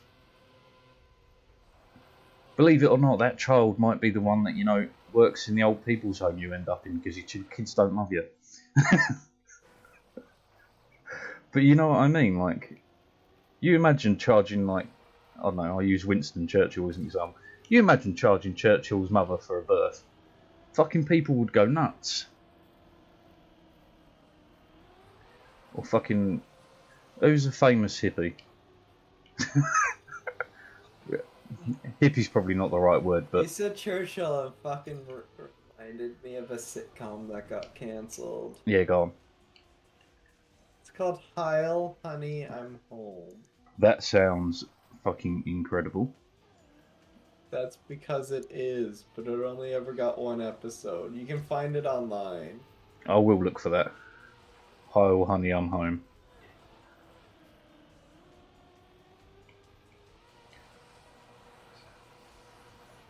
Speaker 1: Believe it or not, that child might be the one that, you know, works in the old people's home you end up in because your kids don't love you. But you know what I mean? Like, you imagine charging, like, I don't know, I use Winston Churchill as an example. You imagine charging Churchill's mother for a birth. Fucking people would go nuts. Or fucking... Who's a famous hippie? Hippie's probably not the right word,
Speaker 2: You
Speaker 1: but...
Speaker 2: said Churchill and fucking reminded me of a sitcom that got cancelled.
Speaker 1: Yeah, go on.
Speaker 2: It's called Heil, Honey, I'm Home.
Speaker 1: That sounds fucking incredible.
Speaker 2: That's because it is, but it only ever got 1 episode. You can find it online.
Speaker 1: I will look for that. Hi, honey, I'm home.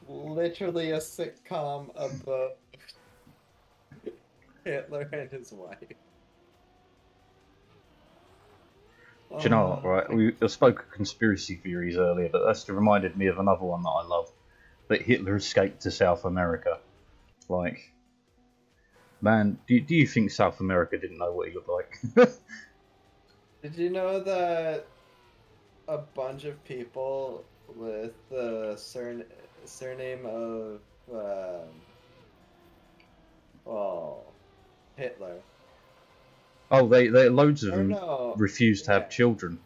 Speaker 2: Literally a sitcom about Hitler and his wife.
Speaker 1: Do you know what, right? I spoke of conspiracy theories earlier, but that's reminded me of another one that I love. That Hitler escaped to South America. Like, man, do you think South America didn't know what he looked like?
Speaker 2: Did you know that a bunch of people with the surname of, well, Hitler?
Speaker 1: Oh, they loads of
Speaker 2: Or
Speaker 1: them
Speaker 2: no,
Speaker 1: refused to
Speaker 2: yeah.
Speaker 1: have children.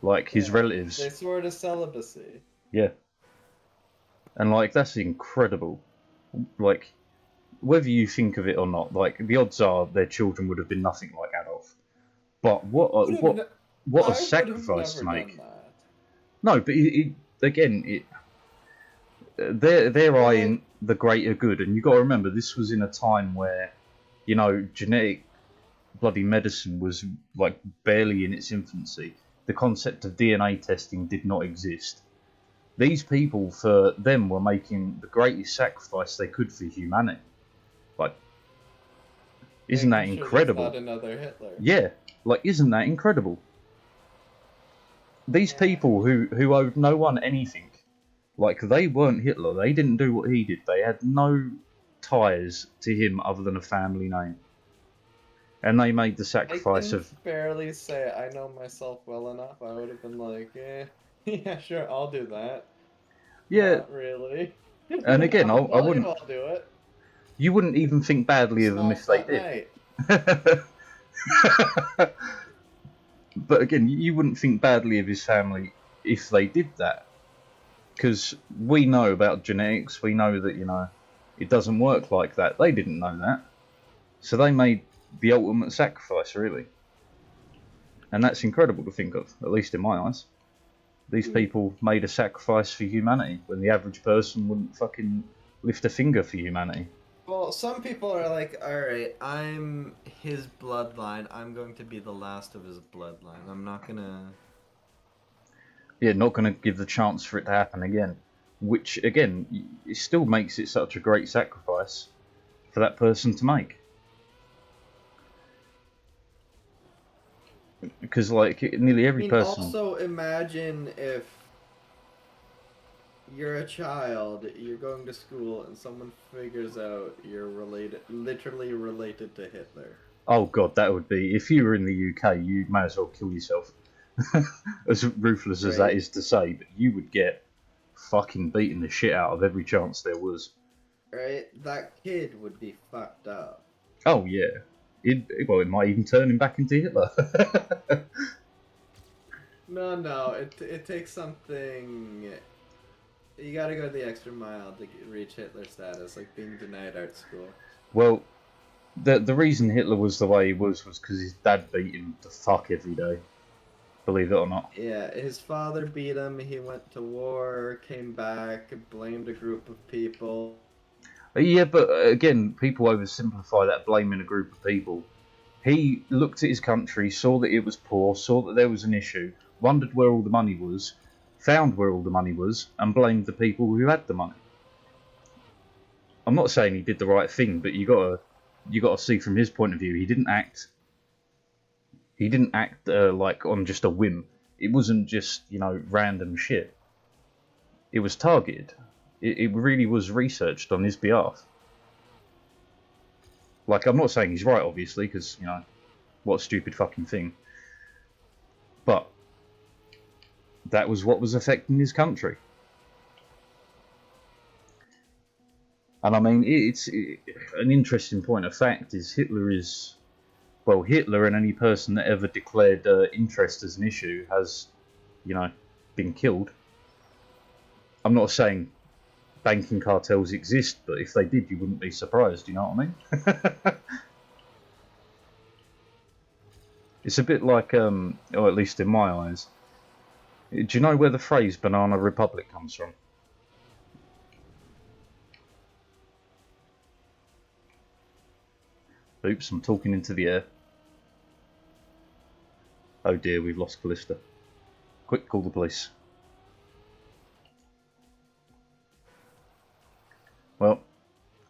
Speaker 1: Like, his
Speaker 2: Yeah,
Speaker 1: relatives.
Speaker 2: They swore to celibacy.
Speaker 1: Yeah. And, like, that's incredible. Like, whether you think of it or not, like, the odds are their children would have been nothing like Adolf. But what a sacrifice to make. No, but they're eyeing the greater good, and you got to remember this was in a time where, you know, genetic bloody medicine was like barely in its infancy. The concept of DNA testing did not exist. These people, for them, were making the greatest sacrifice they could for humanity. Like, isn't that incredible?
Speaker 2: Not another Hitler.
Speaker 1: Yeah, like, isn't that incredible? These people who owed no one anything, like, they weren't Hitler. They didn't do what he did. They had no ties to him other than a family name. And they made the sacrifice
Speaker 2: I can barely say I know myself well enough. I would have been like, yeah, sure, I'll do that.
Speaker 1: Yeah.
Speaker 2: Not really.
Speaker 1: And again, I wouldn't.
Speaker 2: I'll do it.
Speaker 1: You wouldn't even think badly of them if they did. But again, you wouldn't think badly of his family if they did that. Because we know about genetics, we know that, you know, it doesn't work like that. They didn't know that. So they made the ultimate sacrifice, really. And that's incredible to think of, at least in my eyes. These people made a sacrifice for humanity when the average person wouldn't fucking lift a finger for humanity.
Speaker 2: Well, some people are like, alright, I'm his bloodline. I'm going to be the last of his bloodline. I'm not gonna...
Speaker 1: Yeah, not going to give the chance for it to happen again. Which, again, it still makes it such a great sacrifice for that person to make. Because, like, nearly every person...
Speaker 2: Also, imagine if you're a child, you're going to school, and someone figures out you're literally related to Hitler.
Speaker 1: Oh god, that would be... If you were in the UK, you might as well kill yourself. As ruthless as that is to say, but you would get fucking beating the shit out of every chance there was.
Speaker 2: Right? That kid would be fucked up.
Speaker 1: Oh yeah, it might even turn him back into Hitler.
Speaker 2: No, it takes something. You gotta go the extra mile to reach Hitler status, like being denied art school.
Speaker 1: Well, the reason Hitler was the way he was because his dad beat him to fuck every day. Believe it or not.
Speaker 2: Yeah, his father beat him, he went to war, came back, blamed a group of people.
Speaker 1: Yeah, but again, people oversimplify that blaming a group of people. He looked at his country, saw that it was poor, saw that there was an issue, wondered where all the money was, found where all the money was, and blamed the people who had the money. I'm not saying he did the right thing, but you gotta see from his point of view. He didn't act like on just a whim. It wasn't just random shit. It was targeted. It really was researched on his behalf. Like, I'm not saying he's right, obviously, because what a stupid fucking thing. But that was what was affecting his country. And I mean, it's an interesting point of fact is Hitler and any person that ever declared interest as an issue has, been killed. I'm not saying banking cartels exist, but if they did, you wouldn't be surprised, you know what I mean? It's a bit like, or at least in my eyes, do you know where the phrase Banana Republic comes from? Oops, I'm talking into the air. Oh dear, we've lost Callista. Quick, call the police. Well,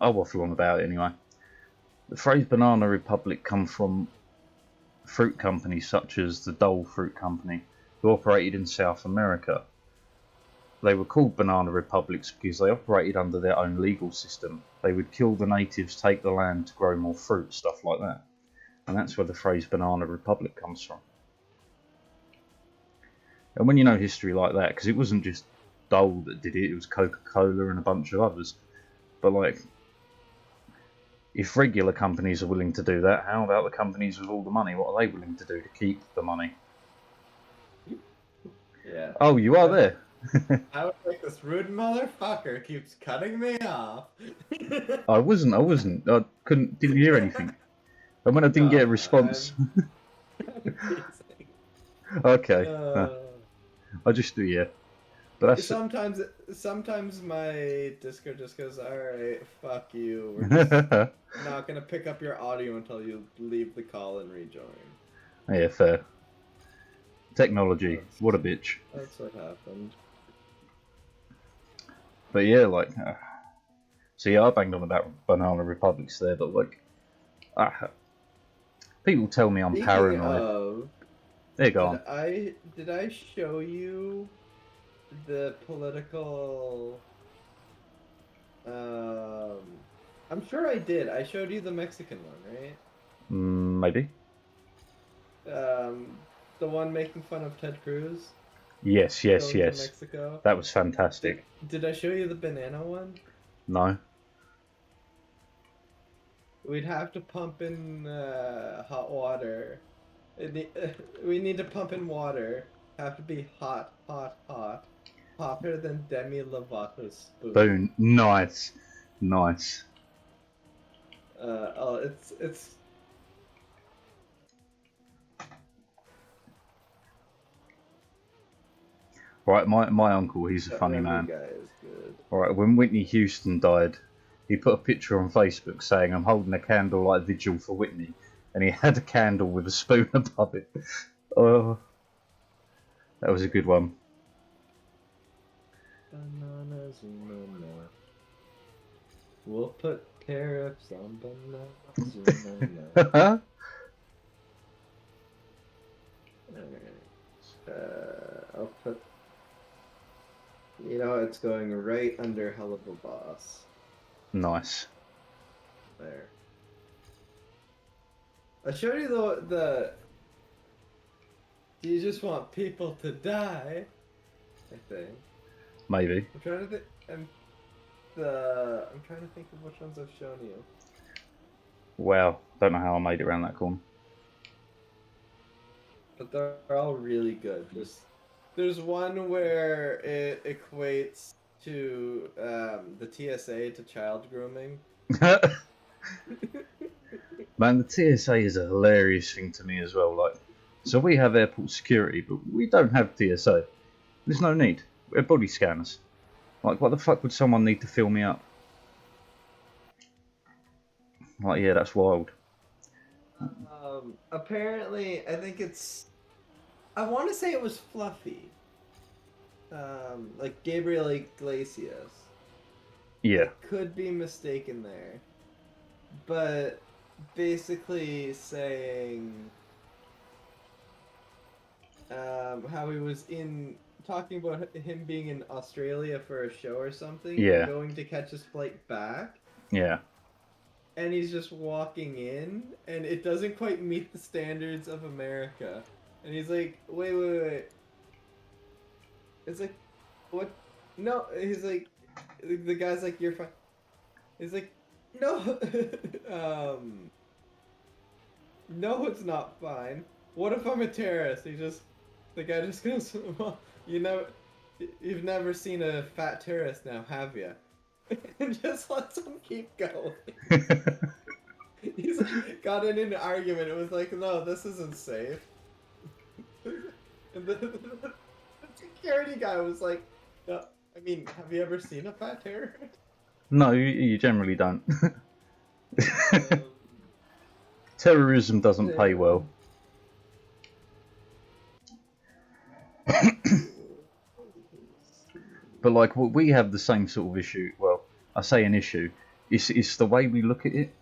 Speaker 1: I'll waffle on about it anyway. The phrase Banana Republic come from fruit companies such as the Dole Fruit Company, who operated in South America. They were called Banana Republics because they operated under their own legal system. They would kill the natives, take the land to grow more fruit, stuff like that. And that's where the phrase Banana Republic comes from. And when you know history like that, because it wasn't just Dole that did it, it was Coca-Cola and a bunch of others. But like, if regular companies are willing to do that, how about the companies with all the money? What are they willing to do to keep the money?
Speaker 2: Yeah.
Speaker 1: Oh, you are there.
Speaker 2: I was like, this rude motherfucker keeps cutting me off.
Speaker 1: I wasn't. I didn't hear anything. And when I didn't get a response.
Speaker 2: I'm teasing.
Speaker 1: Okay. I just do, yeah. But that's
Speaker 2: Sometimes my Discord just goes, alright, fuck you. We're just not gonna pick up your audio until you leave the call and rejoin.
Speaker 1: Yeah, fair. Technology, what a bitch.
Speaker 2: That's what happened.
Speaker 1: But yeah, like, so yeah, I banged on about Banana Republics there, but like, people tell me I'm
Speaker 2: Speaking
Speaker 1: paranoid.
Speaker 2: of,
Speaker 1: There you go.
Speaker 2: Did I show you the political? I'm sure I did. I showed you the Mexican one, right?
Speaker 1: Maybe.
Speaker 2: The one making fun of Ted Cruz.
Speaker 1: Yes.
Speaker 2: Going to Mexico.
Speaker 1: That was fantastic.
Speaker 2: Did I show you the banana one?
Speaker 1: No.
Speaker 2: We'd have to pump in hot water. We need to pump in water. Have to be hot. Hotter than Demi Lovato's spoon.
Speaker 1: Boom. Nice.
Speaker 2: It's.
Speaker 1: Right, my uncle, he's a funny man.
Speaker 2: Guy is good.
Speaker 1: Alright, when Whitney Houston died, he put a picture on Facebook saying, I'm holding a candlelight vigil for Whitney, and he had a candle with a spoon above it. Oh, that was a good one.
Speaker 2: Bananas in the north. We'll put tariffs on bananas in the north. Alright. I'll put. It's going right under Hell of a Boss.
Speaker 1: Nice.
Speaker 2: There. I showed you the. Do you just want people to die? I think.
Speaker 1: Maybe.
Speaker 2: I'm trying to think. I'm trying to think of which ones I've shown you.
Speaker 1: Wow. Don't know how I made it around that corner.
Speaker 2: But they're all really good. There's one where it equates to the TSA to child grooming.
Speaker 1: Man, the TSA is a hilarious thing to me as well. Like, so we have airport security, but we don't have TSA. There's no need. We're body scanners. Like, what the fuck would someone need to fill me up? Like, yeah, that's wild.
Speaker 2: Apparently, I think it's. I want to say it was Fluffy. Like Gabriel Iglesias.
Speaker 1: Yeah.
Speaker 2: I could be mistaken there. But basically saying how he was talking about him being in Australia for a show or something
Speaker 1: Yeah.
Speaker 2: and going to catch his flight back.
Speaker 1: Yeah.
Speaker 2: And he's just walking in and it doesn't quite meet the standards of America. And he's like, wait. It's like, what? No, he's like, the guy's like, you're fine. He's like, no, no, it's not fine. What if I'm a terrorist? The guy just goes, well, you've never seen a fat terrorist now, have you? And just lets him keep going. He's like, got in an argument. It was like, no, this isn't safe. And the security guy was like, no, I mean, have you ever seen a fat terrorist?
Speaker 1: No, you generally don't.
Speaker 2: Um,
Speaker 1: Terrorism doesn't pay well. But like, we have the same sort of issue. Well, I say an issue. It's the way we look at it.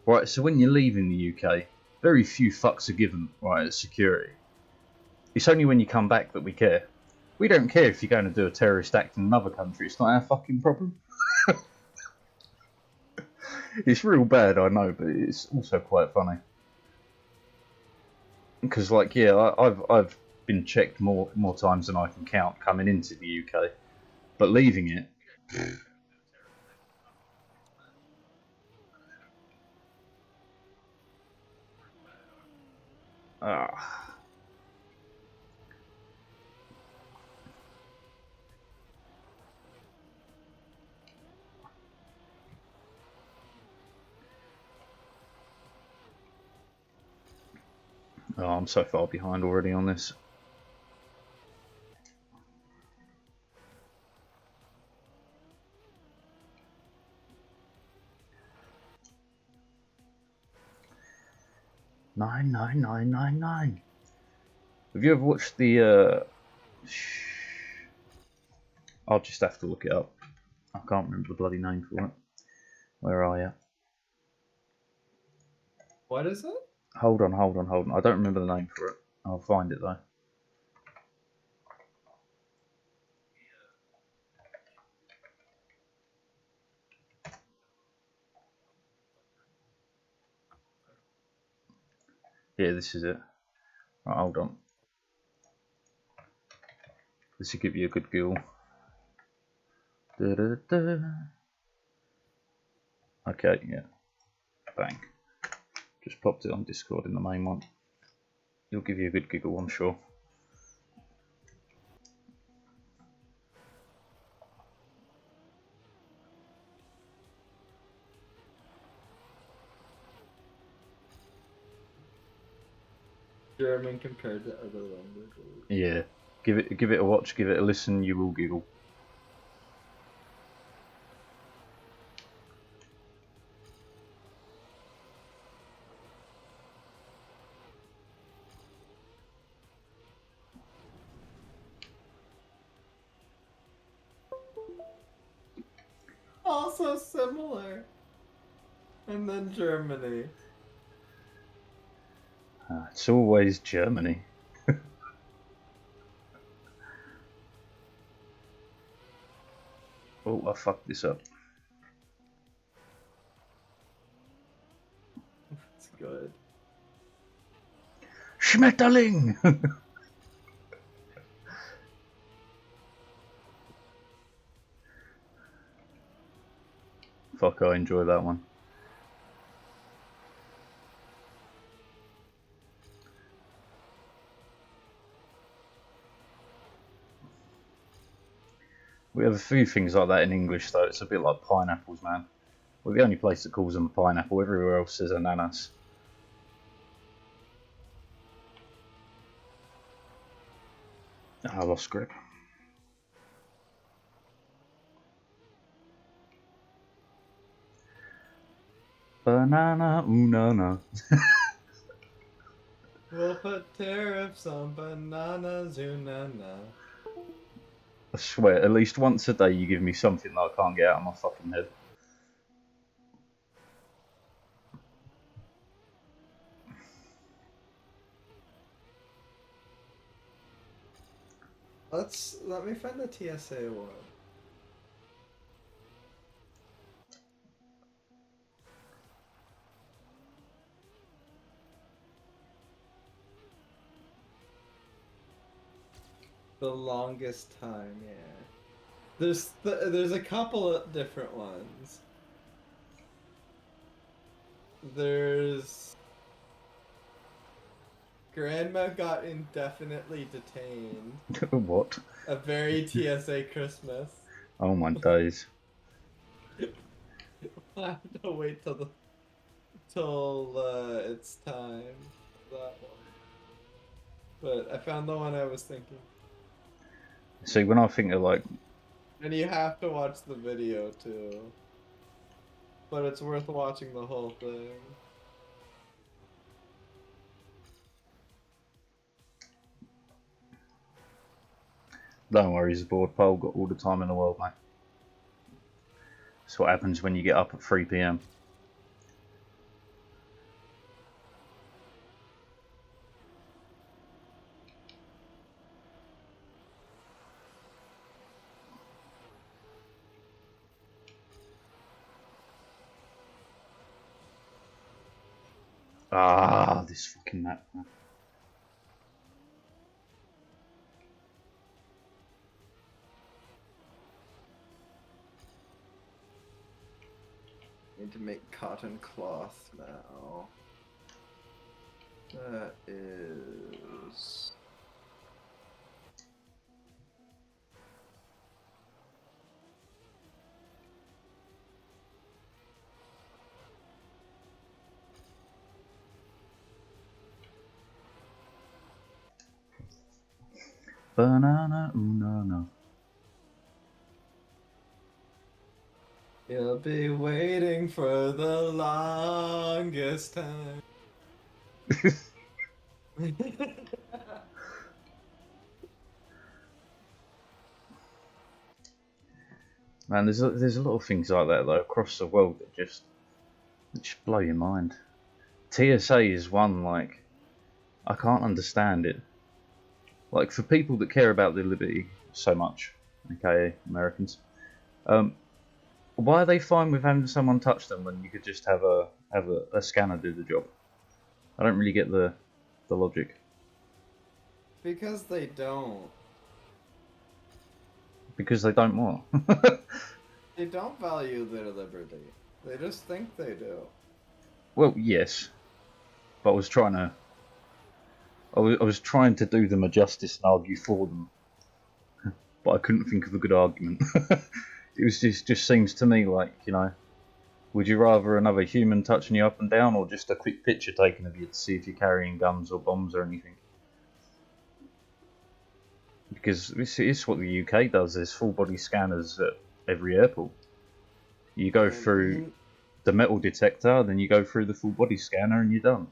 Speaker 1: Right, so when you're leaving the UK, very few fucks are given, right, at security. It's only when you come back that we care. We don't care if you're going to do a terrorist act in another country. It's not our fucking problem. It's real bad, I know, but it's also quite funny. Because, like, yeah, I've been checked more times than I can count coming into the UK, but leaving it. Ah. Oh, I'm so far behind already on this. Nine. Have you ever watched the? I'll just have to look it up. I can't remember the bloody name for it. Where are you?
Speaker 2: what is it?
Speaker 1: Hold on. I don't remember the name for it. I'll find it though. Yeah, this is it. Right, hold on. This will give you a good giggle. Da-da-da. Okay, yeah. Bang. Just popped it on Discord in the main one. It'll give you a good giggle, I'm sure.
Speaker 2: German compared to other languages.
Speaker 1: Yeah. Give it a watch, give it a listen, you will giggle.
Speaker 2: Also similar. And then Germany.
Speaker 1: It's always Germany. Oh, I fucked this up.
Speaker 2: That's good.
Speaker 1: Schmetterling! Fuck, I enjoy that one. We have a few things like that in English though. It's a bit like pineapples, man. We're the only place that calls them a pineapple. Everywhere else says ananas. I lost grip. Banana, ooh, no.
Speaker 2: We'll put tariffs on bananas, ooh, na.
Speaker 1: I swear, at least once a day you give me something that I can't get out of my fucking head.
Speaker 2: Let me find the TSA one. The longest time, yeah. There's a couple of different ones. There's Grandma got indefinitely detained.
Speaker 1: What?
Speaker 2: A very TSA Christmas.
Speaker 1: Oh my days.
Speaker 2: I have to wait till it's time. That one. But I found the one I was thinking.
Speaker 1: See, when I think of like...
Speaker 2: And you have to watch the video too. But it's worth watching the whole thing.
Speaker 1: Don't worry, Zabord Pole got all the time in the world, mate. That's what happens when you get up at 3 PM. Ah, this fucking map, man.
Speaker 2: Need to make cotton cloth now. That is...
Speaker 1: Banana, ooh, no.
Speaker 2: You'll be waiting for the longest time.
Speaker 1: Man, there's a lot of things like that though across the world that just blow your mind. TSA is one, like, I can't understand it. Like, for people that care about their liberty so much, aka Americans, why are they fine with having someone touch them when you could just have a scanner do the job? I don't really get the logic.
Speaker 2: Because they don't.
Speaker 1: Because they don't want.
Speaker 2: They don't value their liberty. They just think they do.
Speaker 1: Well, yes, but I was trying to do them a justice and argue for them, but I couldn't think of a good argument. It was just seems to me like, you know, would you rather another human touching you up and down, or just a quick picture taken of you to see if you're carrying guns or bombs or anything? Because this is what the UK does. There's full body scanners at every airport. You go through the metal detector, then you go through the full body scanner, and you're done.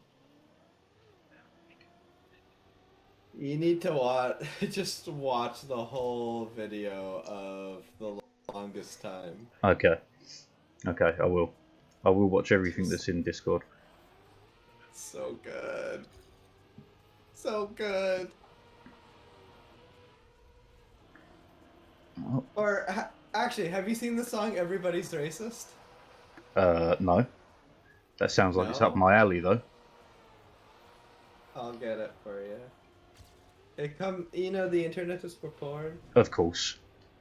Speaker 2: You need to just watch the whole video of the longest time.
Speaker 1: Okay, I will. I will watch everything that's in Discord.
Speaker 2: So good. So good.
Speaker 1: Oh.
Speaker 2: Or, actually, have you seen the song Everybody's Racist?
Speaker 1: No. That sounds like it's up
Speaker 2: No.
Speaker 1: my alley, though.
Speaker 2: I'll get it for you. You know, the internet is for porn.
Speaker 1: Of course.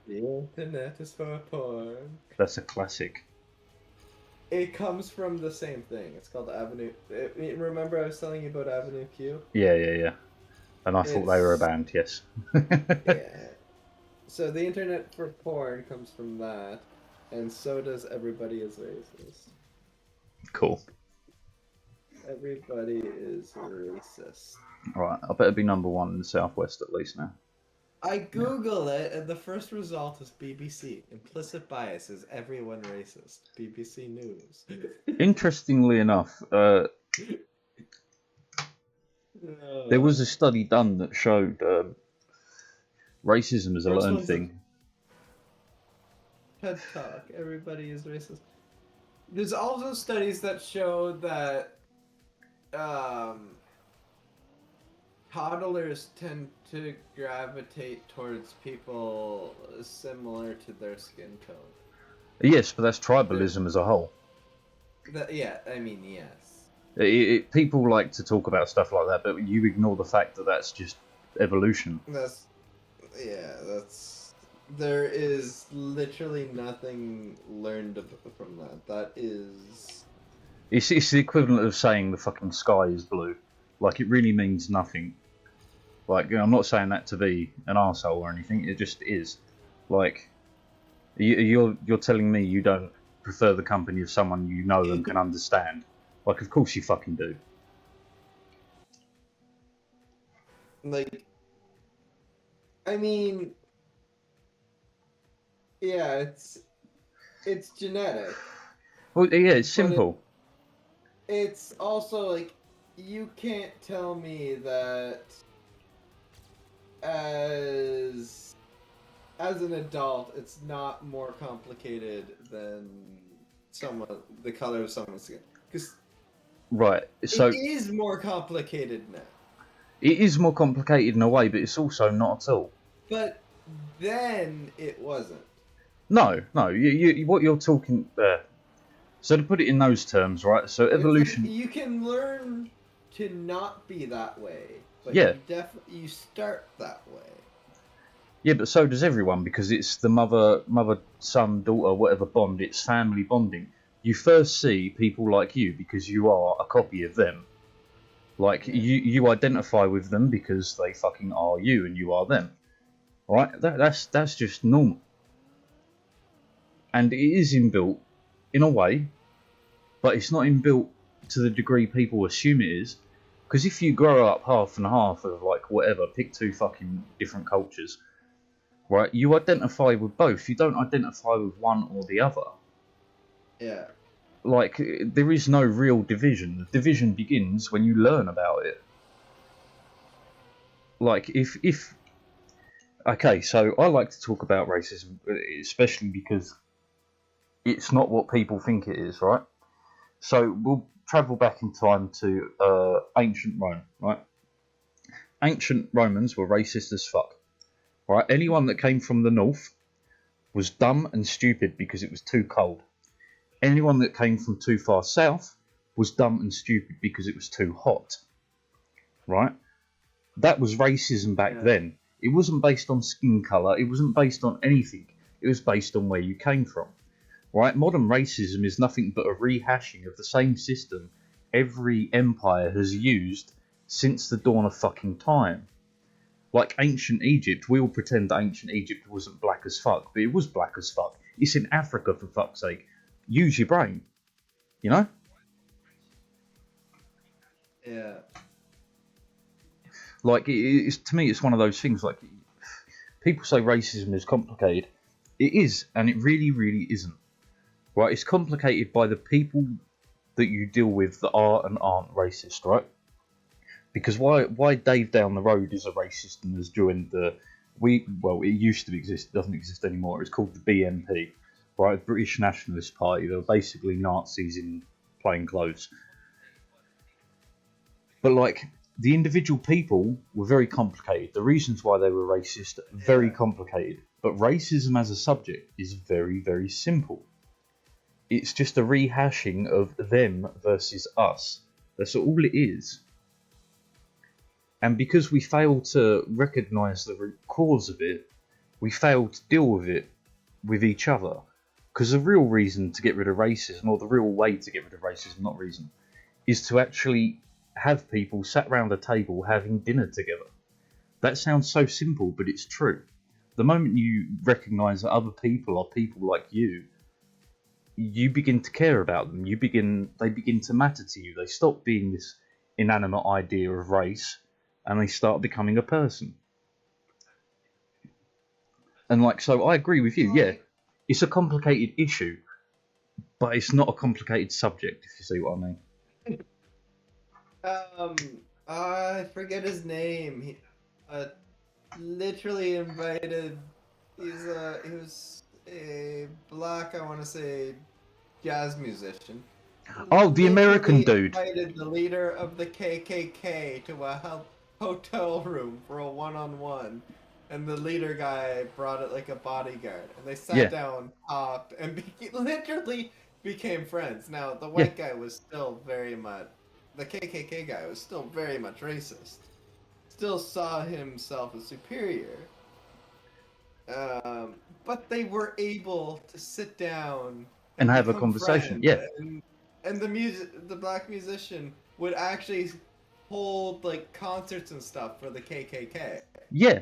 Speaker 2: The internet is for porn.
Speaker 1: That's a classic.
Speaker 2: It comes from the same thing. It's called Avenue. Remember I was telling you about Avenue Q?
Speaker 1: Yeah. And I thought they were a
Speaker 2: It's
Speaker 1: band, yes.
Speaker 2: yeah. So the internet for porn comes from that, and so does Everybody is Racist.
Speaker 1: Cool.
Speaker 2: Everybody is racist.
Speaker 1: Right, I better be number one in the Southwest at least now.
Speaker 2: I Google it, and the first result is BBC. Implicit bias is everyone racist. BBC News.
Speaker 1: Interestingly enough, there was a study done that showed racism is a
Speaker 2: First
Speaker 1: learned
Speaker 2: one's
Speaker 1: thing.
Speaker 2: TED Talk. Everybody is racist. There's also studies that show that toddlers tend to gravitate towards people similar to their skin tone.
Speaker 1: Yes, but that's tribalism as a whole.
Speaker 2: Yeah, I mean, yes.
Speaker 1: People like to talk about stuff like that, but you ignore the fact that that's just evolution.
Speaker 2: That's there is literally nothing learned from that. That is
Speaker 1: It's the equivalent of saying the fucking sky is blue. Like, it really means nothing. Like, I'm not saying that to be an arsehole or anything, it just is. Like, you're telling me you don't prefer the company of someone you know and can understand. Like, of course you fucking do.
Speaker 2: like, I mean, yeah, it's genetic.
Speaker 1: Well, yeah, it's simple.
Speaker 2: It's also like you can't tell me that as an adult it's not more complicated than the color of someone's skin, because
Speaker 1: Right, so
Speaker 2: it is more complicated now,
Speaker 1: it is more complicated in a way, but it's also not at all.
Speaker 2: but then it wasn't.
Speaker 1: No, you what you're talking there. So to put it in those terms, right? So
Speaker 2: It's like
Speaker 1: evolution.
Speaker 2: you can learn to not be that way, but
Speaker 1: Yeah.
Speaker 2: you start that way.
Speaker 1: Yeah, but so does everyone, because it's the mother, son, daughter, whatever bond. It's family bonding. You first see people like you because you are a copy of them. Like, you identify with them because they fucking are you and you are them. Right? That's just normal. And it is inbuilt in a way, but it's not inbuilt to the degree people assume it is. Because if you grow up half and half of, like, whatever, pick two fucking different cultures, right, you identify with both. You don't identify with one or the other.
Speaker 2: Yeah.
Speaker 1: Like, there is no real division. The division begins when you learn about it. Like, if okay, so I like to talk about racism, especially because it's not what people think it is, right? So we'll travel back in time to ancient Rome, right? Ancient Romans were racist as fuck, right? Anyone that came from the north was dumb and stupid because it was too cold. Anyone that came from too far south was dumb and stupid because it was too hot, right? That was racism back then. It wasn't based on skin colour, it wasn't based on anything, it was based on where you came from. Right? Modern racism is nothing but a rehashing of the same system every empire has used since the dawn of fucking time. Like ancient Egypt, we all pretend that ancient Egypt wasn't black as fuck, but it was black as fuck. It's in Africa, for fuck's sake. Use your brain. You know?
Speaker 2: Yeah.
Speaker 1: Like, to me, it's one of those things, like, people say racism is complicated. It is, and it really, really isn't. Right? It's complicated by the people that you deal with that are and aren't racist, right? Because why Dave down the road is a racist and has joined it used to exist, it doesn't exist anymore. It's called the BNP, right? The British Nationalist Party. They were basically Nazis in plain clothes. But, like, the individual people were very complicated. The reasons why they were racist, very complicated. But racism as a subject is very, very simple. It's just a rehashing of them versus us. That's all it is. And because we fail to recognise the root cause of it, we fail to deal with it with each other. Because the real reason to get rid of racism, or the real way to get rid of racism, not reason, is to actually have people sat around a table having dinner together. That sounds so simple, but it's true. The moment you recognise that other people are people like you, you begin to care about them. They begin to matter to you. They stop being this inanimate idea of race, and they start becoming a person. And like, so I agree with you. Yeah, it's a complicated issue, but it's not a complicated subject. If you see what I mean.
Speaker 2: I forget his name. He, literally invited. He was a black, I want to say, jazz musician.
Speaker 1: Oh, the American
Speaker 2: Literally
Speaker 1: dude.
Speaker 2: invited the leader of the KKK to a hotel room for a one-on-one, and the leader guy brought it like a bodyguard, and they sat
Speaker 1: Yeah,
Speaker 2: down, talked, and literally became friends. Now the
Speaker 1: yeah.
Speaker 2: white guy was still very much, the KKK guy was still very much racist. Still saw himself as superior. But they were able to sit down
Speaker 1: And
Speaker 2: and
Speaker 1: have a
Speaker 2: become
Speaker 1: conversation.
Speaker 2: friends,
Speaker 1: Yeah,
Speaker 2: and the black musician would actually hold like concerts and stuff for the KKK.
Speaker 1: yeah.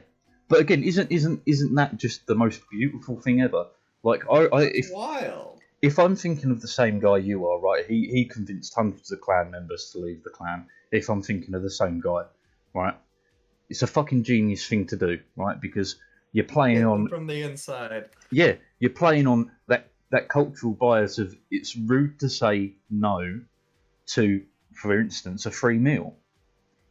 Speaker 1: But again, isn't that just the most beautiful thing ever? Like,
Speaker 2: It's wild.
Speaker 1: if I'm thinking of the same guy you are, right? He convinced hundreds of clan members to leave the clan. If I'm thinking of the same guy, right? It's a fucking genius thing to do, right? Because you're playing
Speaker 2: Get them
Speaker 1: on,
Speaker 2: from the inside.
Speaker 1: yeah, you're playing on that cultural bias of it's rude to say no to, for instance, a free meal.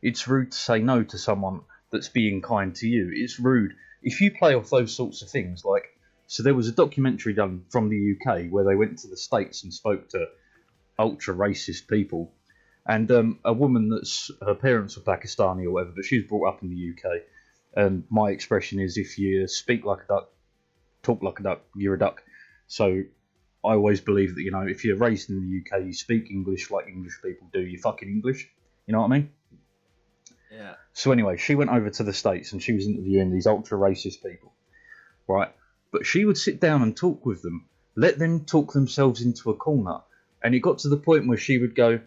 Speaker 1: It's rude to say no to someone that's being kind to you. It's rude if you play off those sorts of things. Like, so there was a documentary done from the UK where they went to the States and spoke to ultra racist people, and a woman that's her parents were Pakistani or whatever, but she was brought up in the UK. And my expression is, if you speak like a duck, talk like a duck, you're a duck. So I always believe that, if you're raised in the UK, you speak English like English people do. You fucking English. You know what I mean?
Speaker 2: Yeah.
Speaker 1: So anyway, she went over to the States and she was interviewing these ultra racist people, right? But she would sit down and talk with them, let them talk themselves into a corner. And it got to the point where she would go,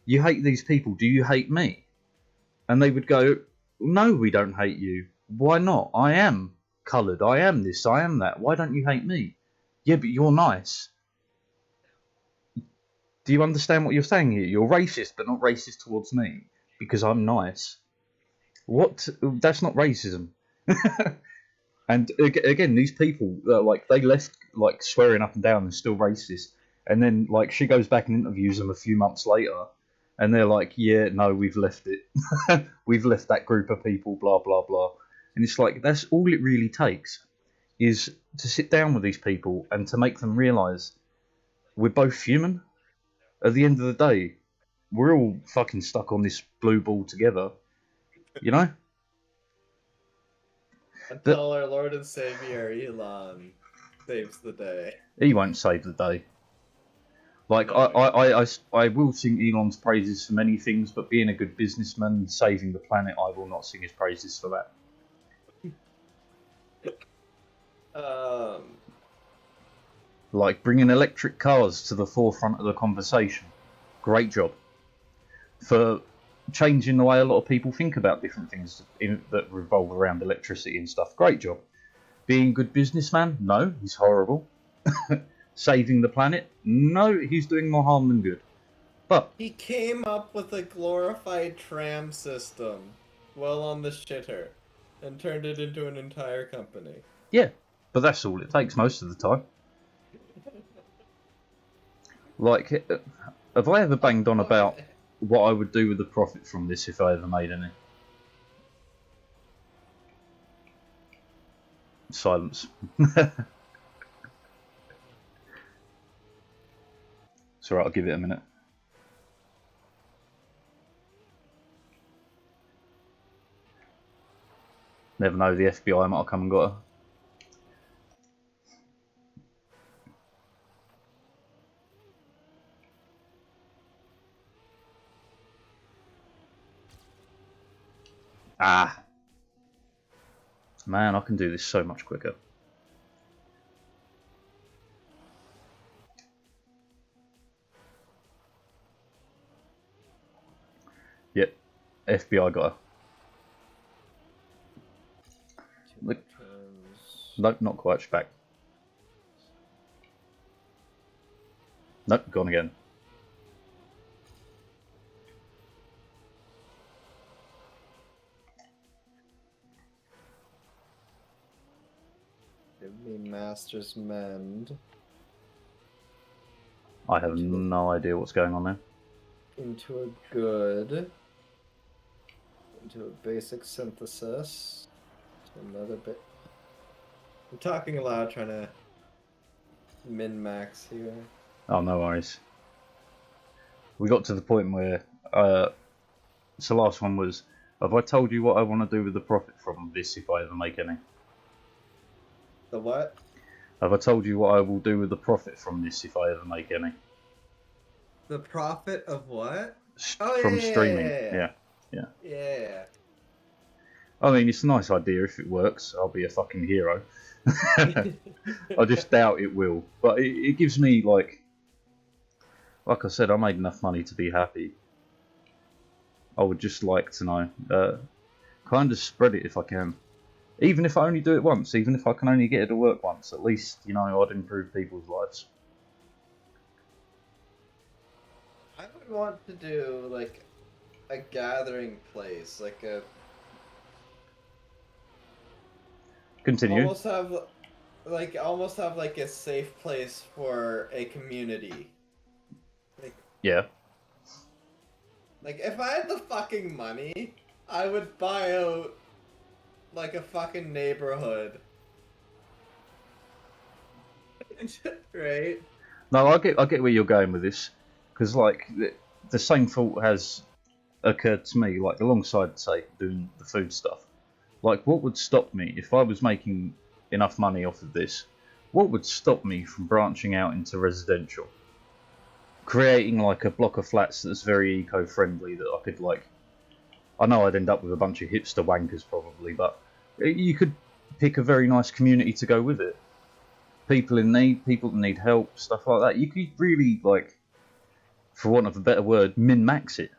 Speaker 1: "You hate these people, do you hate me?" And they would go, "No, we don't hate you. Why not? I am coloured, I am this, I am that. Why don't you hate me?" "Yeah, but you're nice." "Do you understand what you're saying here? You're racist, but not racist towards me because I'm nice." What? That's not racism. And again, these people, like, they left like swearing up and down and still racist, and then like she goes back and interviews them a few months later, and they're like, "Yeah, no, we've left it. We've left that group of people." Blah blah blah. And it's like, that's all it really takes, is to sit down with these people and to make them realise we're both human. At the end of the day, we're all fucking stuck on this blue ball together, you know. That
Speaker 2: Until our Lord and Savior Elon saves the day.
Speaker 1: he won't save the day. Like,
Speaker 2: No,
Speaker 1: I will sing Elon's praises for many things, but being a good businessman and saving the planet, I will not sing his praises for that. Like, bringing electric cars to the forefront of the conversation. Great job. For changing the way a lot of people think about different things that revolve around electricity and stuff. Great job. Being a good businessman? No, he's horrible. Saving the planet? No, he's doing more harm than good. But
Speaker 2: he came up with a glorified tram system while on the shitter and turned it into an entire company.
Speaker 1: yeah, but that's all it takes most of the time. Like, have I ever banged on about what I would do with the profit from this if I ever made any? Silence. It's alright, I'll give it a minute. Never know, the FBI might have come and got her. Ah! Man, I can do this so much quicker. Yep, FBI guy. Look. Nope, not quite back. Nope, gone again.
Speaker 3: Give me Master's Mend.
Speaker 1: I have no idea what's going on there.
Speaker 3: Into a good. Into a basic synthesis. To another bit. I'm talking aloud, trying to min-max here.
Speaker 1: Oh, no worries. We got to the point where, so the last one was, have I told you what I want to do with the profit from this if I ever make any?
Speaker 3: The what?
Speaker 1: Have I told you what I will do with the profit from this if I ever make any?
Speaker 3: The profit of what?
Speaker 1: From streaming, yeah.
Speaker 3: Yeah.
Speaker 1: I mean, it's a nice idea. If it works, I'll be a fucking hero. I just doubt it will. But it gives me, like I said, I made enough money to be happy. I would just like to know. Kind of spread it if I can. Even if I only do it once, even if I can only get it to work once, at least, you know, I'd improve people's lives.
Speaker 3: I would want to do, like, a gathering place, like a...
Speaker 1: Continue.
Speaker 3: Almost have like a safe place for a community. Like,
Speaker 1: Yeah.
Speaker 3: like if I had the fucking money, I would buy out like a fucking neighborhood. Right?
Speaker 1: No, I get where you're going with this, because like the same thought has occurred to me, like alongside, say, doing the food stuff. Like, what would stop me if I was making enough money off of this? What would stop me from branching out into residential, creating like a block of flats that's very eco-friendly that I could like? I know I'd end up with a bunch of hipster wankers probably, but you could pick a very nice community to go with it. People in need, people that need help, stuff like that. You could really, like, for want of a better word, min-max it.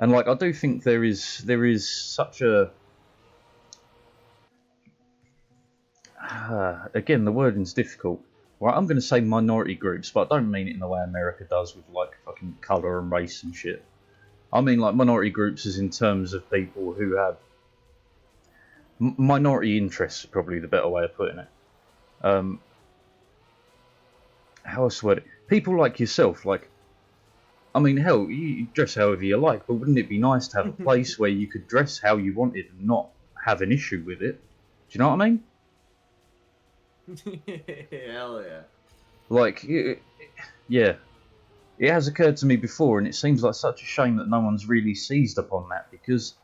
Speaker 1: And like, I do think there is such a again, the wording's difficult. Right, I'm going to say minority groups, but I don't mean it in the way America does with like fucking colour and race and shit. I mean like minority groups as in terms of people who have minority interests, probably the better way of putting it. How else would it? People like yourself, like, I mean, hell, you dress however you like, but wouldn't it be nice to have a place where you could dress how you wanted and not have an issue with it? Do you know what I mean?
Speaker 3: Hell yeah.
Speaker 1: Like, yeah. It has occurred to me before, and it seems like such a shame that no one's really seized upon that, because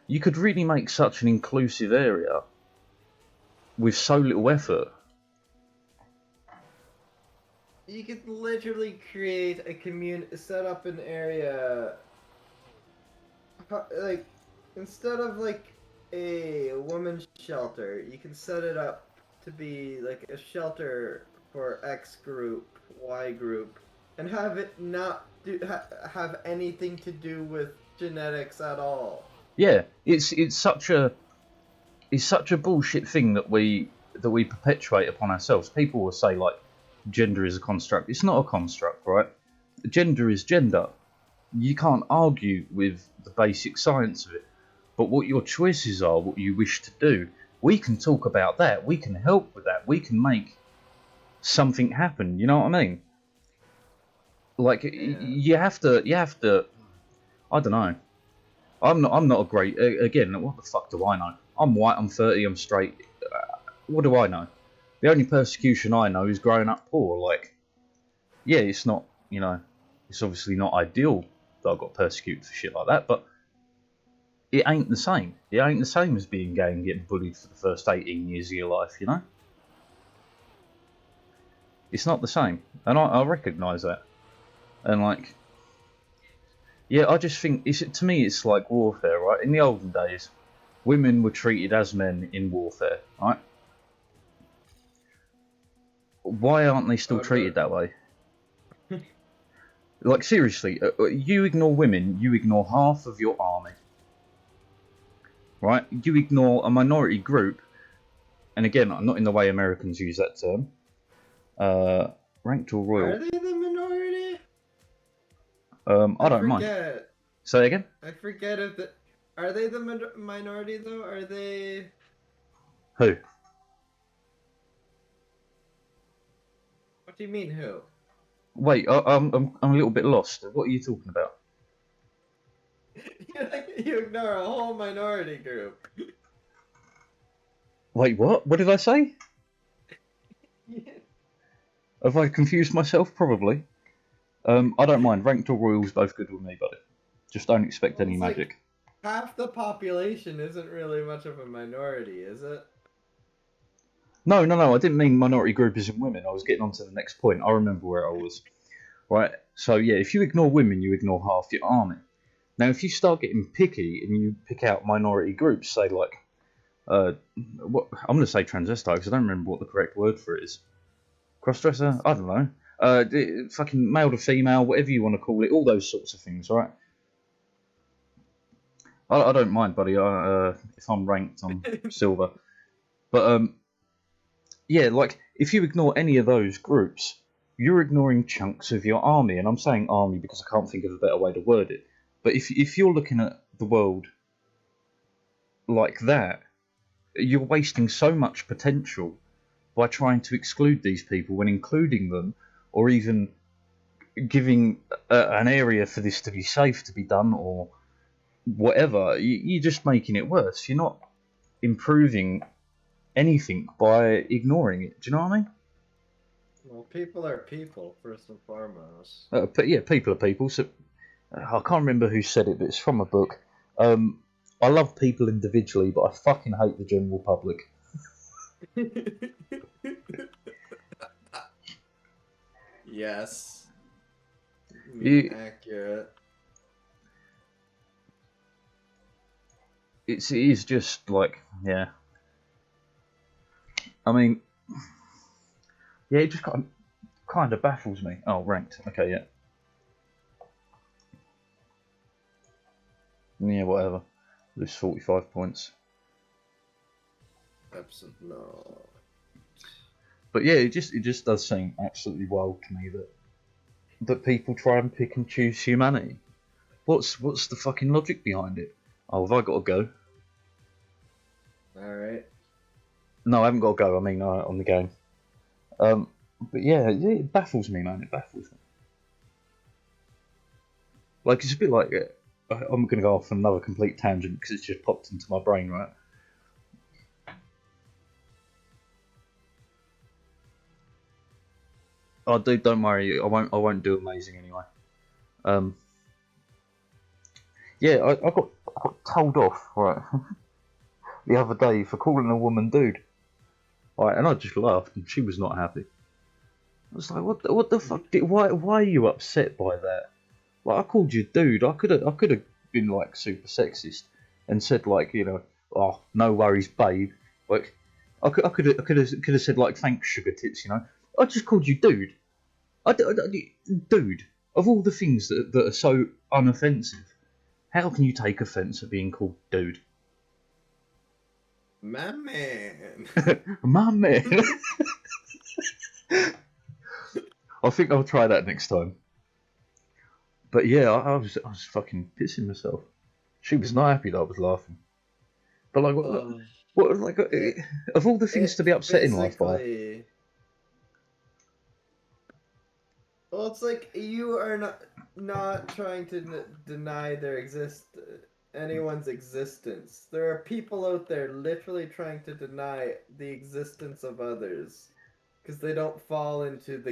Speaker 1: you could really make such an inclusive area with so little effort.
Speaker 3: You could literally create a community, set up an area, like, instead of like a women's shelter, you can set it up to be like a shelter for X group, Y group, and have it not have anything to do with genetics at all.
Speaker 1: Yeah, it's such a bullshit thing that we perpetuate upon ourselves. People will say like gender is a construct. It's not a construct, right? Gender is gender. You can't argue with the basic science of it. But what your choices are, what you wish to do, we can talk about that. We can help with that. We can make something happen. You know what I mean? Like, you have to. I don't know. I'm not a great. Again, what the fuck do I know? I'm white. I'm 30. I'm straight. What do I know? The only persecution I know is growing up poor. Like, yeah, it's not. You know, it's obviously not ideal that I got persecuted for shit like that. But it ain't the same. It ain't the same as being gay and getting bullied for the first 18 years of your life. You know, it's not the same, and I recognise that. And like, yeah, I just think to me it's like warfare, right? In the olden days, women were treated as men in warfare, right? Why aren't they still treated that way? Like, seriously, you ignore women, you ignore half of your army. Right? You ignore a minority group, and again, not in the way Americans use that term. Ranked or royal?
Speaker 2: Are they the minority?
Speaker 1: I don't mind.
Speaker 2: forget.
Speaker 1: Say again?
Speaker 2: I forget if the. Are they the minority though? Are they?
Speaker 1: Who?
Speaker 2: What do you mean who?
Speaker 1: Wait, I'm a little bit lost. What are you talking about?
Speaker 2: You ignore a whole minority group.
Speaker 1: Wait, what? What did I say? Have I confused myself? Probably. I don't mind. Ranked or royal's both good with me, buddy. Just don't expect
Speaker 2: Well,
Speaker 1: any
Speaker 2: it's like-
Speaker 1: magic.
Speaker 2: Half the population isn't really much of a minority, is it?
Speaker 1: No, I didn't mean minority group isn't women. I was getting on to the next point. I remember where I was. Right, so yeah, if you ignore women, you ignore half your army. Now, if you start getting picky and you pick out minority groups, say like, what I'm going to say transvestite because I don't remember what the correct word for it is. Crossdresser? I don't know. Fucking male to female, whatever you want to call it, all those sorts of things, right? I don't mind, buddy. If I'm ranked, I'm silver. But yeah, like if you ignore any of those groups, you're ignoring chunks of your army, and I'm saying army because I can't think of a better way to word it. But if you're looking at the world like that, you're wasting so much potential by trying to exclude these people when including them, or even giving an area for this to be safe to be done, or whatever. You're just making it worse. You're not improving anything by ignoring it. Do you know what I mean?
Speaker 2: Well, people are people, first and foremost.
Speaker 1: But yeah, people are people. So I can't remember who said it, but it's from a book. I love people individually, but I fucking hate the general public.
Speaker 2: Yes. Accurate.
Speaker 1: It is just like, yeah. I mean, yeah, it just kind of baffles me. Oh, ranked. Okay, yeah. Yeah, whatever. Lose 45 points.
Speaker 2: Absolutely no.
Speaker 1: But yeah, it just does seem absolutely wild to me that people try and pick and choose humanity. What's the fucking logic behind it? Oh, have I got to go?
Speaker 2: Alright.
Speaker 1: No, I haven't got to go. I mean, on the game. But yeah, it baffles me, man. It baffles me. Like, it's a bit like I'm going to go off on another complete tangent because it's just popped into my brain, right? Oh, dude, don't worry. I won't do amazing anyway. Yeah, I got told off, right, the other day for calling a woman dude. Right, and I just laughed, and she was not happy. I was like, what the fuck? Why are you upset by that? Like, I called you dude. I could have been like super sexist and said like, you know, oh, no worries, babe. Like, I could have said like, thanks, sugar tits. You know, I just called you dude. Dude, of all the things that are so unoffensive, how can you take offence at being called dude?
Speaker 2: My man.
Speaker 1: My man. I think I'll try that next time. But yeah, I was fucking pissing myself. She was not happy that I was laughing. But like, what like, of all the things to be upset in life by.
Speaker 2: Basically- Well, it's like you are not trying to deny anyone's existence. There are people out there literally trying to deny the existence of others because they don't fall into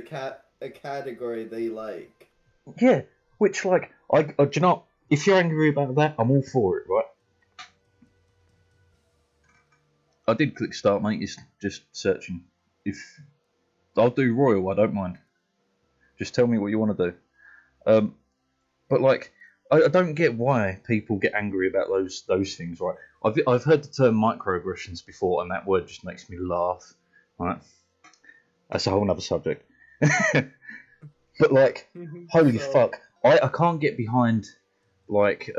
Speaker 2: a category they like.
Speaker 1: Yeah, which like, do you know, if you're angry about that, I'm all for it, right? I did click start, mate. It's just searching. If I'll do royal, I don't mind. Just tell me what you want to do. But like, I don't get why people get angry about those things, right? I've heard the term microaggressions before, and that word just makes me laugh. Right? That's a whole other subject. But like, holy
Speaker 2: So-
Speaker 1: fuck, I can't get behind like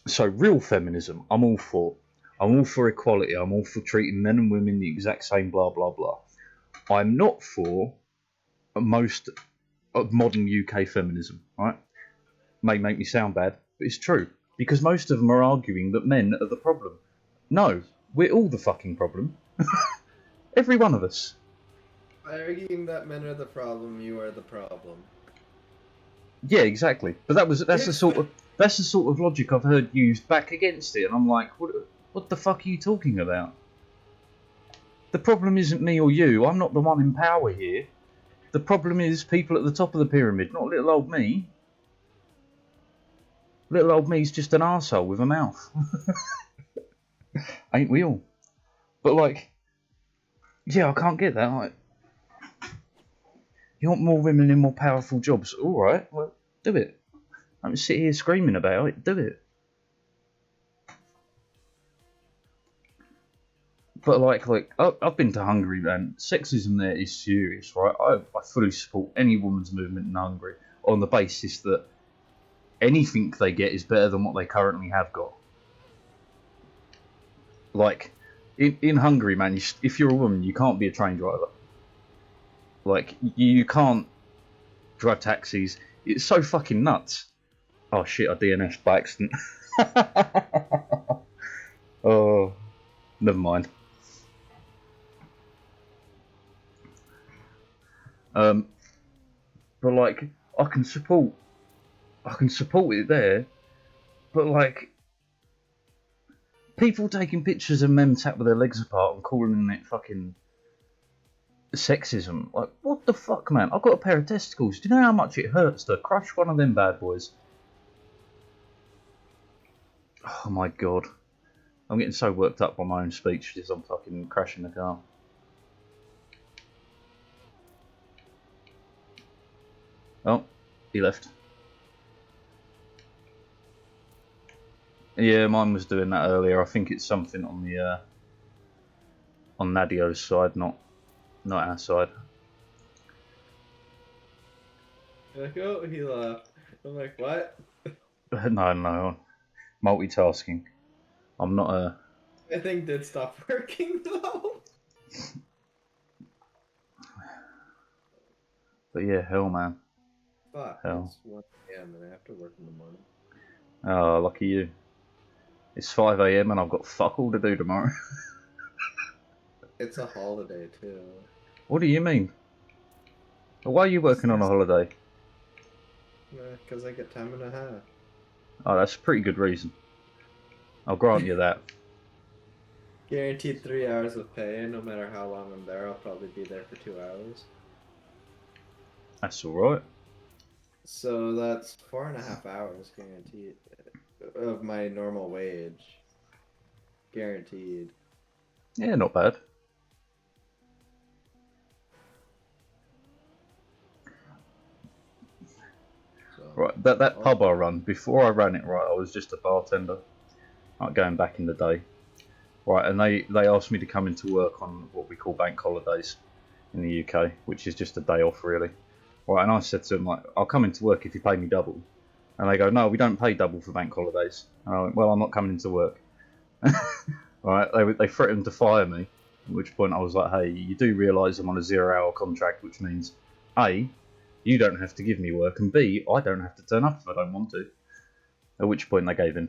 Speaker 1: so real feminism. I'm all for. I'm all for equality. I'm all for treating men and women the exact same. Blah blah blah. I'm not for most of modern UK feminism. Right? May make me sound bad, but it's true because most of them are arguing that men are the problem. No, we're all the fucking problem. Every one of us.
Speaker 2: By arguing that men are the problem, you are the problem.
Speaker 1: Yeah, exactly. But that's the sort of logic I've heard used back against it, and I'm like, what the fuck are you talking about? The problem isn't me or you. I'm not the one in power here. The problem is people at the top of the pyramid, not little old me. Little old me's just an arsehole with a mouth. Ain't we all? But like, yeah, I can't get that. Like, you want more women in more powerful jobs? All right, well, do it. Don't sit here screaming about it. Do it. But like I've been to Hungary, man. Sexism there is serious, right? I fully support any woman's movement in Hungary on the basis that anything they get is better than what they currently have got. Like in Hungary, man, if you're a woman, you can't be a train driver. Like you can't drive taxis. It's so fucking nuts. Oh shit! I DNF'd by accident. Oh, never mind. But like I can support it there, but like people taking pictures of men sat with their legs apart and calling it fucking sexism. Like what the fuck, man? I've got a pair of testicles. Do you know how much it hurts to crush one of them bad boys? Oh my god. I'm getting so worked up by my own speech as I'm fucking crashing the car. Oh, he left. Yeah, mine was doing that earlier. I think it's something on the on Nadio's side, not our side.
Speaker 2: You're like, oh, he left. I'm like, what?
Speaker 1: No, multitasking. I'm not a.
Speaker 2: I think did stop working though.
Speaker 1: But yeah, hell, man.
Speaker 2: Fuck,
Speaker 1: Hell.
Speaker 2: it's 1 a.m. and I have to work in the morning.
Speaker 1: Oh, lucky you. It's 5 a.m. and I've got fuck all to do tomorrow.
Speaker 2: It's a holiday too.
Speaker 1: What do you mean? Why are you working on a holiday?
Speaker 2: Because I get time and a half.
Speaker 1: Oh, that's a pretty good reason. I'll grant you that.
Speaker 2: Guaranteed 3 hours of pay, and no matter how long I'm there, I'll probably be there for 2 hours.
Speaker 1: That's alright.
Speaker 2: So that's 4.5 hours guaranteed of my normal wage. Guaranteed.
Speaker 1: Yeah, not bad.
Speaker 2: So,
Speaker 1: Right, that pub I run, before I ran it, right, I was just a bartender. Like going back in the day. Right, and they asked me to come into work on what we call bank holidays in the UK, which is just a day off really. Right, and I said to them, like, I'll come into work if you pay me double. And they go, no, we don't pay double for bank holidays. And I went, well, I'm not coming into work. Right, they threatened to fire me, at which point I was like, hey, you do realise I'm on a 0-hour contract, which means, A, you don't have to give me work, and B, I don't have to turn up if I don't want to. At which point they gave in.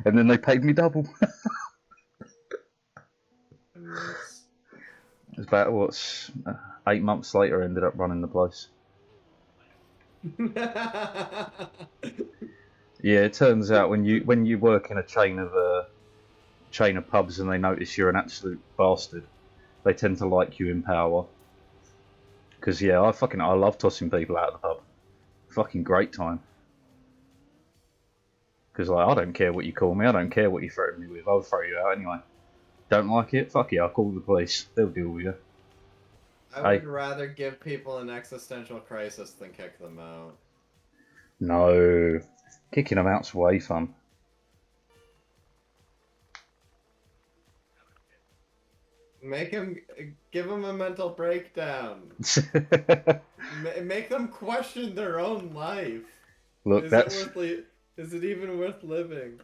Speaker 1: And then they paid me double.
Speaker 2: Nice.
Speaker 1: It was about, 8 months later I ended up running the place. Yeah, it turns out when you work in a chain of pubs and they notice you're an absolute bastard, they tend to like you in power. Because yeah, I love tossing people out of the pub. Fucking great time. Because like I don't care what you call me, I don't care what you threaten me with, I'll throw you out anyway. Don't like it? Fuck yeah, I'll call the police. They'll deal with you.
Speaker 2: I would rather give people an existential crisis than kick them out.
Speaker 1: No, kicking them out's way fun.
Speaker 2: Give him a mental breakdown. Make them question their own life.
Speaker 1: Look, that's
Speaker 2: Is it even worth living?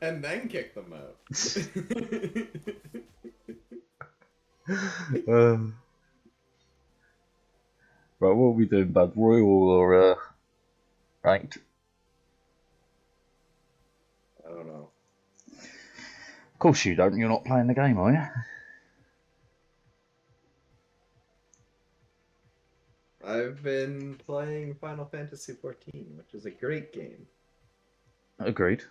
Speaker 2: And then kick them out.
Speaker 1: right. What are we doing, bud? Royal or ranked?
Speaker 2: I don't know.
Speaker 1: Of course you don't. You're not playing the game, are you?
Speaker 2: I've been playing Final Fantasy XIV, which is a great game.
Speaker 1: Agreed.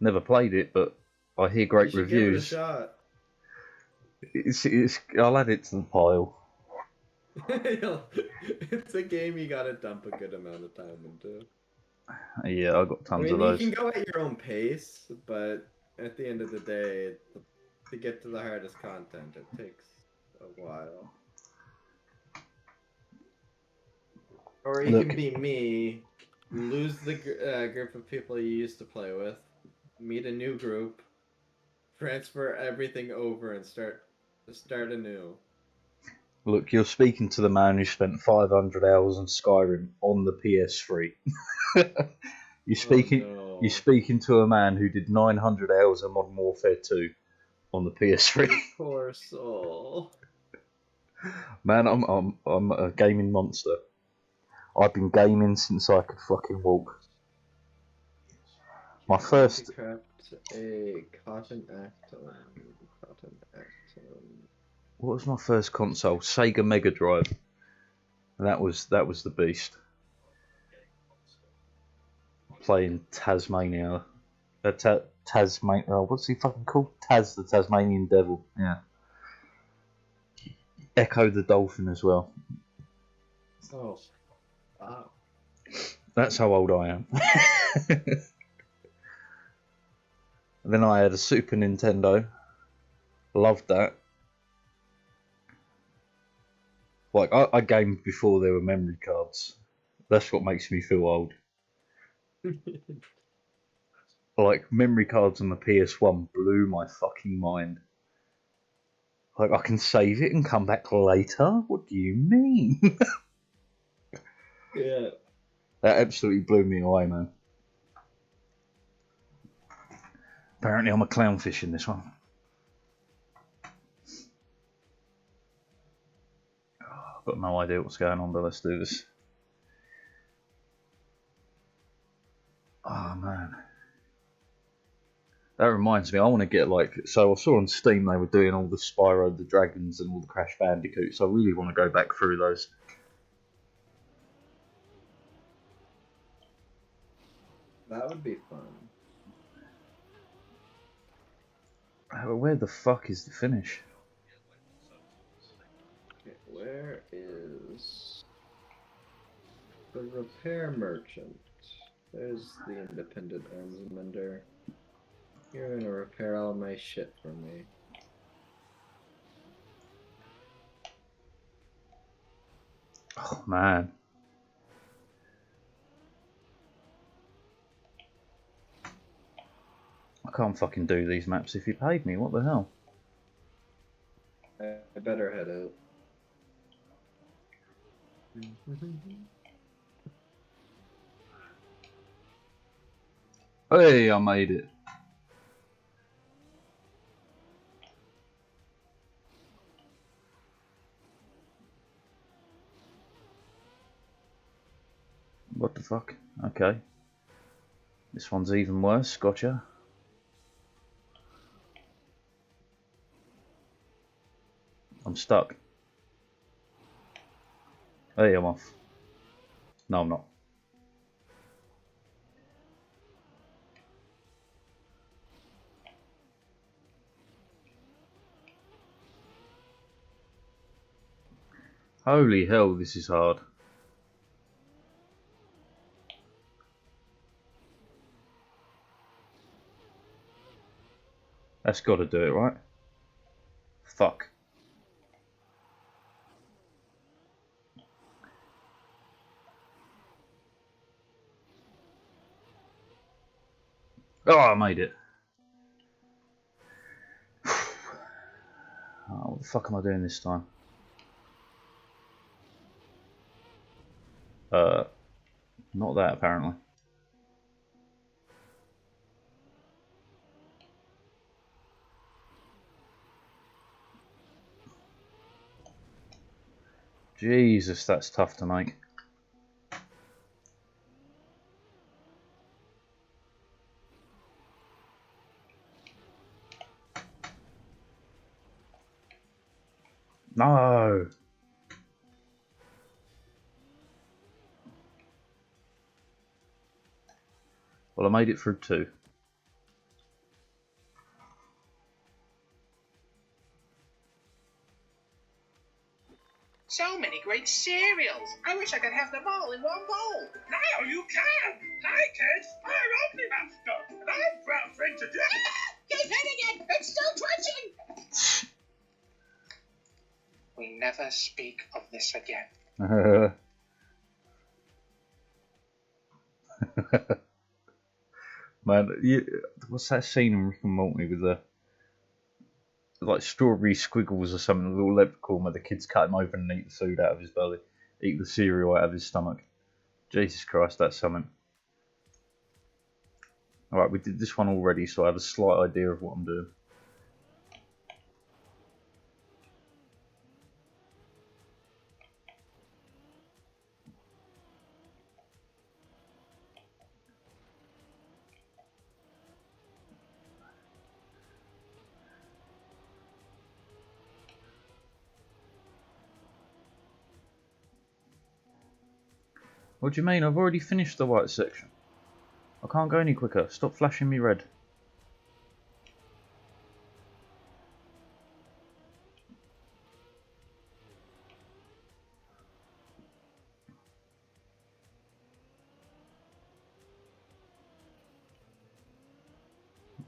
Speaker 1: Never played it, but I hear
Speaker 2: You
Speaker 1: great
Speaker 2: should give it a
Speaker 1: reviews.
Speaker 2: shot.
Speaker 1: I'll add it to the pile.
Speaker 2: It's a game you gotta dump a good amount of time into.
Speaker 1: Yeah, I got
Speaker 2: I
Speaker 1: tons
Speaker 2: mean,
Speaker 1: of
Speaker 2: you
Speaker 1: those.
Speaker 2: can go at your own pace, but at the end of the day, to get to the hardest content, it takes a while. Or you
Speaker 1: Look.
Speaker 2: can be me, lose the group of people you used to play with, meet a new group, transfer everything over, and start anew.
Speaker 1: Look, you're speaking to the man who spent 500 hours on Skyrim on the PS3. You're speaking to a man who did 900 hours of Modern Warfare 2 on the PS3.
Speaker 2: Poor soul.
Speaker 1: Man, I'm a gaming monster. I've been gaming since I could fucking walk. My first.
Speaker 2: Craft a cotton atom.
Speaker 1: What was my first console? Sega Mega Drive. And that was the beast. Playing Tasmania. Tasmania. Oh, what's he fucking called? Taz, the Tasmanian Devil. Yeah. Echo the Dolphin as well.
Speaker 2: Oh, wow.
Speaker 1: That's how old I am. Then I had a Super Nintendo. Loved that. Like, I gamed before there were memory cards. That's what makes me feel old. Like, memory cards on the PS1 blew my fucking mind. Like, I can save it and come back later? What do you mean?
Speaker 2: Yeah.
Speaker 1: That absolutely blew me away, man. Apparently I'm a clownfish in this one. I've got no idea what's going on, but let's do this. Oh, man. That reminds me, I want to get so I saw on Steam they were doing all the Spyro the Dragons and all the Crash Bandicoots. I really want to go back through those.
Speaker 2: That would be fun.
Speaker 1: Where the fuck is the finish?
Speaker 2: Okay, where is the repair merchant? There's the independent arms mender. You're gonna repair all my shit for me.
Speaker 1: Oh, man. I can't fucking do these maps if you paid me. What the hell?
Speaker 2: I better head out.
Speaker 1: Hey, I made it. What the fuck? Okay. This one's even worse. Gotcha. I'm stuck. Hey, I'm off. No, I'm not. Holy hell, this is hard. That's got to do it, right? Fuck. Oh, I made it. the fuck am I doing this time? Not that apparently. Jesus, that's tough to make. No. Well, I made it through 2.
Speaker 6: So many great cereals. I wish I could have them all in one bowl. Now you can. Hi, kids. I'm Omni Master, and I'm proud to introduce. He's hitting it. It's still twitching. We never speak of this again.
Speaker 1: Man, what's that scene in Rick and Morty with the like strawberry squiggles or something, a little leprechaun where the kids cut him open and eat the food out of his belly, eat the cereal out of his stomach. Jesus Christ, that's something. Alright, we did this one already, so I have a slight idea of what I'm doing. What do you mean? I've already finished the white section. I can't go any quicker. Stop flashing me red.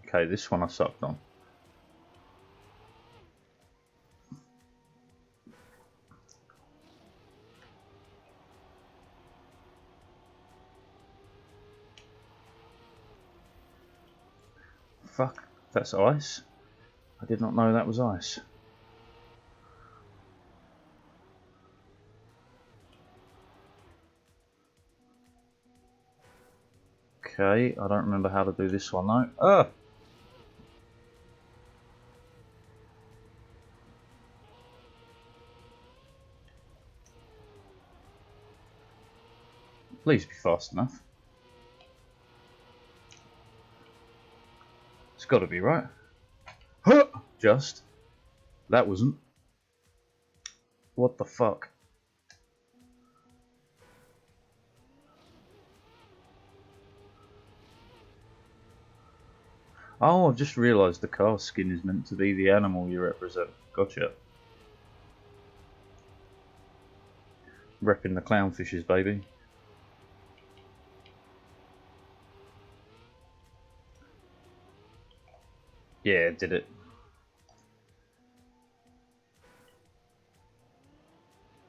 Speaker 1: Okay, this one I sucked on. Fuck, that's ice? I did not know that was ice. Okay, I don't remember how to do this one though. Ah! Please be fast enough. It's got to be right. Huh! Just. That wasn't. What the fuck? Oh, I've just realised the car skin is meant to be the animal you represent. Gotcha. Repping the clownfishes, baby. Yeah, did it.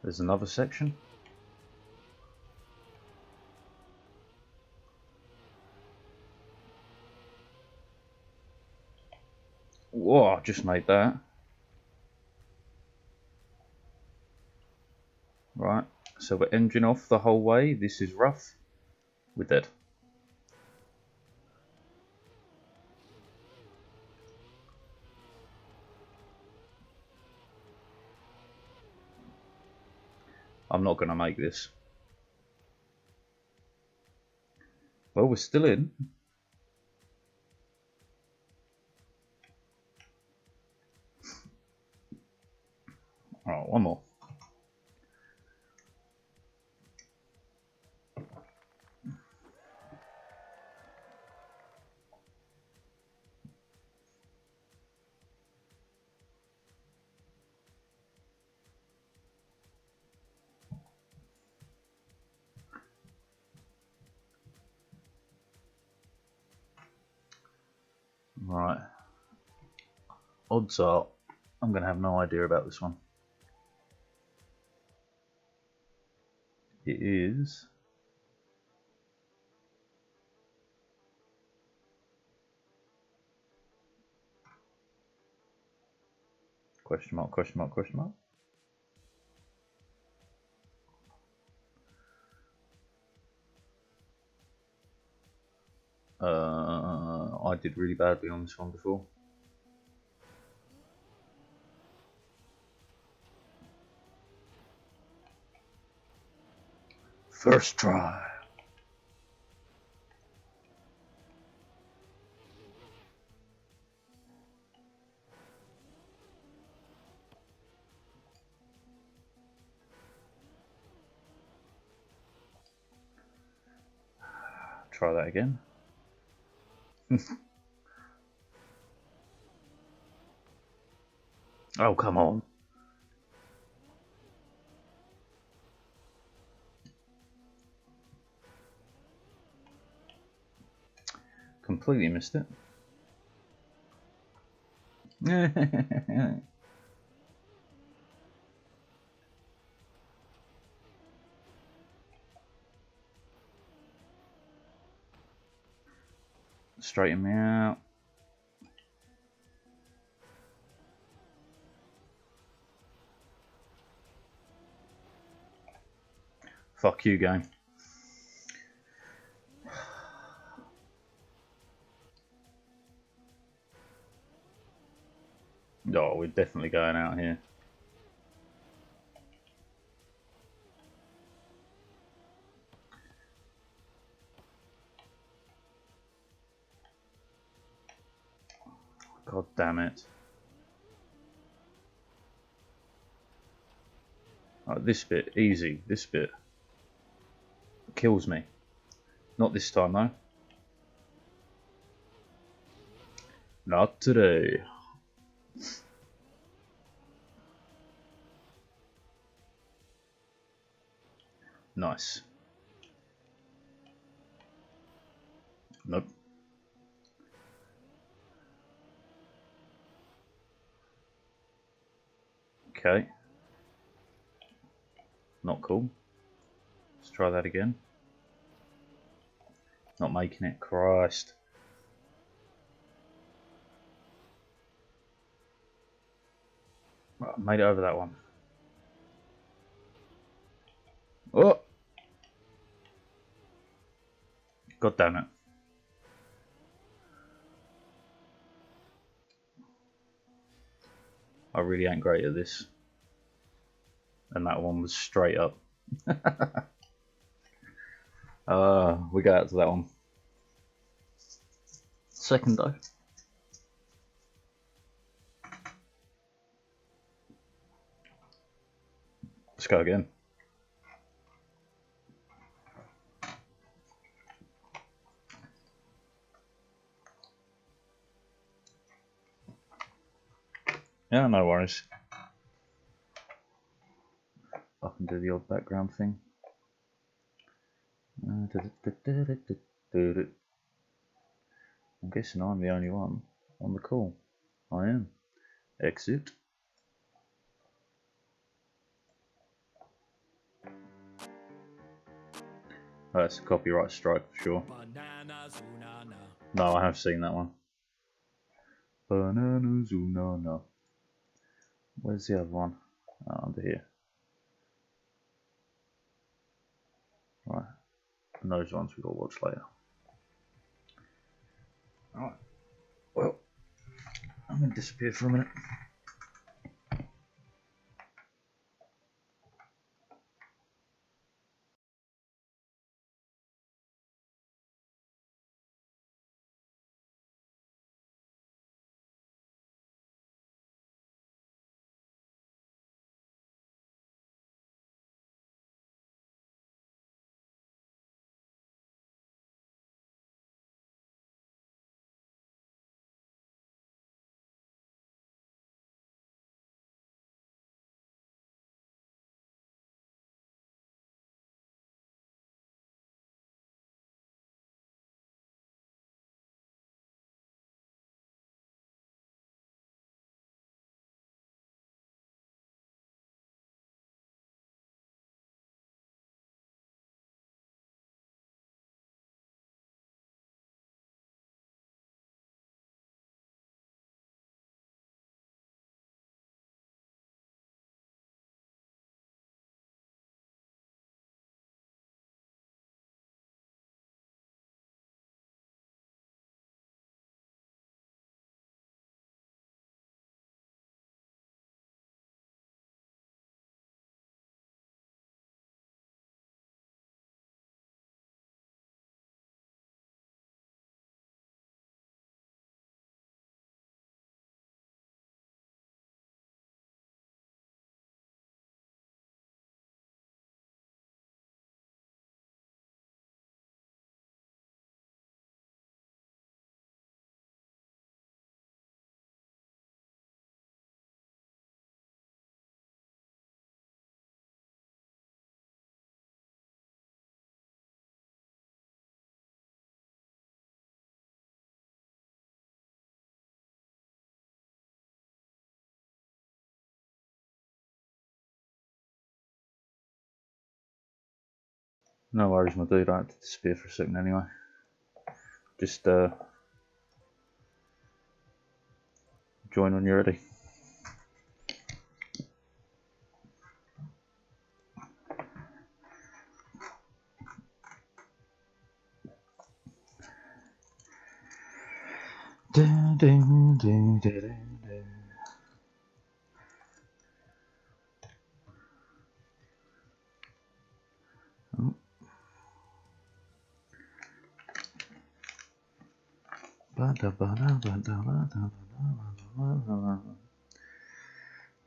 Speaker 1: There's another section. Whoa, I just made that. Right, so we're engine off the whole way. This is rough. We're dead. I'm not going to make this. Well, we're still in. Alright, one more. Right. Odds are I'm going to have no idea about this one. It is... Question mark, question mark, question mark. I did really badly on this one before. First try. Try that again. Oh, come on. Completely missed it. Straighten me out. Fuck you, game. Oh, we're definitely going out here. God damn it. Oh, this bit, easy. This bit kills me. Not this time, though. Not today. Nice. Nope. Okay. Not cool. Let's try that again. Not making it. Christ. Right, made it over that one. Oh! God damn it. I really ain't great at this. And that one was straight up. We go out to that one. Second though. Let's go again. Yeah, no worries. I can do the odd background thing. I'm guessing I'm the only one on the call. I am. Exit. Oh, that's a copyright strike for sure. No, I have seen that one. Bananas, no. Where's the other one? Oh, under here. Right. And those ones we've got to watch later. Alright. Well, I'm going to disappear for a minute. No worries, my dude. I had to disappear for a second anyway. Just join when you're ready.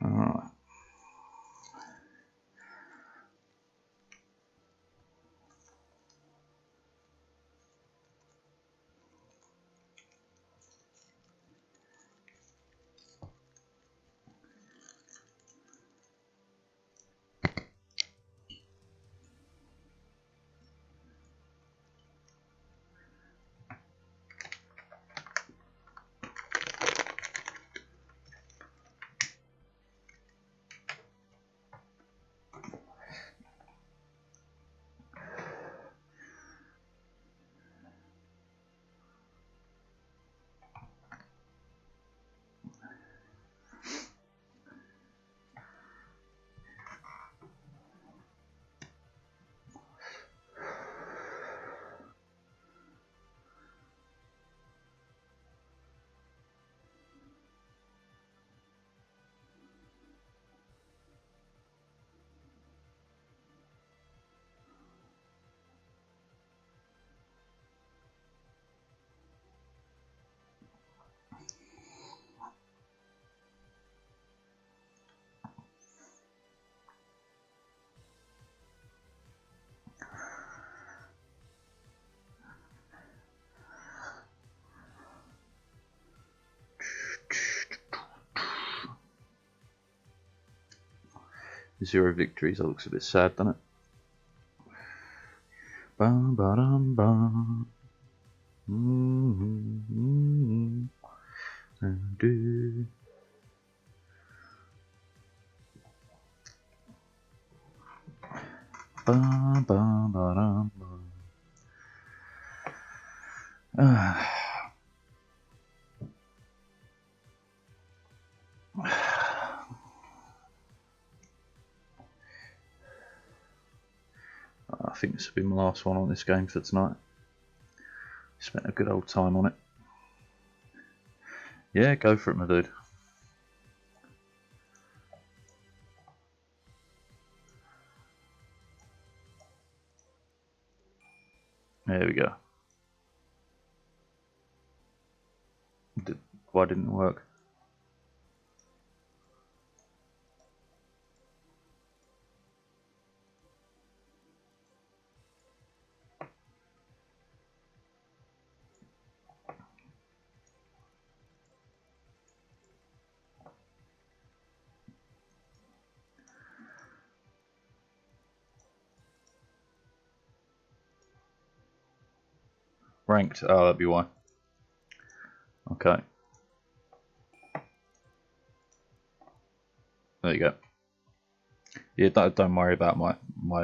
Speaker 1: Alright. Zero victories. That looks a bit sad, doesn't it? Bum, ba-dum, bum. Do. Bum, bum, ba-dum, bum. I think this will be my last one on this game for tonight. Spent a good old time on it. Yeah, go for it, my dude. There we go. Why didn't it work? Ranked. Oh, that'd be why. Okay. There you go. Yeah, don't worry about my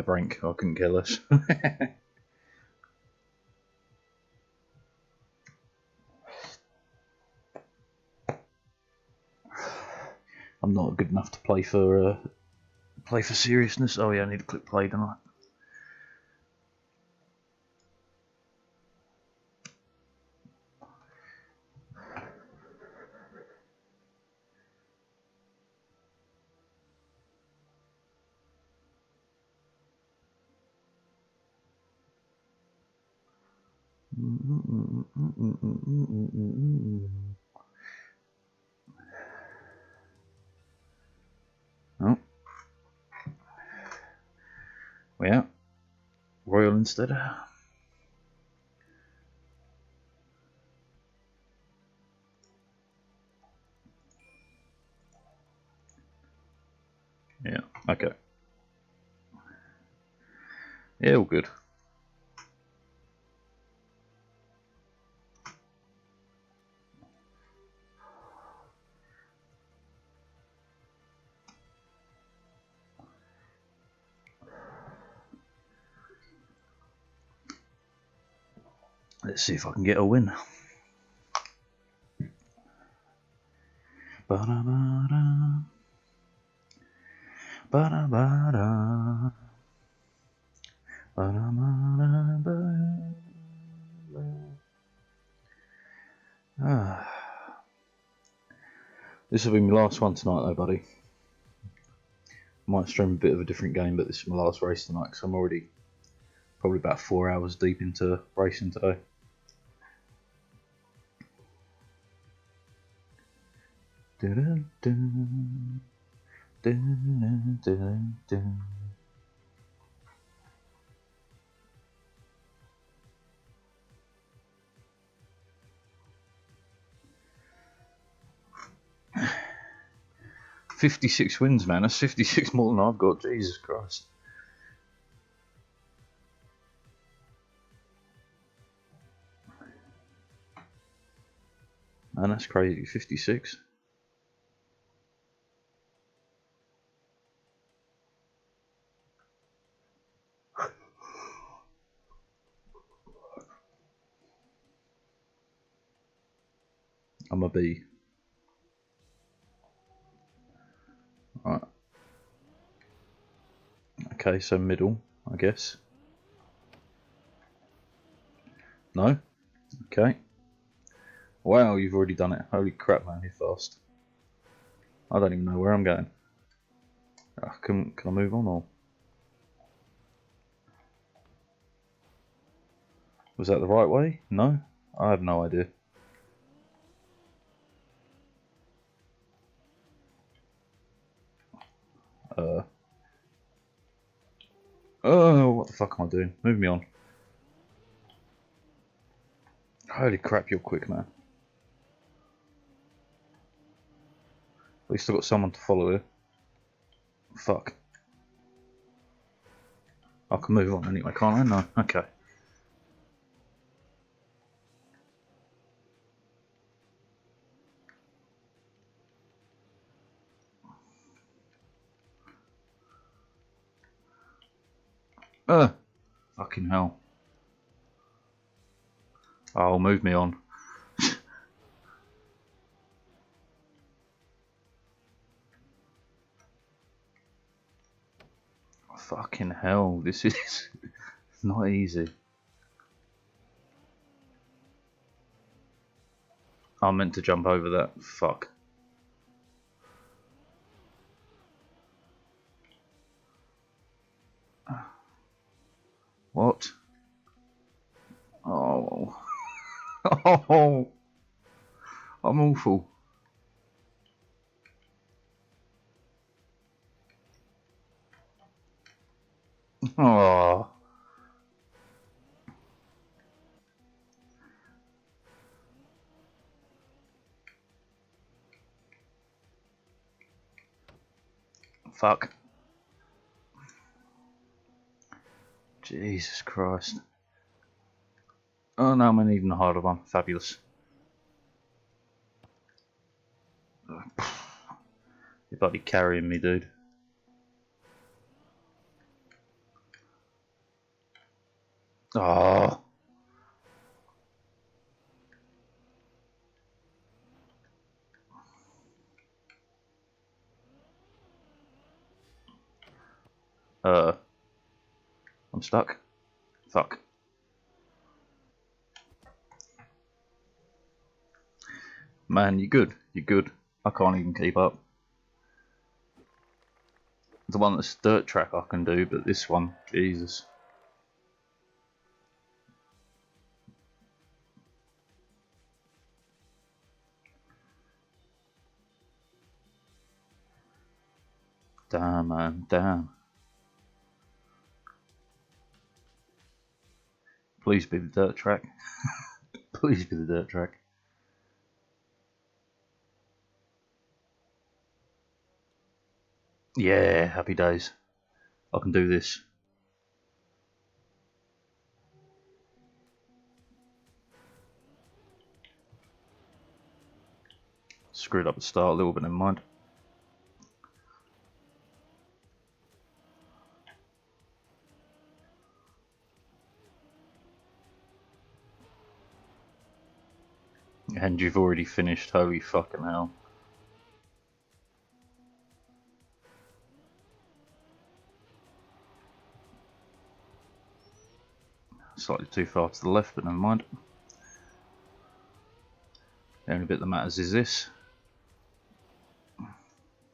Speaker 1: rank. I couldn't kill us. I'm not good enough to play for seriousness. Oh yeah, I need to click play, don't I? Oh, yeah, Royal instead. Yeah, okay. Yeah, all good. Let's see if I can get a win. Ba-da-ba-da. Ba-da-ba-da. Ba-da-ba-da-ba. This will be my last one tonight though, buddy. Might stream a bit of a different game, but this is my last race tonight because I'm already probably about 4 hours deep into racing today. Dun-dun-dun. Dun-dun-dun-dun. 56 wins, man. That's 56 more than I've got. Jesus Christ. Man, that's crazy. 56. I'm a B. Right. Okay, so middle, I guess. No? Okay. Wow, you've already done it. Holy crap, man, you're fast. I don't even know where I'm going. Can I move on or? Was that the right way? No? I have no idea. Oh, what the fuck am I doing? Move me on. Holy crap, you're quick, man. At least I've got someone to follow here. Fuck. I can move on anyway, can't I? No. Okay. Fucking hell. Oh, move me on. Fucking hell, this is not easy. I meant to jump over that. Fuck. What? Oh. Oh. I'm awful. Oh. Fuck. Jesus Christ. Oh no, I'm needing a harder one. Fabulous. You're bloody carrying me, dude. Oh. I'm stuck. Fuck. Man, you're good. You're good. I can't even keep up. The one that's dirt track I can do, but this one, Jesus. Damn, man, damn. Please be the dirt track. Please be the dirt track. Yeah, happy days. I can do this. Screwed up the start a little bit, never mind. And you've already finished, holy fucking hell. Slightly too far to the left, but never mind. The only bit that matters is this.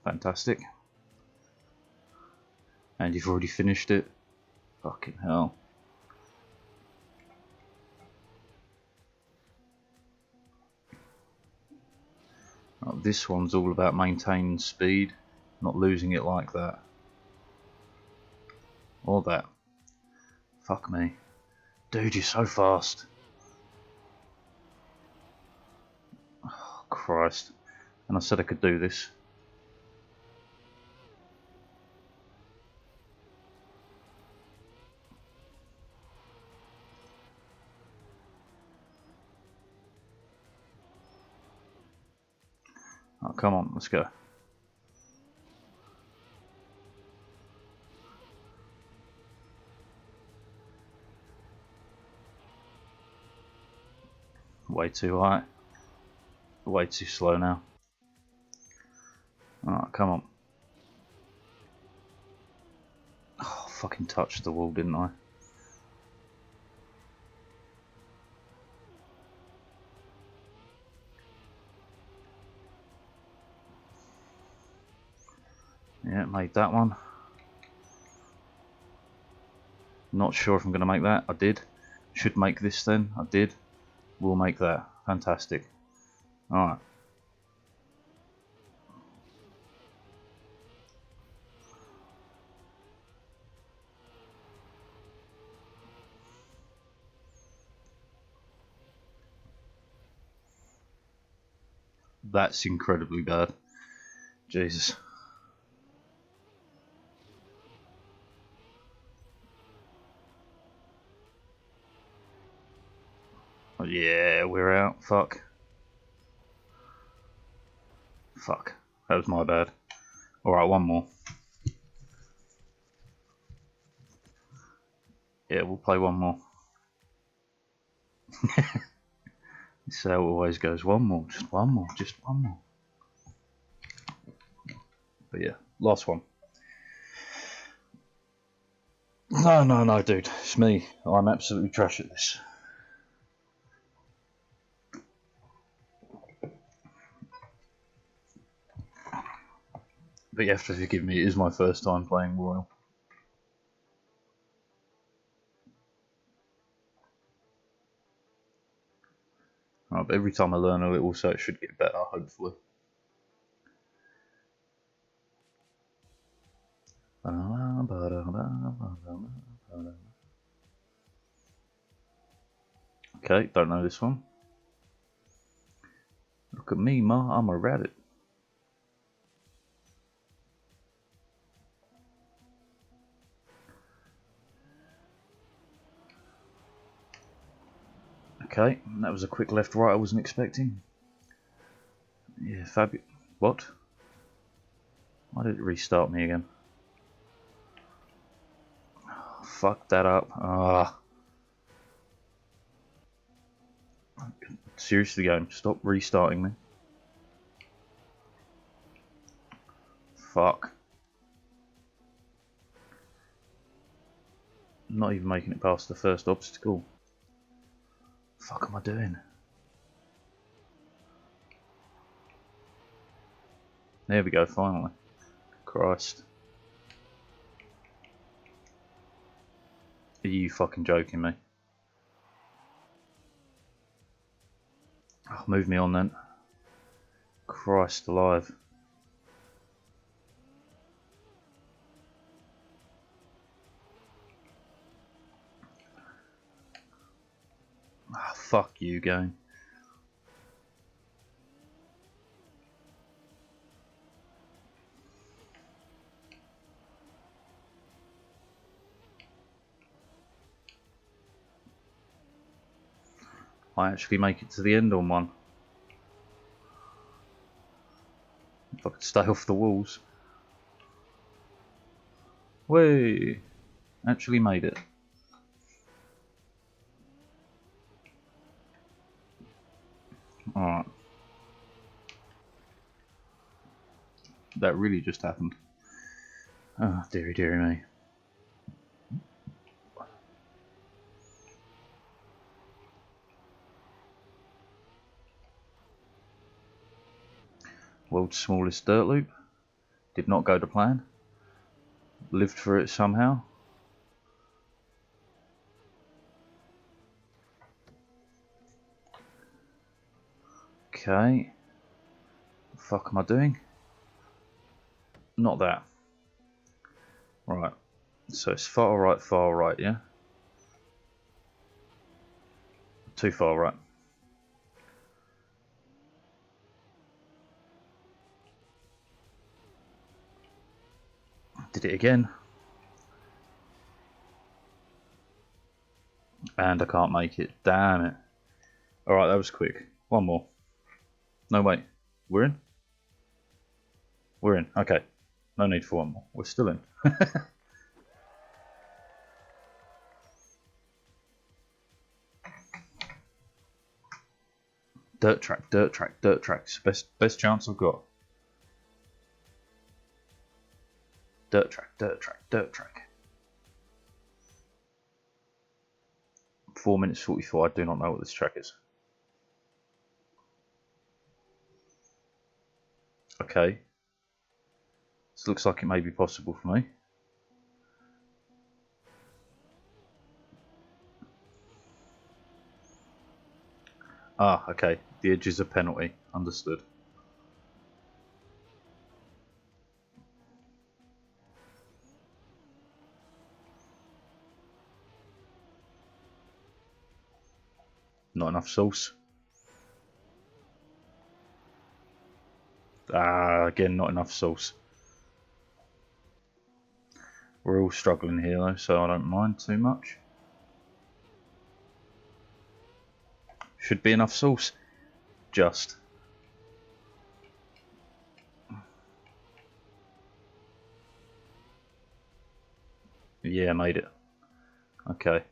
Speaker 1: Fantastic. And you've already finished it. Fucking hell. Oh, this one's all about maintaining speed, not losing it like that. Or that. Fuck me. Dude, you're so fast. Oh, Christ. And I said I could do this. Oh, come on, let's go. Way too high. Way too slow now. Oh, come on. Oh, fucking touched the wall, didn't I? Yeah, made that one. Not sure if I'm going to make that. I did. Should make this then. I did. We'll make that. Fantastic. Alright. That's incredibly bad. Jesus. Oh, yeah, we're out. Fuck. Fuck. That was my bad. Alright, one more. Yeah, we'll play one more. This is how it always goes. One more, just one more, just one more. But yeah, last one. No, dude. It's me. I'm absolutely trash at this. But you have to forgive me, it is my first time playing Royal. Right, but every time I learn a little, so it should get better, hopefully. Okay, don't know this one. Look at me, ma, I'm a rabbit. Okay, that was a quick left right I wasn't expecting. Yeah, fabulous. What? Why did it restart me again? Oh, fuck that up. Ah. Seriously, game, stop restarting me. Fuck. I'm not even making it past the first obstacle. Fuck am I doing? There we go, finally. Christ. Are you fucking joking me? Oh, move me on then. Christ alive. Ah, oh, fuck you, game. I actually make it to the end on one. If I could stay off the walls. Way, actually made it. Oh, Alright. That really just happened. Oh, dearie, dearie me. World's smallest dirt loop. Did not go to plan. Lived for it somehow. Okay. What the fuck am I doing? Not that. Right. So it's far right, yeah? Too far right. Did it again. And I can't make it. Damn it. Alright, that was quick. One more. No, wait. We're in? We're in. Okay. No need for one more. We're still in. Dirt track, dirt track, dirt tracks. Best chance I've got. Dirt track, dirt track, dirt track. 4 minutes 44. I do not know what this track is. Okay. This looks like it may be possible for me. Ah, okay. The edge is a penalty. Understood. Not enough sauce. Ah, again, not enough sauce. We're all struggling here though, so I don't mind too much. Should be enough sauce. Just. Yeah, made it. Okay.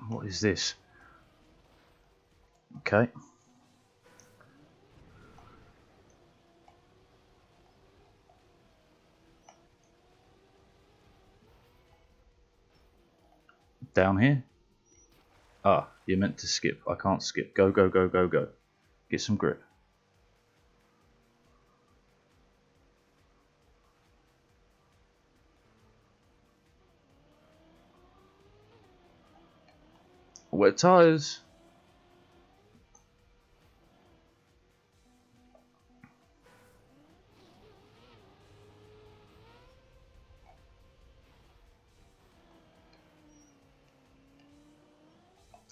Speaker 1: What is this? Okay. Down here? Ah, you're meant to skip. I can't skip. Go, go, go, go, go. Get some grip. Wet tires.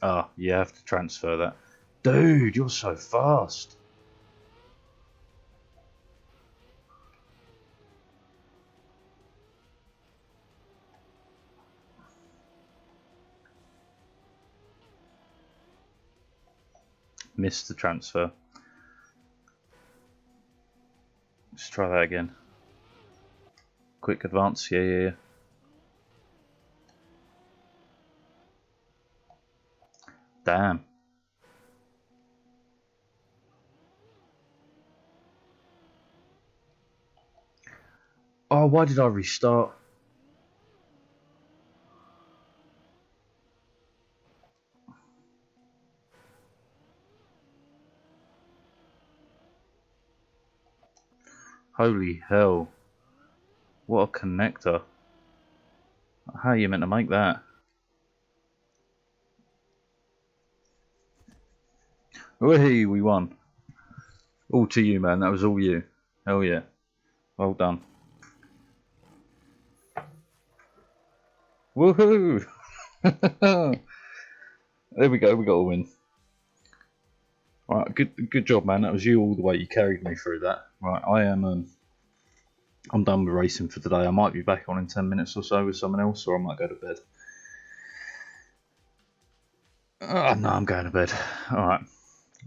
Speaker 1: Ah, you have to transfer that. Dude, you're so fast. Missed the transfer. Let's try that again. Quick advance. Yeah, yeah, yeah. Damn. Oh, why did I restart? Holy hell. What a connector. How are you meant to make that? Hey, we won. All to you, man. That was all you. Hell yeah. Well done. Woohoo! There we go. We got a win. Right, good job, man. That was you all the way. You carried me through that. Right, I'm done with racing for today. I might be back on in 10 minutes or so with someone else, or I might go to bed. No, I'm going to bed. Alright.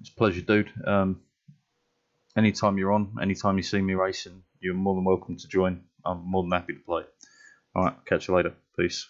Speaker 1: It's a pleasure, dude. Anytime you're on, anytime you see me racing, you're more than welcome to join. I'm more than happy to play. Alright, catch you later. Peace.